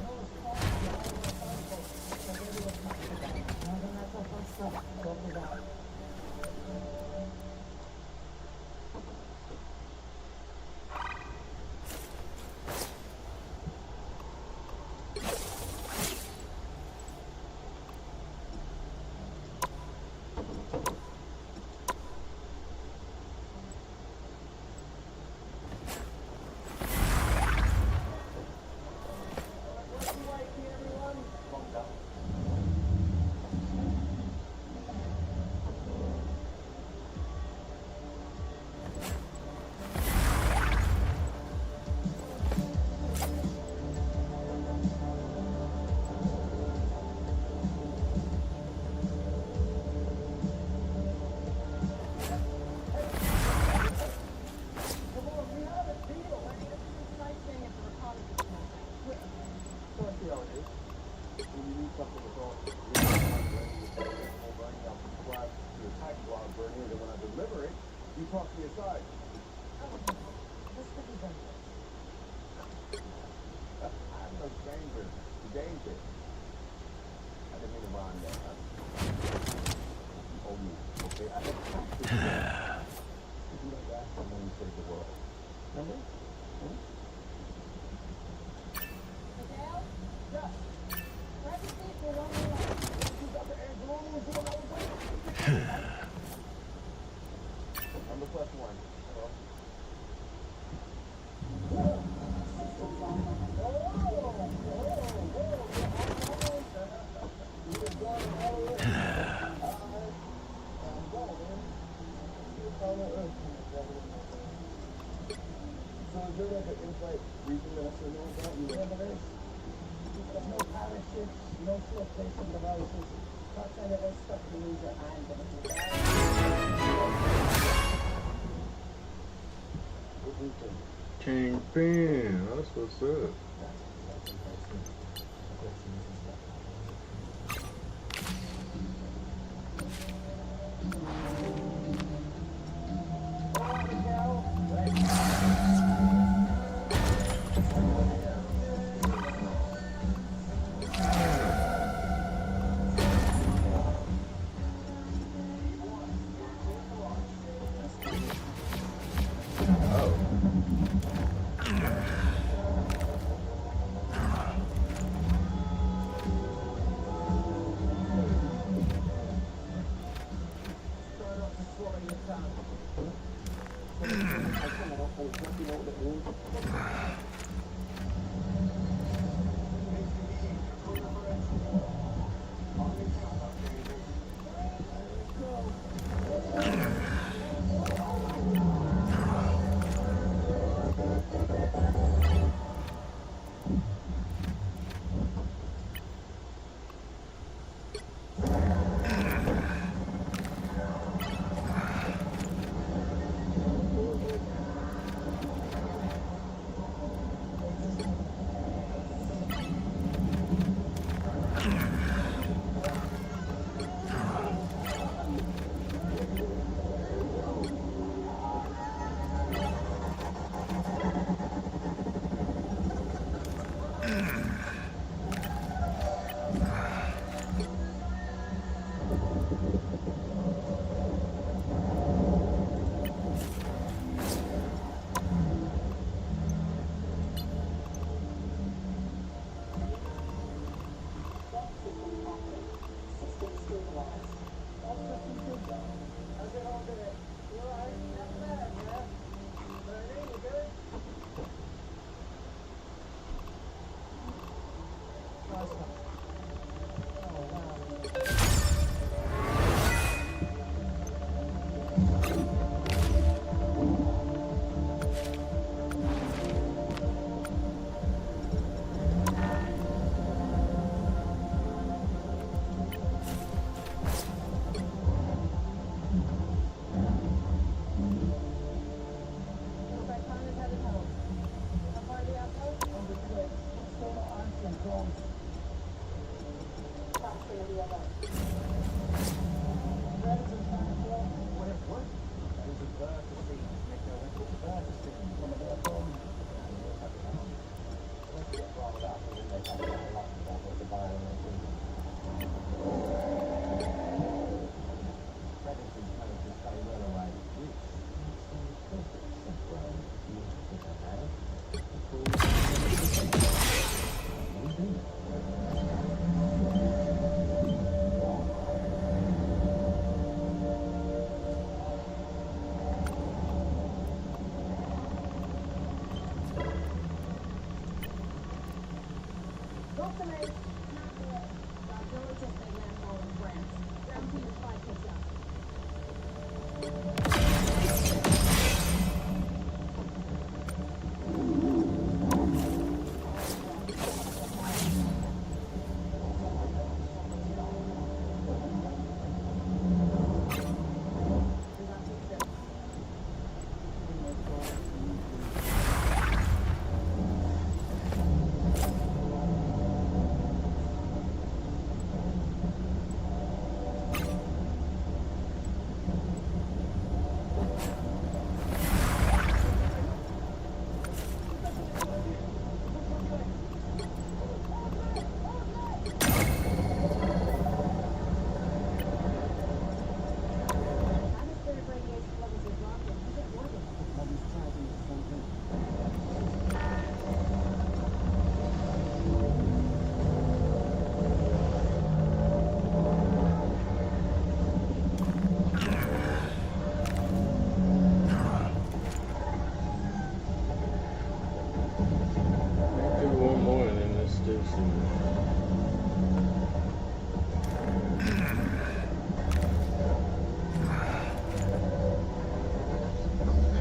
You talk to your side. I'm no stranger to danger. I didn't mean to rhyme that. Oh, you. Okay, I have practiced that. You know that from when you saved the world. Remember? Number plus one. Hello. So is there like an insight region that I should know about? Yeah, there is. There's no parachutes, no flotation devices. Not that it is stuff to use your hand, but it's Kingpin, that's what's up.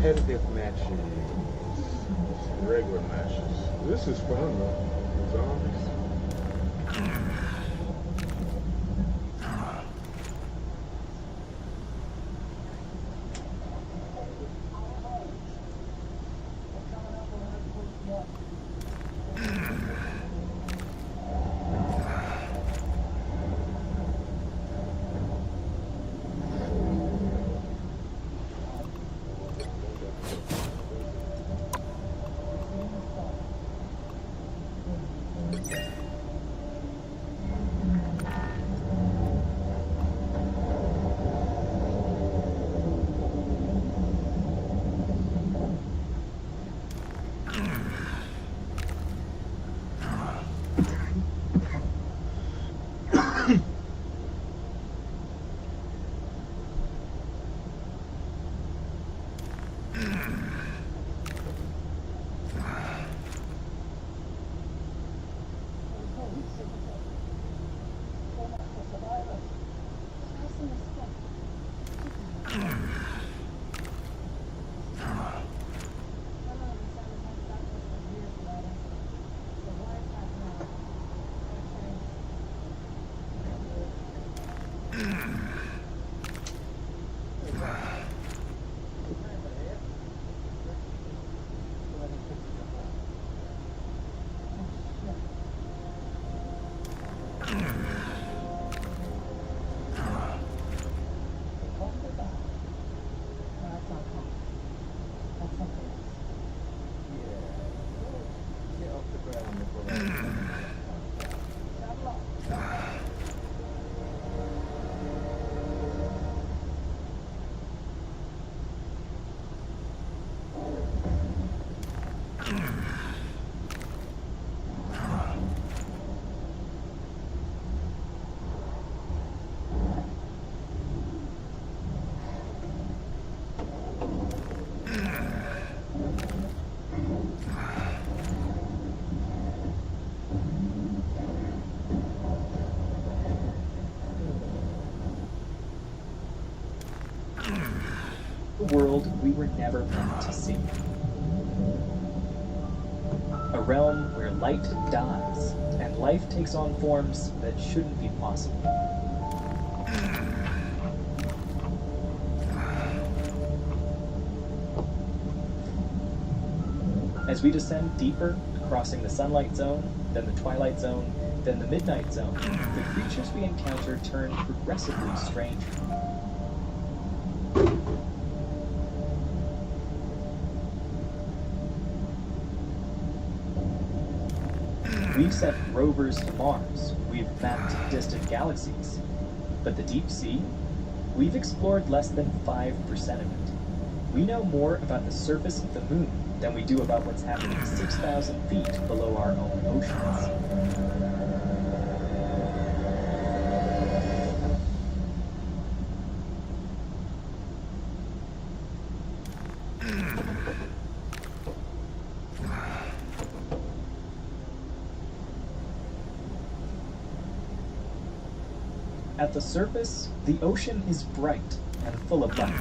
Competitive matches, regular matches. This is fun though. Zombies. World we were never meant to see. A realm where light dies, and life takes on forms that shouldn't be possible. As we descend deeper, crossing the sunlight zone, then the twilight zone, then the midnight zone, the creatures we encounter turn progressively stranger. We've sent rovers to Mars, we've mapped distant galaxies, but the deep sea? We've explored less than 5% of it. We know more about the surface of the moon than we do about what's happening 6,000 feet below our own oceans. At the surface, the ocean is bright and full of life.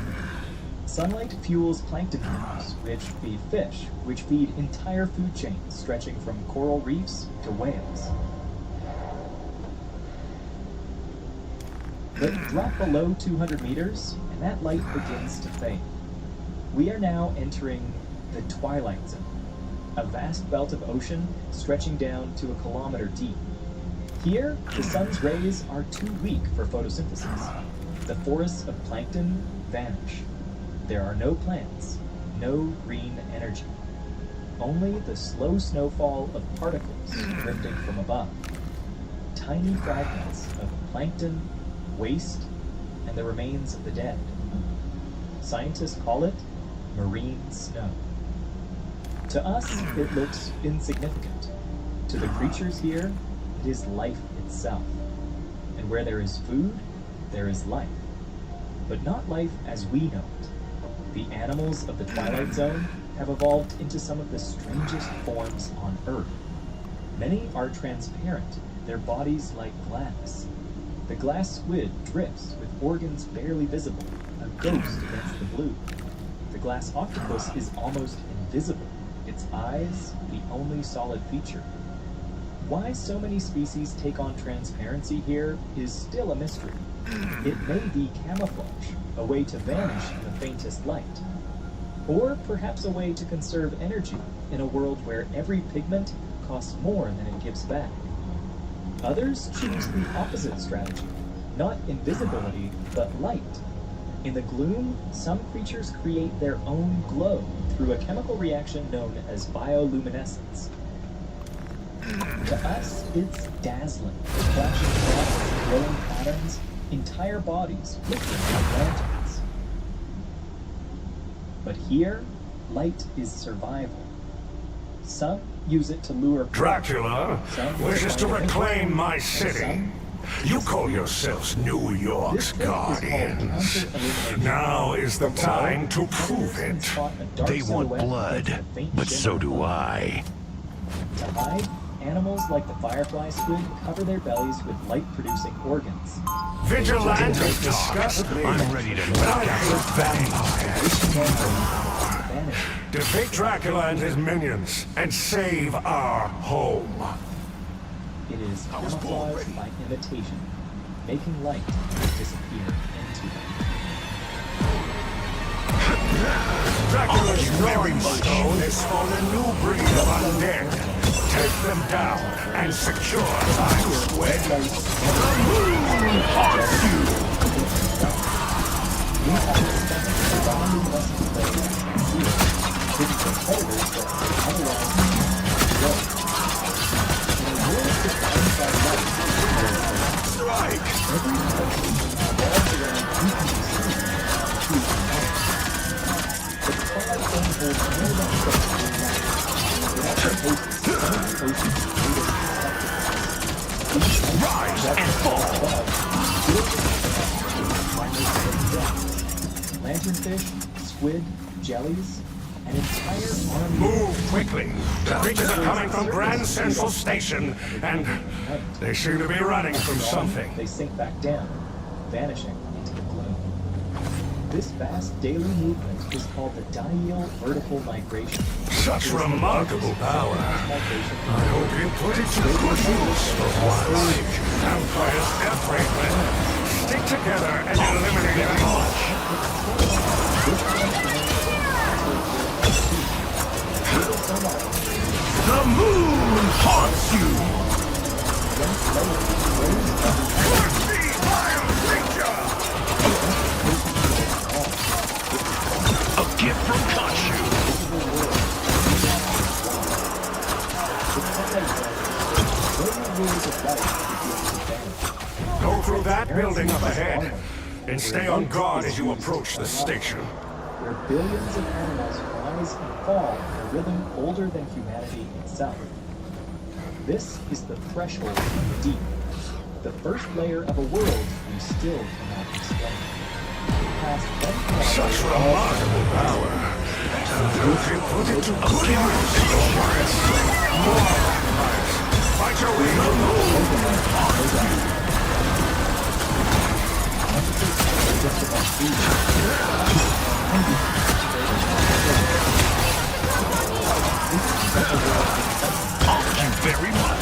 Sunlight fuels plankton blooms, which feed fish, which feed entire food chains stretching from coral reefs to whales. But drop below 200 meters, and that light begins to fade. We are now entering the twilight zone, a vast belt of ocean stretching down to a kilometer deep. Here, the sun's rays are too weak for photosynthesis. The forests of plankton vanish. There are no plants, no green energy. Only the slow snowfall of particles drifting from above. Tiny fragments of plankton, waste, and the remains of the dead. Scientists call it marine snow. To us, it looks insignificant. To the creatures here, it is life itself. And where there is food, there is life. But not life as we know it. The animals of the Twilight Zone have evolved into some of the strangest forms on Earth. Many are transparent, their bodies like glass. The glass squid drifts with organs barely visible, a ghost against the blue. The glass octopus is almost invisible, its eyes the only solid feature. Why so many species take on transparency here is still a mystery. It may be camouflage, a way to vanish in the faintest light. Or perhaps a way to conserve energy in a world where every pigment costs more than it gives back. Others choose the opposite strategy, not invisibility, but light. In the gloom, some creatures create their own glow through a chemical reaction known as bioluminescence. To us, it's dazzling, flashing lights, glowing patterns, entire bodies flickering like lanterns. But here, light is survival. Some use it to lure Dracula wishes to reclaim my city. You call yourselves New York's guardians. Now is the time to prove it. They want blood, but so do I. To hide, animals like the firefly squid cover their bellies with light-producing organs. Vigilantes disgust me. I'm ready to knock out vampires. Defeat Dracula and his minions and save our home. It is camouflage by imitation, making light disappear into them. Dracula's growing stone has spawned a new breed of undead. Take them down and secure Times Square. The moon haunts you! Strike! Rise and fall! Lanternfish, squid, jellies, an entire army. Move quickly! The creatures are coming from Grand Central Station, and they seem to be running from something. They sink back down, vanishing into the gloom. This vast daily movement is called the diel vertical migration. Such remarkable power. I hope you put it to good use for once. Empires everywhere. Stick together and eliminate much. The moon haunts you! Curse me, vile creature! A gift from Khonshu. Go through that building up ahead, and stay on guard as you approach the station. Where billions of animals rise and fall in a rhythm older than humanity itself. This is the threshold of the deep, the first layer of a world we still cannot explain. Past Such remarkable power. Don't you put it to good use, Lawrence. More vampires. Fight your way to the moon. Thank you very much.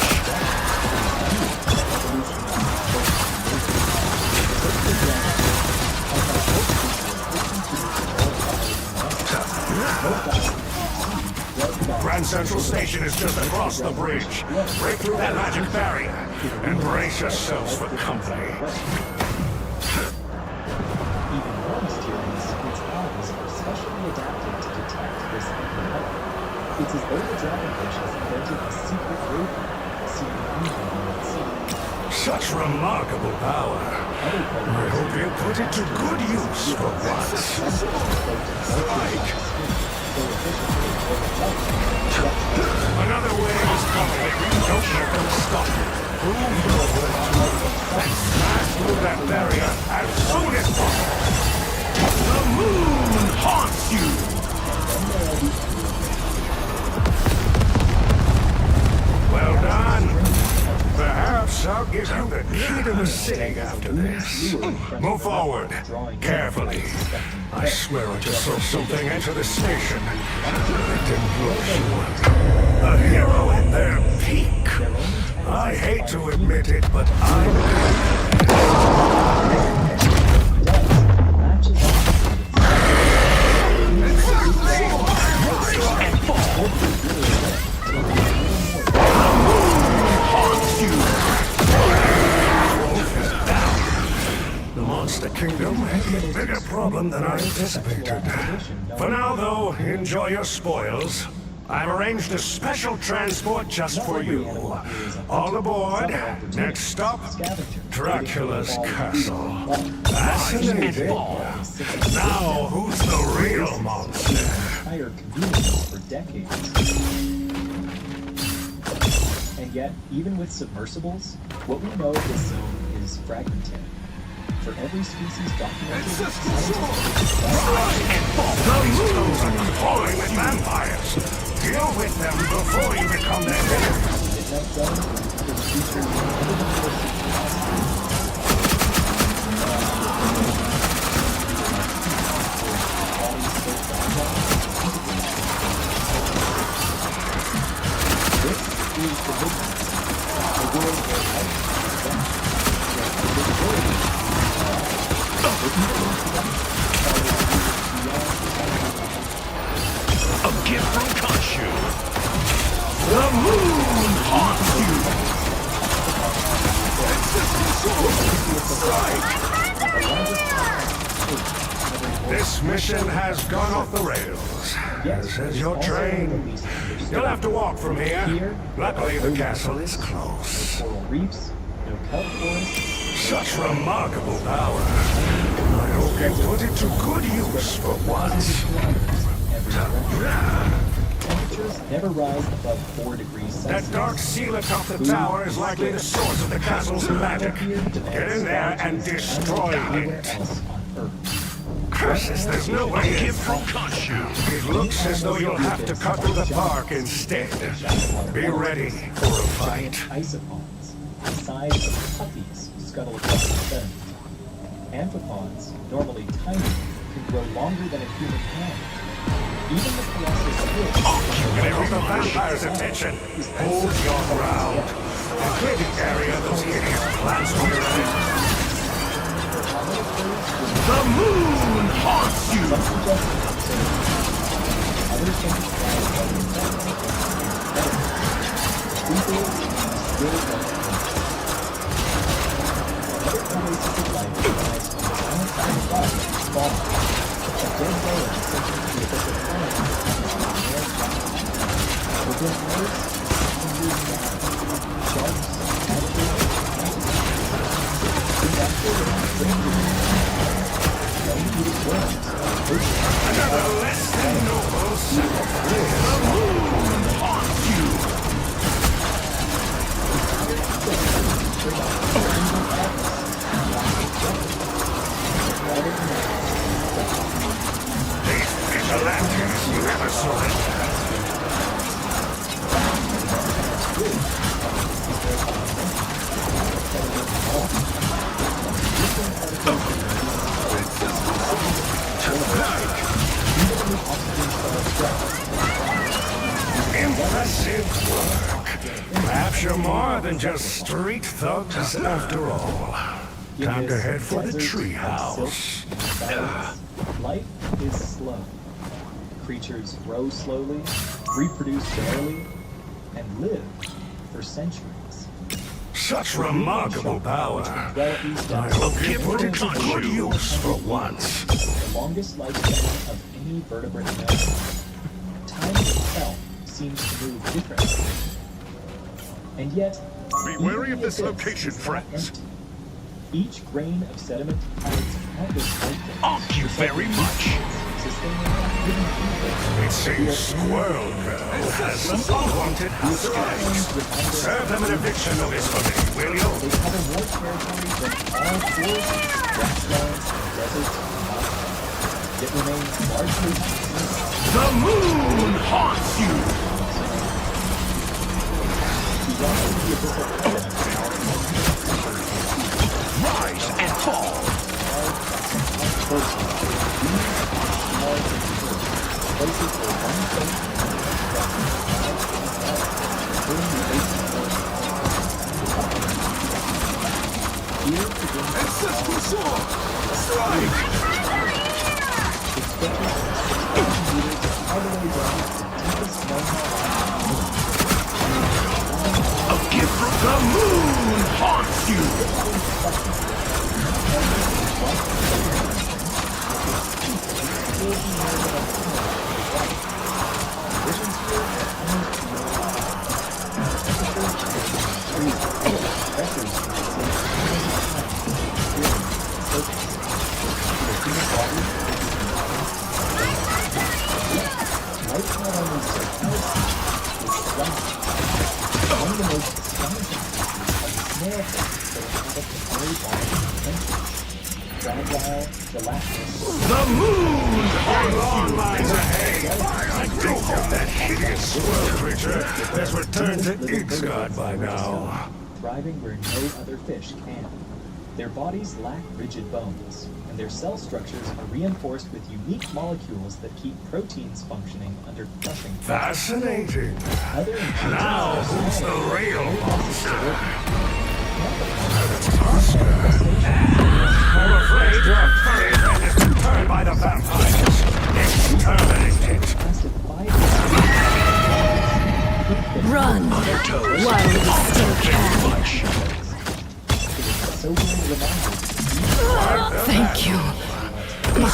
Grand Central Station is just across the bridge. Break through that magic barrier and brace yourselves for company. Even more mysterious, its eyes are specially adapted to detect this infrared. It's as though the dragonfish has invented a secret radar, seen only on its sea. Such remarkable power. I hope you put it to good use for once. Strike. Another wave is coming. Don't let them stop you. Prove your worth and smash through that barrier as soon as possible. The moon haunts you. Well done. Perhaps I'll give you the key to the city after this. Move forward, carefully. I swear I just saw something enter the station. It didn't look sure. A hero at their peak. I hate to admit it, but the Monster Kingdom has a bigger problem than I anticipated. For now, though, enjoy your spoils. I've arranged a special transport just for you. All aboard. Next stop, Dracula's castle. Fascinating. Now, who's the real monster? Entire community for decades. And yet, even with submersibles, what we know of this zone is fragmented. For every species documented, The moons are crawling with vampires. Deal with them before you become their enemy. A gift from Khonshu. The moon haunts you. This mission has gone off the rails. As is your train. You'll have to walk from here. Luckily, the castle is close. Reefs, no kelp forests. Such remarkable power. I hope you put it to good use for once. Temperatures never rise above 4 degrees Celsius. That dark seal atop the tower is likely the source of the castle's magic. Get in there and destroy it. Curses, there's no way in. It looks as though you'll have to cut through the park instead. Be ready for a fight. Isopons, the size of puppies, scuttle across the sediment. Amphipods, normally tiny, can grow longer than a human hand. Even the colossal squid. Get the vampire's attention. Hold your ground. Clear the area those hideous plants from your head. The moon haunts you! Another less than noble sacrifice. The moon haunts you! These vigilantes never surrender. Perhaps you're more than just street thugs after all. Time to head for the treehouse. Life is slow. Creatures grow slowly, reproduce barely, and live for centuries. Such remarkable power. I hope you put it to good use for once. The longest lifespan of any vertebrate known. Time itself seems to move differently. And yet, be wary of this location, friends. Empty. Each grain of sediment hides countless life forms. Thank you very much. It seems Squirrel Girl has some unwanted house guests. Serve them an eviction notice for me, will you? They cover more territory than all forests, grasslands, deserts, and mountains. It remains largely unseen. The moon haunts you! Rise and fall! Places where one thing Ancestral sword! Strike! A gift from the moon haunts you! The moon on lines ahead. I do hope that hideous squirrel creature has returned to Ixgard by now. Thriving where no other fish can. Their bodies lack rigid bones, and their cell structures are reinforced with unique molecules that keep proteins functioning under crushing pressure. Fascinating. Now, who's the real monster? I'm afraid your furry friend has been turned by the vampires. Exterminate it. Run while you still can. Thank you, my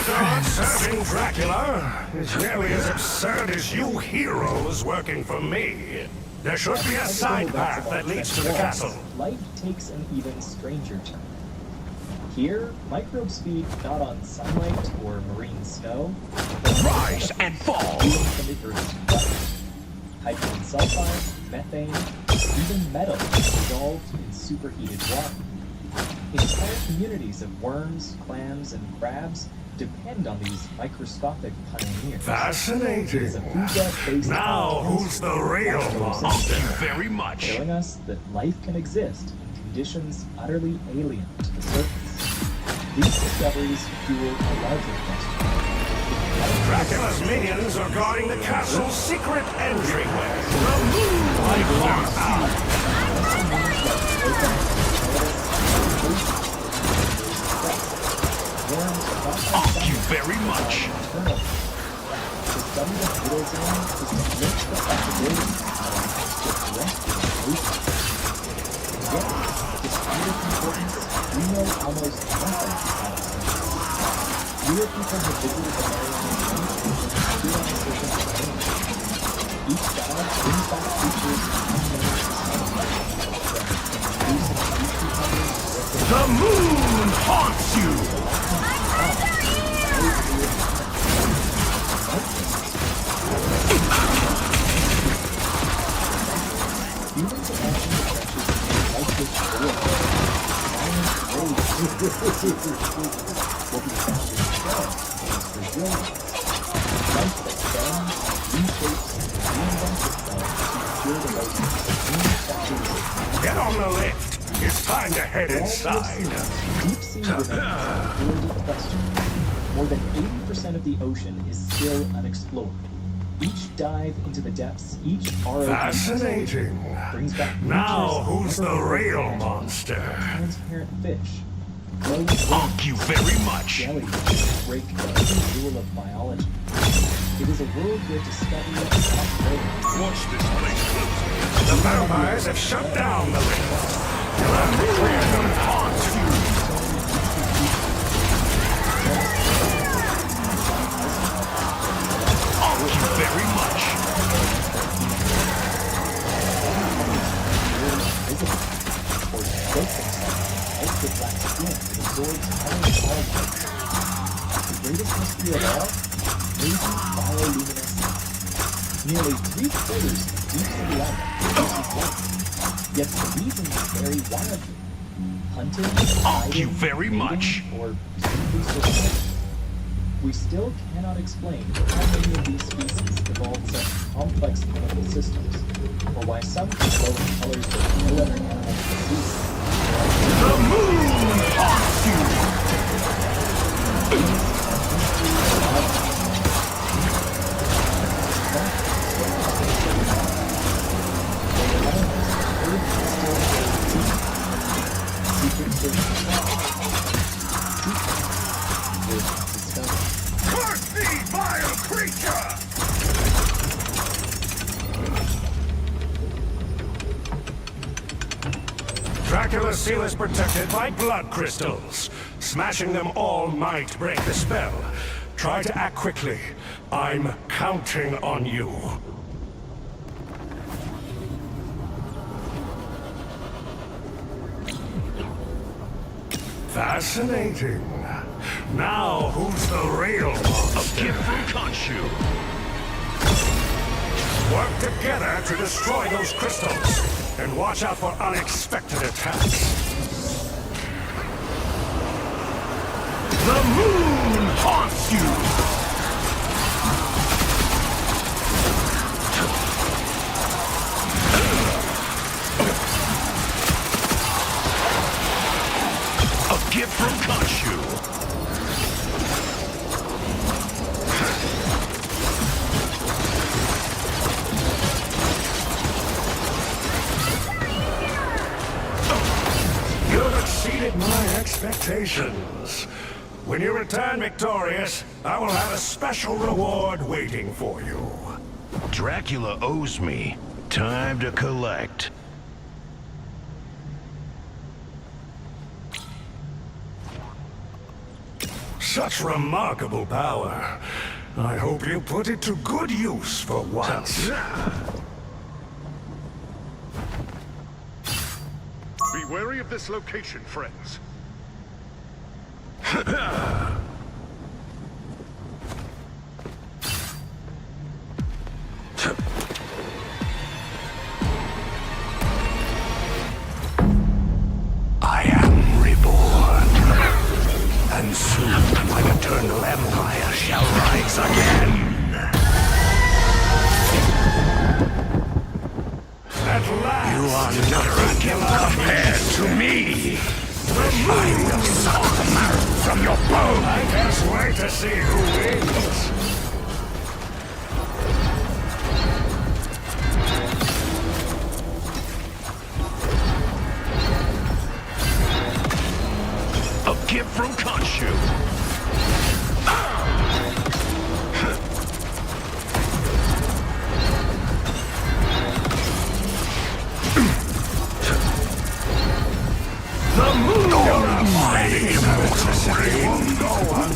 friends. Serving Dracula is nearly as absurd as you heroes working for me. There should be a side path that leads to the castle. Life takes an even stranger turn. Here, microbes feed not on sunlight or marine snow. Rise and fall! Hydrogen sulfide, methane, even metal dissolved in superheated water. Entire communities of worms, clams, and crabs depend on these microscopic pioneers. Fascinating. Now, who's the real monster? Thank you very much. Showing us that life can exist in conditions utterly alien to the surface. These discoveries fuel a larger question. Dracula's minions are guarding the castle's secret entryway. The moonlight horsepower. Thank you very much. The study of beetles is to link the possibilities of terrestrial oceans. And yet, despite its importance, we know almost nothing about it. Fewer people have visited the Mariana Trench than stood on the surface of the moon. Each dive, in fact, features unknown societies. The moon haunts you! Humans imagine the trenches like this world. What we found instead is resilience. Life that bends, reshapes, and reinvents itself to endure the most extreme sectors. Get on the lift. It's time to head inside. Deep sea remains a purely question. More than 80% of the ocean is still unexplored. Each dive into the depths, each ROV Fascinating. brings back Now, creatures who's the never real before. monster? Transparent fish. Thank you very much. Jellyfish break every rule of biology. It is a world where discovery is not Watch this place closely. The vampires have shut down the lift. You'll have to clear them parts. Thank you very much. or soak themselves out with black skin that absorbs all light. The greatest mystery of all, lazy bioluminescence. Nearly 3/4 of deep sea life produces light. Yet the reason vary wildly. Hunting, Thank you hiding, very much. or simply surviving. We still cannot explain how many of these species evolved such complex chemical systems, or why some can glow in colors that no other animal can see. The moon haunts you. Curse thee, vile creature! Dracula's seal is protected by blood crystals. Smashing them all might break the spell. Try to act quickly. I'm counting on you. Fascinating. Now, who's the real monster? A gift from Khonshu. Work together to destroy those crystals, and watch out for unexpected attacks. The moon haunts you. A gift from Khonshu. You've exceeded my expectations. When you return victorious, I will have a special reward waiting for you. Dracula owes me. Time to collect. Such remarkable power. I hope you put it to good use for once. Be wary of this location, friends. I am reborn. And soon my eternal empire shall rise again. At last, You are nothing compared to me. I will suck the marrow from your bone. I can't wait to see who wins. A gift from Khonshu. The moon!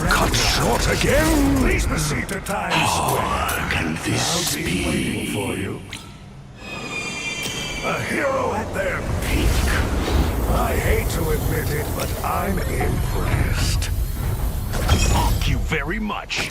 Cut short again? Please proceed to Times Square. Can this be? For you. A hero at their peak. I hate to admit it, but I'm impressed. Thank you very much.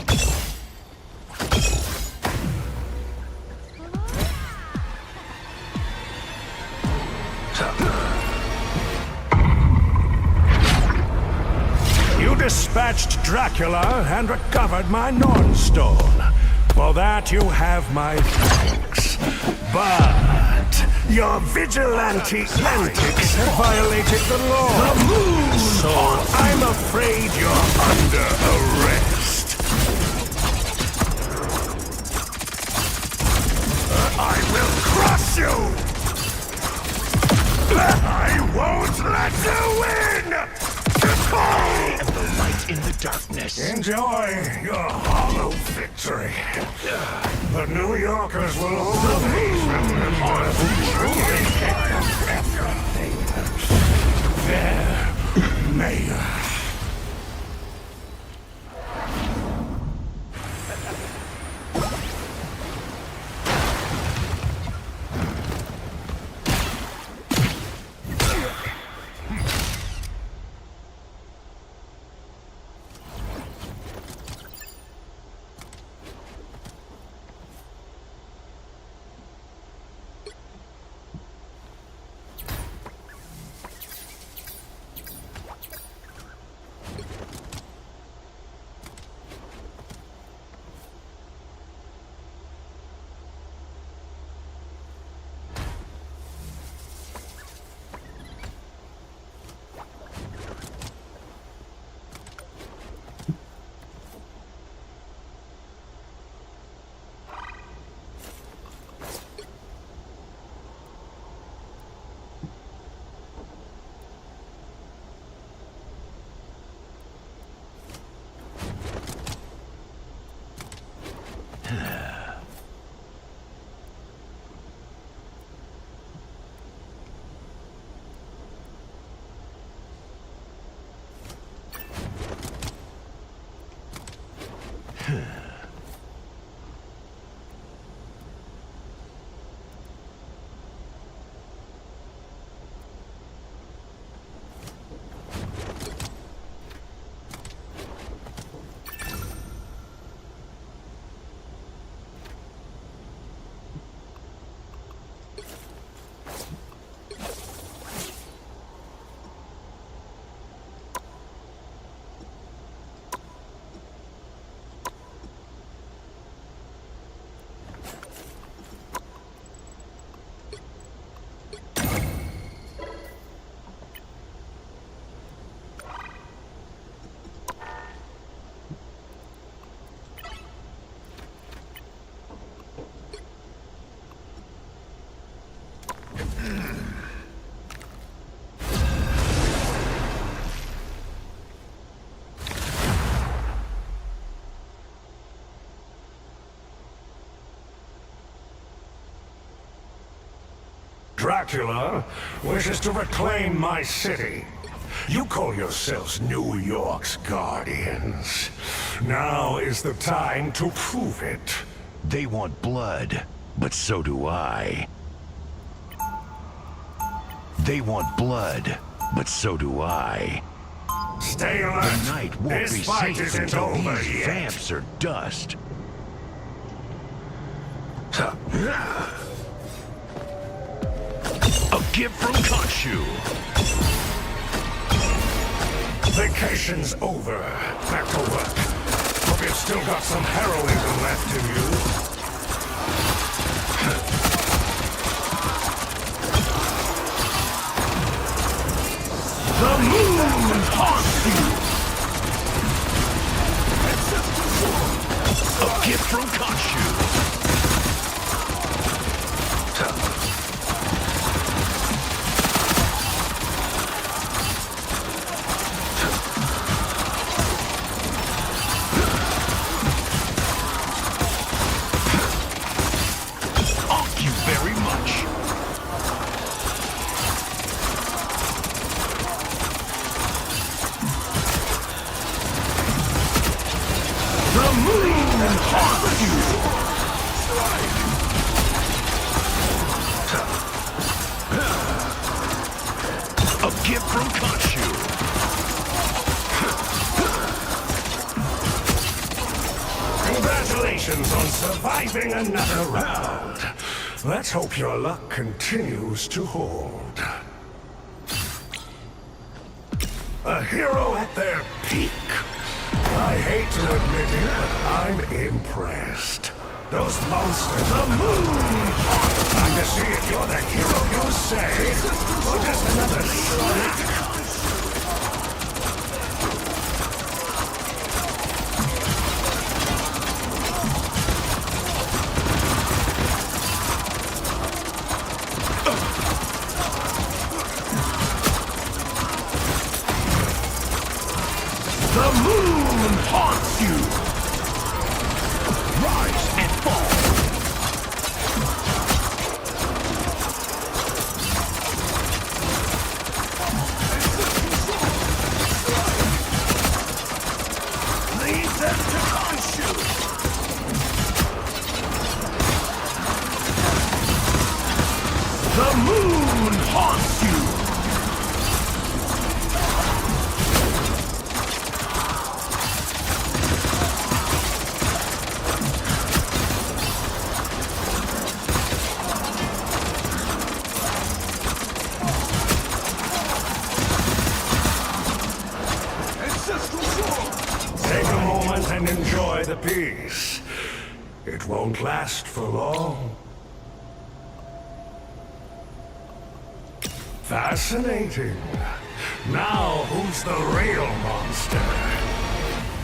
You dispatched Dracula and recovered my Nornstone. For that you have my thanks. But your vigilante antics have violated the law. So I'm afraid you're under arrest. I will crush you! I won't let you win! I am the light in the darkness. Enjoy your hollow victory. The New Yorkers will always remember who truly picked up everything. Their mayor. Dracula wishes to reclaim my city. You call yourselves New York's guardians. Now is the time to prove it. They want blood, but so do I. They want blood, but so do I. Stay alert. The night won't This be fight safe isn't until over these yet. vamps are dust. A gift from Khonshu. Vacation's over. Back to work. Hope you've still got some heroism left in you. The moon haunts you. A gift from Khonshu. Thank you very much. The moon haunts you! A gift from Khonshu. Congratulations on surviving another round. Let's hope your luck continues to hold. A hero at their peak. I hate to admit it, but I'm impressed. Those monsters, the moon! Time to see if you're the hero you say, or just another slack. moon haunts you! Rise and fall! Lead them to Khonshu! The moon haunts you! Take a moment and enjoy the peace. It won't last for long. Fascinating. Now, who's the real monster?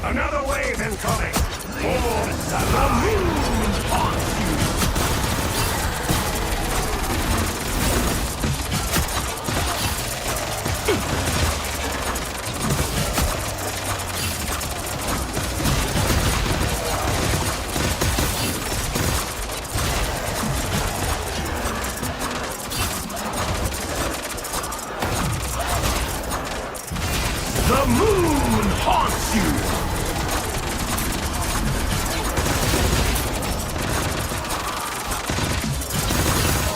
Another wave incoming! Oh, the moon haunts you! The moon haunts you!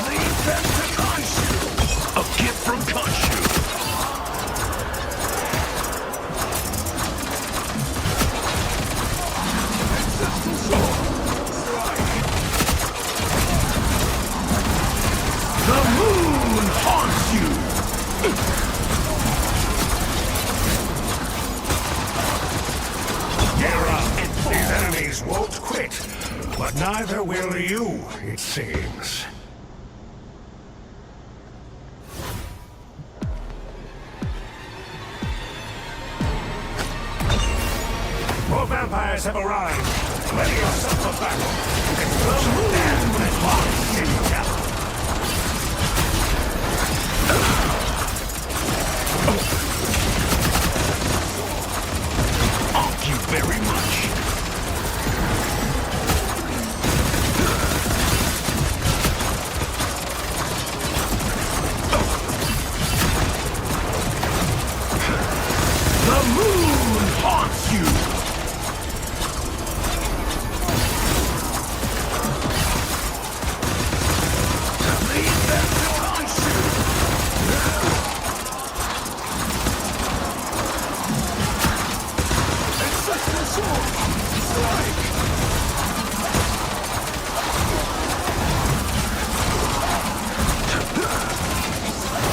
Lead them to Khonshu! A gift from Khonshu! The moon haunts you! These enemies won't quit, but neither will you, it seems. More vampires have arrived. Ready yourself for battle. It's the moon that haunts in town. Thank you very much. The moon haunts you! Lead them to Khonshu! It's such a sword! Strike!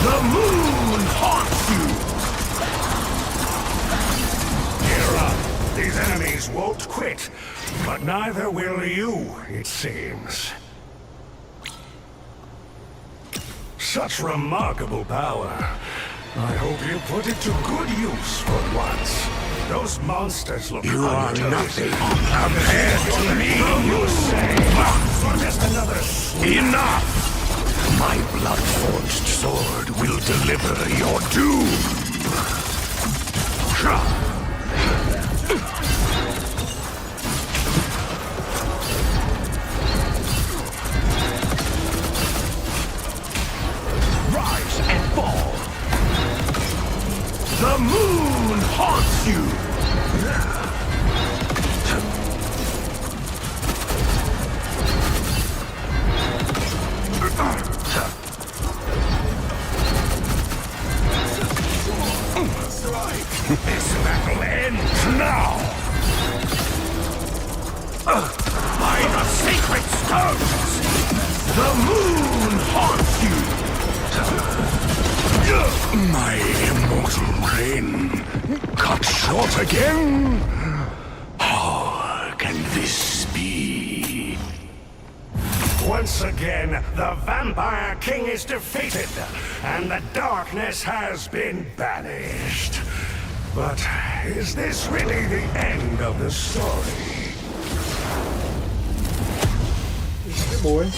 The moon haunts you! Gear up. These enemies won't quit, but neither will you, it seems. Such remarkable power. I hope you put it to good use for once. Those monsters look You are utterly nothing compared to me, you say. For just another Enough! My blood-forged sword will deliver your doom! Rise and fall! The moon haunts you! This battle ends now! By the sacred stones! The moon haunts you! My immortal reign cut short again? How can this be? Once again, the Vampire King is defeated, and the darkness has been banished. But is this really the end of the story? Good boy.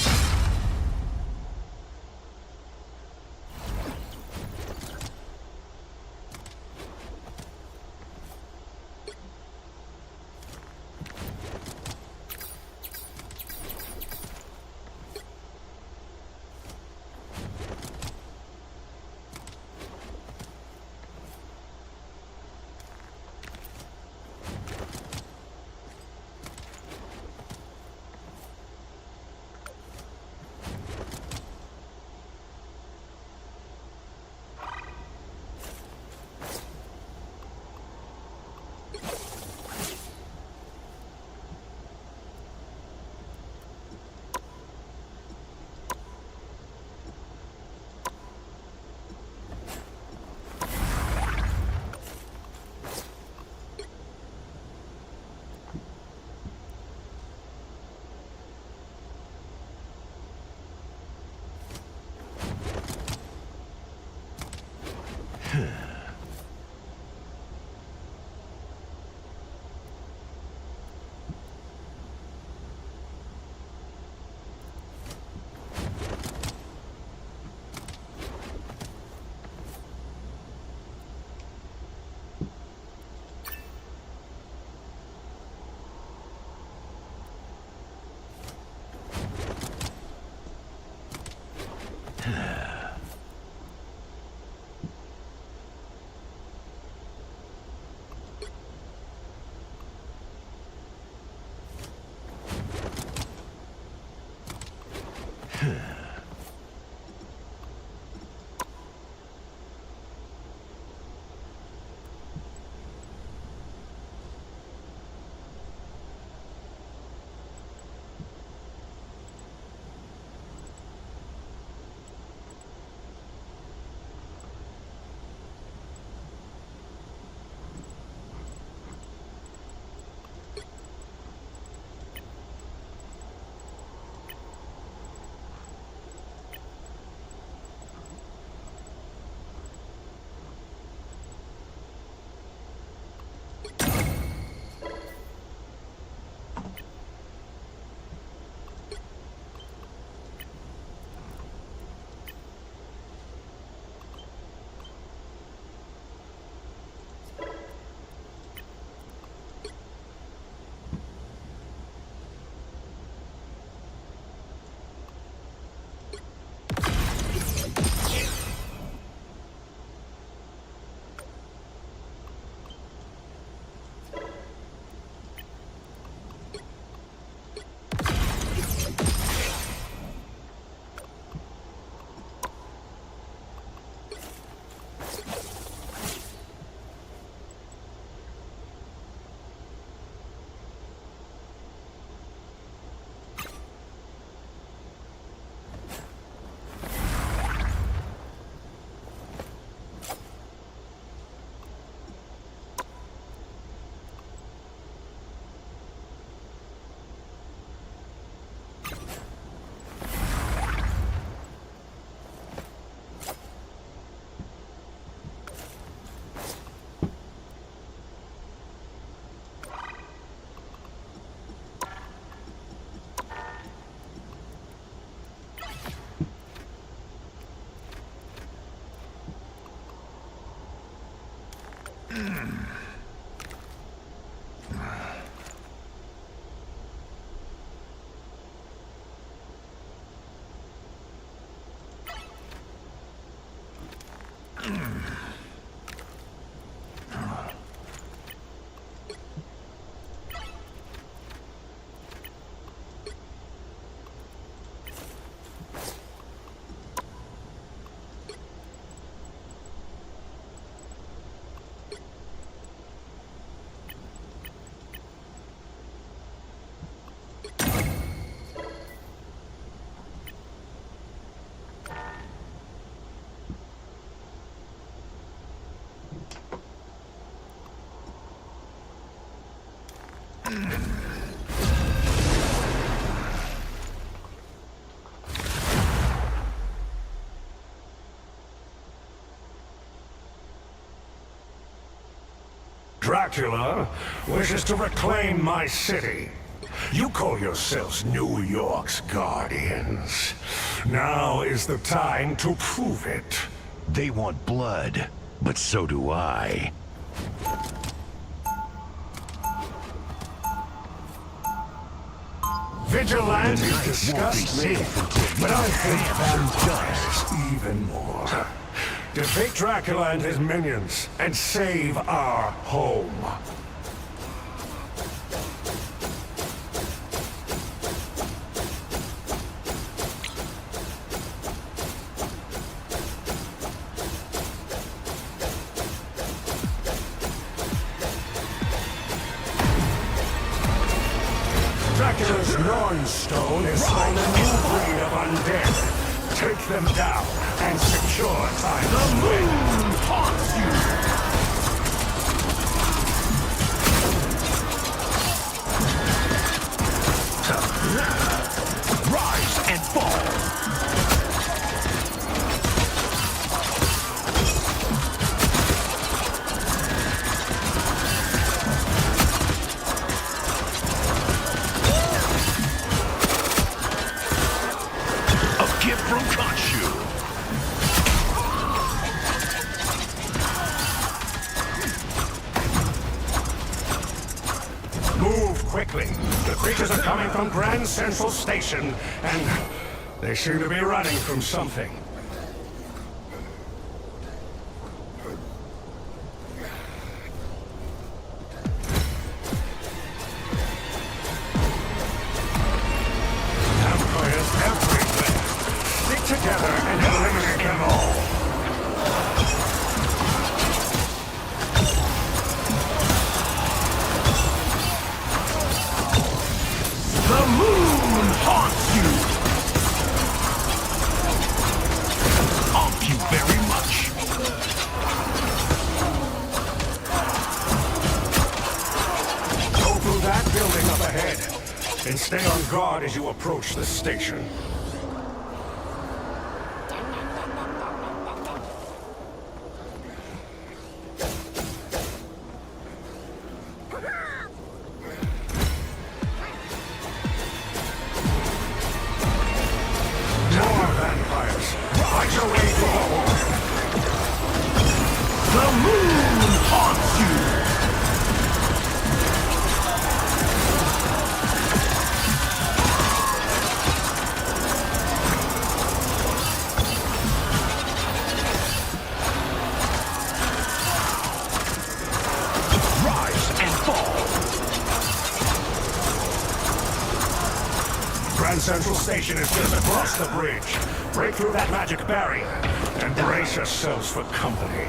Dracula wishes to reclaim my city. You call yourselves New York's guardians. Now is the time to prove it. They want blood, but so do I. Vigilantes disgust me, but I hate vampires even more. Defeat Dracula and his minions, and save our home. Dracula's Nornstone is slain a new breed of undead. Take them down and secure time. The moon haunts you! Rise and fall! quickly. The creatures are coming from Grand Central Station, and they seem to be running from something. Vampires everywhere. Stick together and eliminate them all. The moon haunts you! Thank you very much. Go through that building up ahead, and stay on guard as you approach the station. The moon haunts you! Rise and fall! Grand Central Station is just across the bridge. Break through that magic barrier and brace yourselves for company.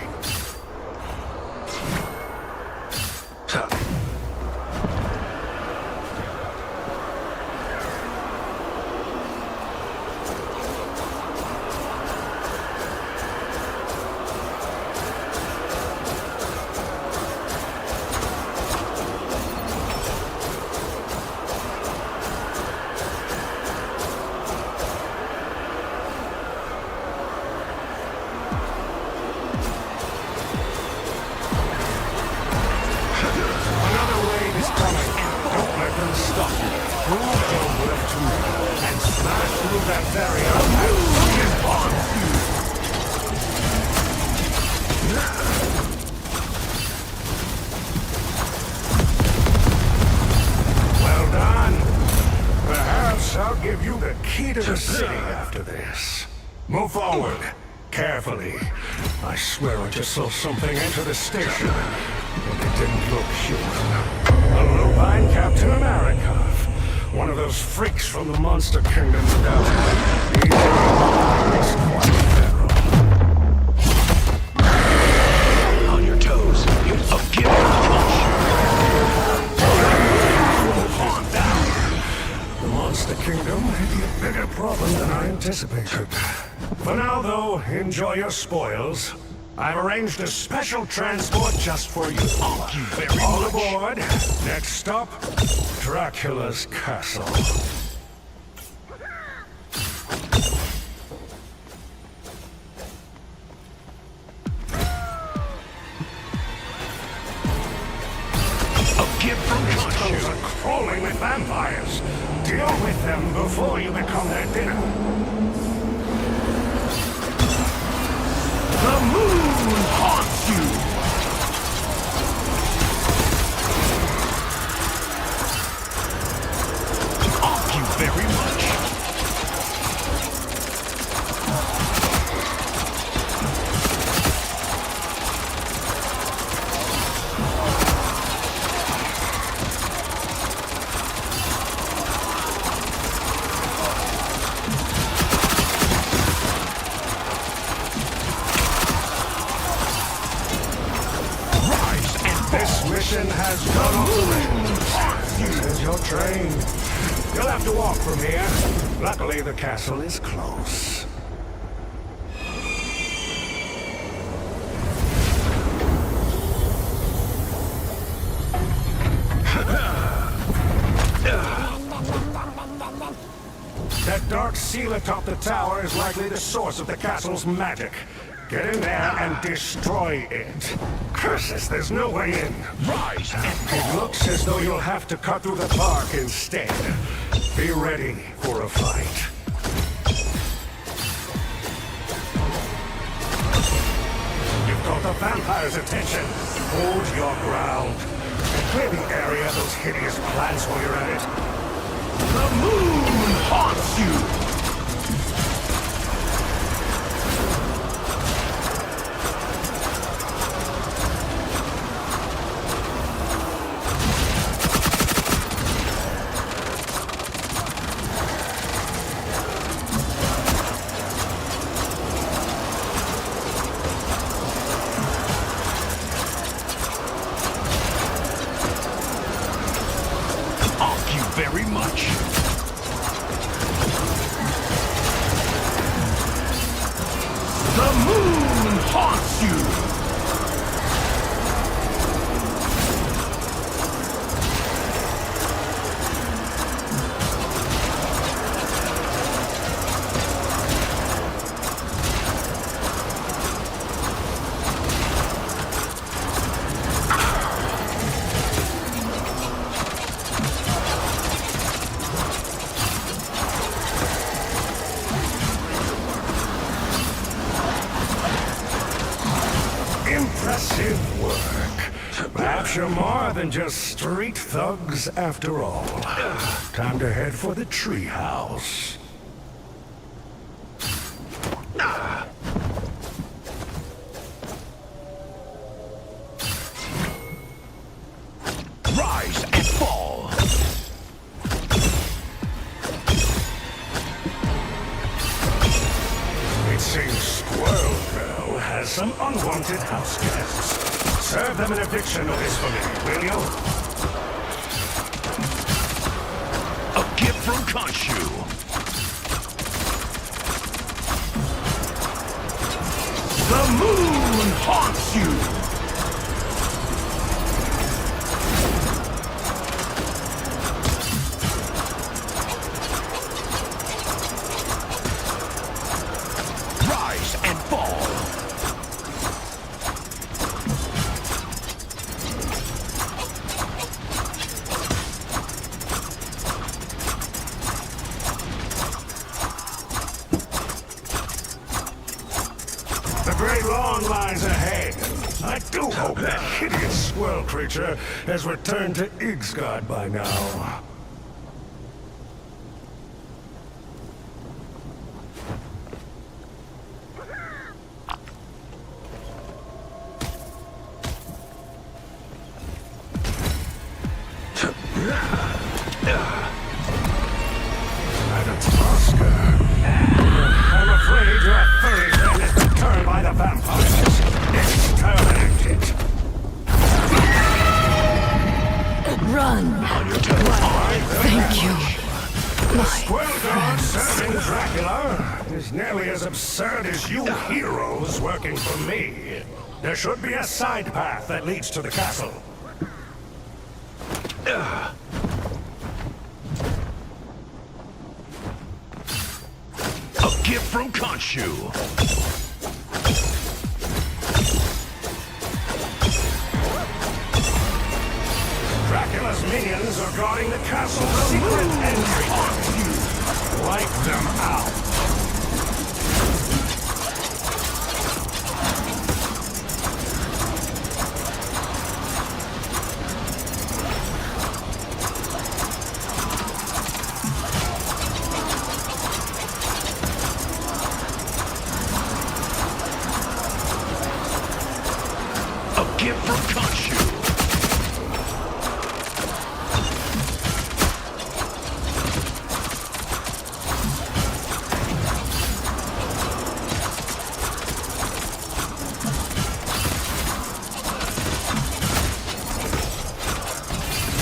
Well done. Perhaps I'll give you the key to the city after this. Move forward, carefully. I swear I just saw something enter the station, and it didn't look human. A lupine Captain America. One of those freaks from the Monster Kingdom down. He's quite feral. On your toes. Forgive me. Calm down. The Monster Kingdom may be a bigger problem than I anticipated. For now, though, enjoy your spoils. I've arranged a special transport just for you. Thank you very much. All aboard. Next stop, Dracula's castle. A gift from God. Those are crawling with vampires. Deal with them before you become their dinner. The moon haunts you! Thank you very much. This mission has gone off the rails. Says you're trained. You'll have to walk from here. Luckily, the castle is close. That dark seal atop the tower is likely the source of the castle's magic. Get in there and destroy it. Curses, there's no way in. Rise! It looks as though you'll have to cut through the park instead. Be ready for a fight. You've got the vampire's attention. Hold your ground. Clear the area of those hideous plants while you're at it. The moon haunts you! Very much. The moon haunts you! Impressive work. Perhaps you're more than just street thugs after all. Time to head for the treehouse. Rise and fall. It seems Squirrel Girl has some unwanted house guests. Serve them an eviction notice for me, will you? A gift from Khonshu. The moon haunts you! Rise and fall. The great lawn lies ahead. I do hope that hideous squirrel creature has returned to Igsgard by now. I'm afraid your furry friend has been turned by the vampires. Exterminate it. Run. Thank you. The Squirrel God serving Dracula is nearly as absurd as you heroes working for me. There should be a side path that leads to the castle. A gift from Khonshu. Dracula's minions are guarding the castle's secret entry. Wipe them out. A gift from Khonshu.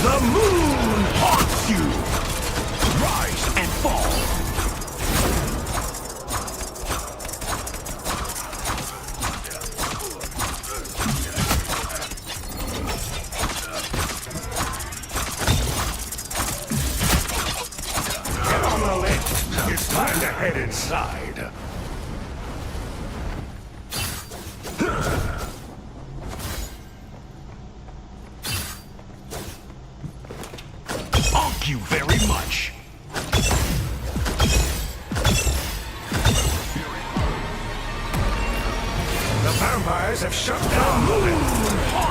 The moon haunts you! Rise and fall. Get on the lift. It's time to head inside. Thank you very much. The vampires have shut down the lift.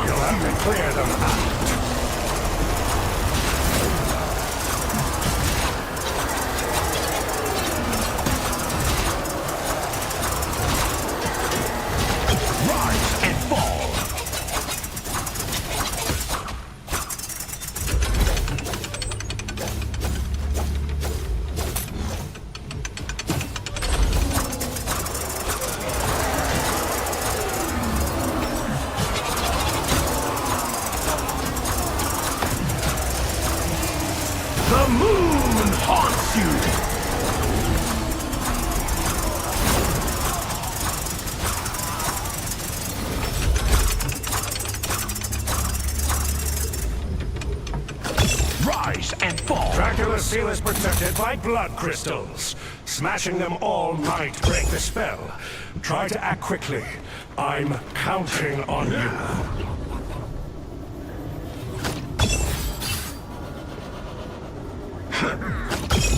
You'll have to clear them out. crush you! Rise and fall! Dracula's seal is protected by blood crystals. Smashing them all might break the spell. Try to act quickly. I'm counting on you.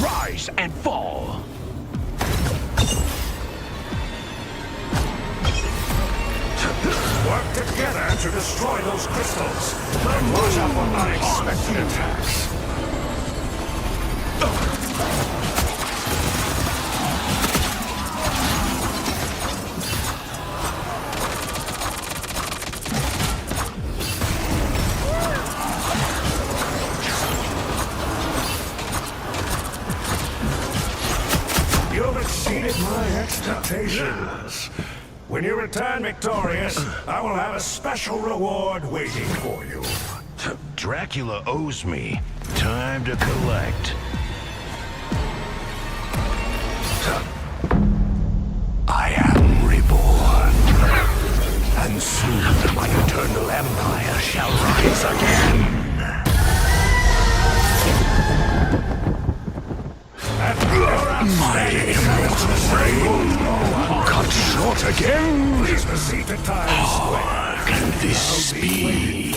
Rise and fall! Work together to destroy those crystals. Watch out for unexpected attacks. You've exceeded my expectations. When you return victorious, I will have a special reward waiting for you. Dracula owes me. Time to collect. I am reborn. And soon my eternal empire shall rise again. My immortal frame cut short again. Please proceed to Times Square. How can this be?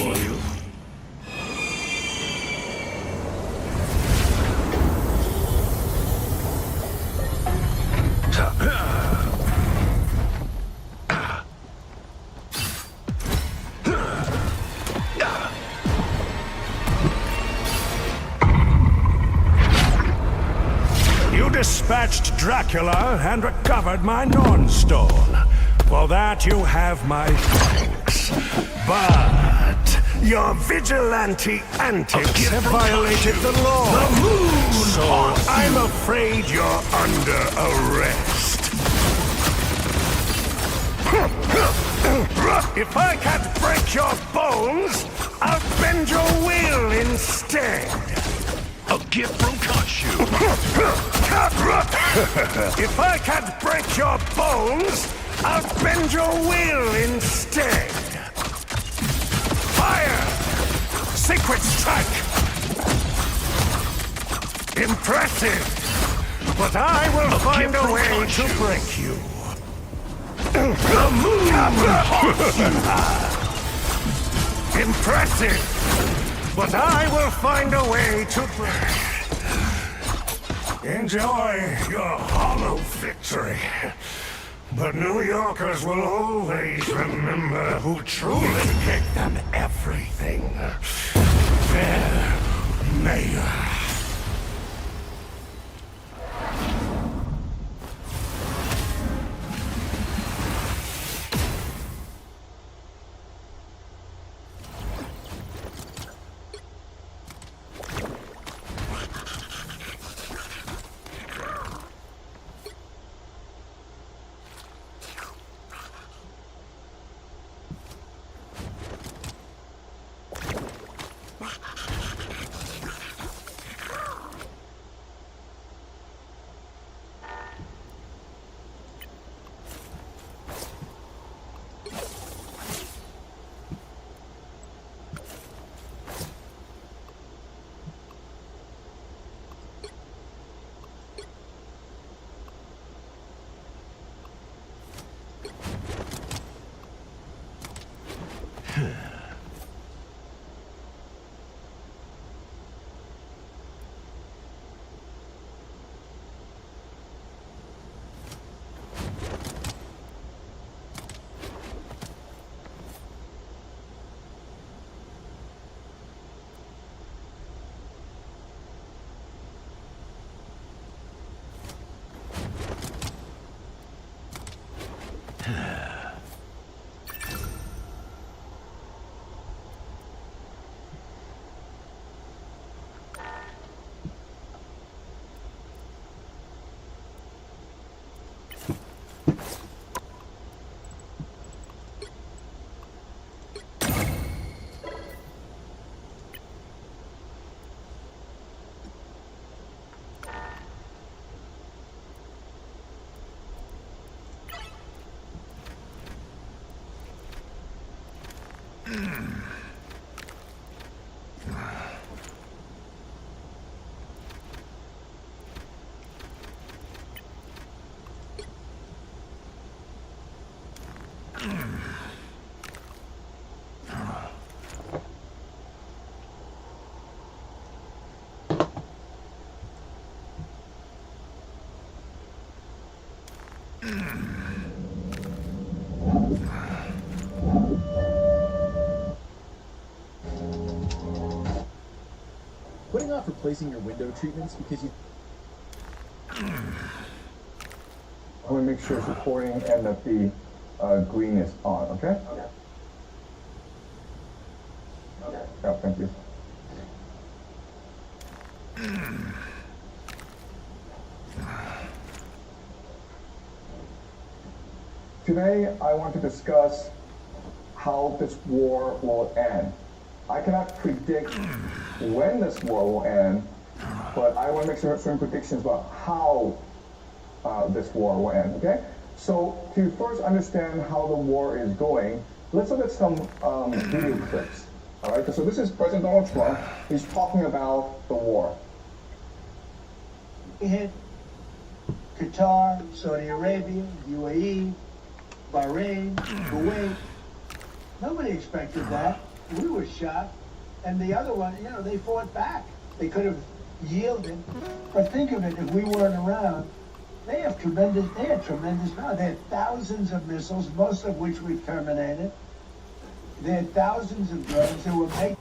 You dispatched Dracula and recovered my non-stone. For that you have my thanks. But your vigilante antics have violated the law. The moon! So I'm afraid you're under arrest. If I can't break your bones, I'll bend your will instead. A gift from Khonshu. If I can't break your bones, I'll bend your will instead. Fire! Secret strike! Impressive! But I will find a way to break you. The moon haunts you! Impressive! But I will find a way to break. Enjoy your hollow victory. But New Yorkers will always remember who truly gave them everything. Their mayor. Putting off replacing your window treatments because you... I want to make sure it's recording and that the green is on, okay? Yeah, thank you. Today, I want to discuss how this war will end. I cannot predict when this war will end, but I want to make certain predictions about how this war will end, okay? So, to first understand how the war is going, let's look at some video clips, all right? So this is President Donald Trump. He's talking about the war. We hit Qatar, Saudi Arabia, UAE, Bahrain, Kuwait. Nobody expected that. We were shocked. And the other one, you know, they fought back. They could have yielded. But think of it, if we weren't around, they had tremendous power. They had thousands of missiles, most of which we've terminated. They had thousands of drones that were making...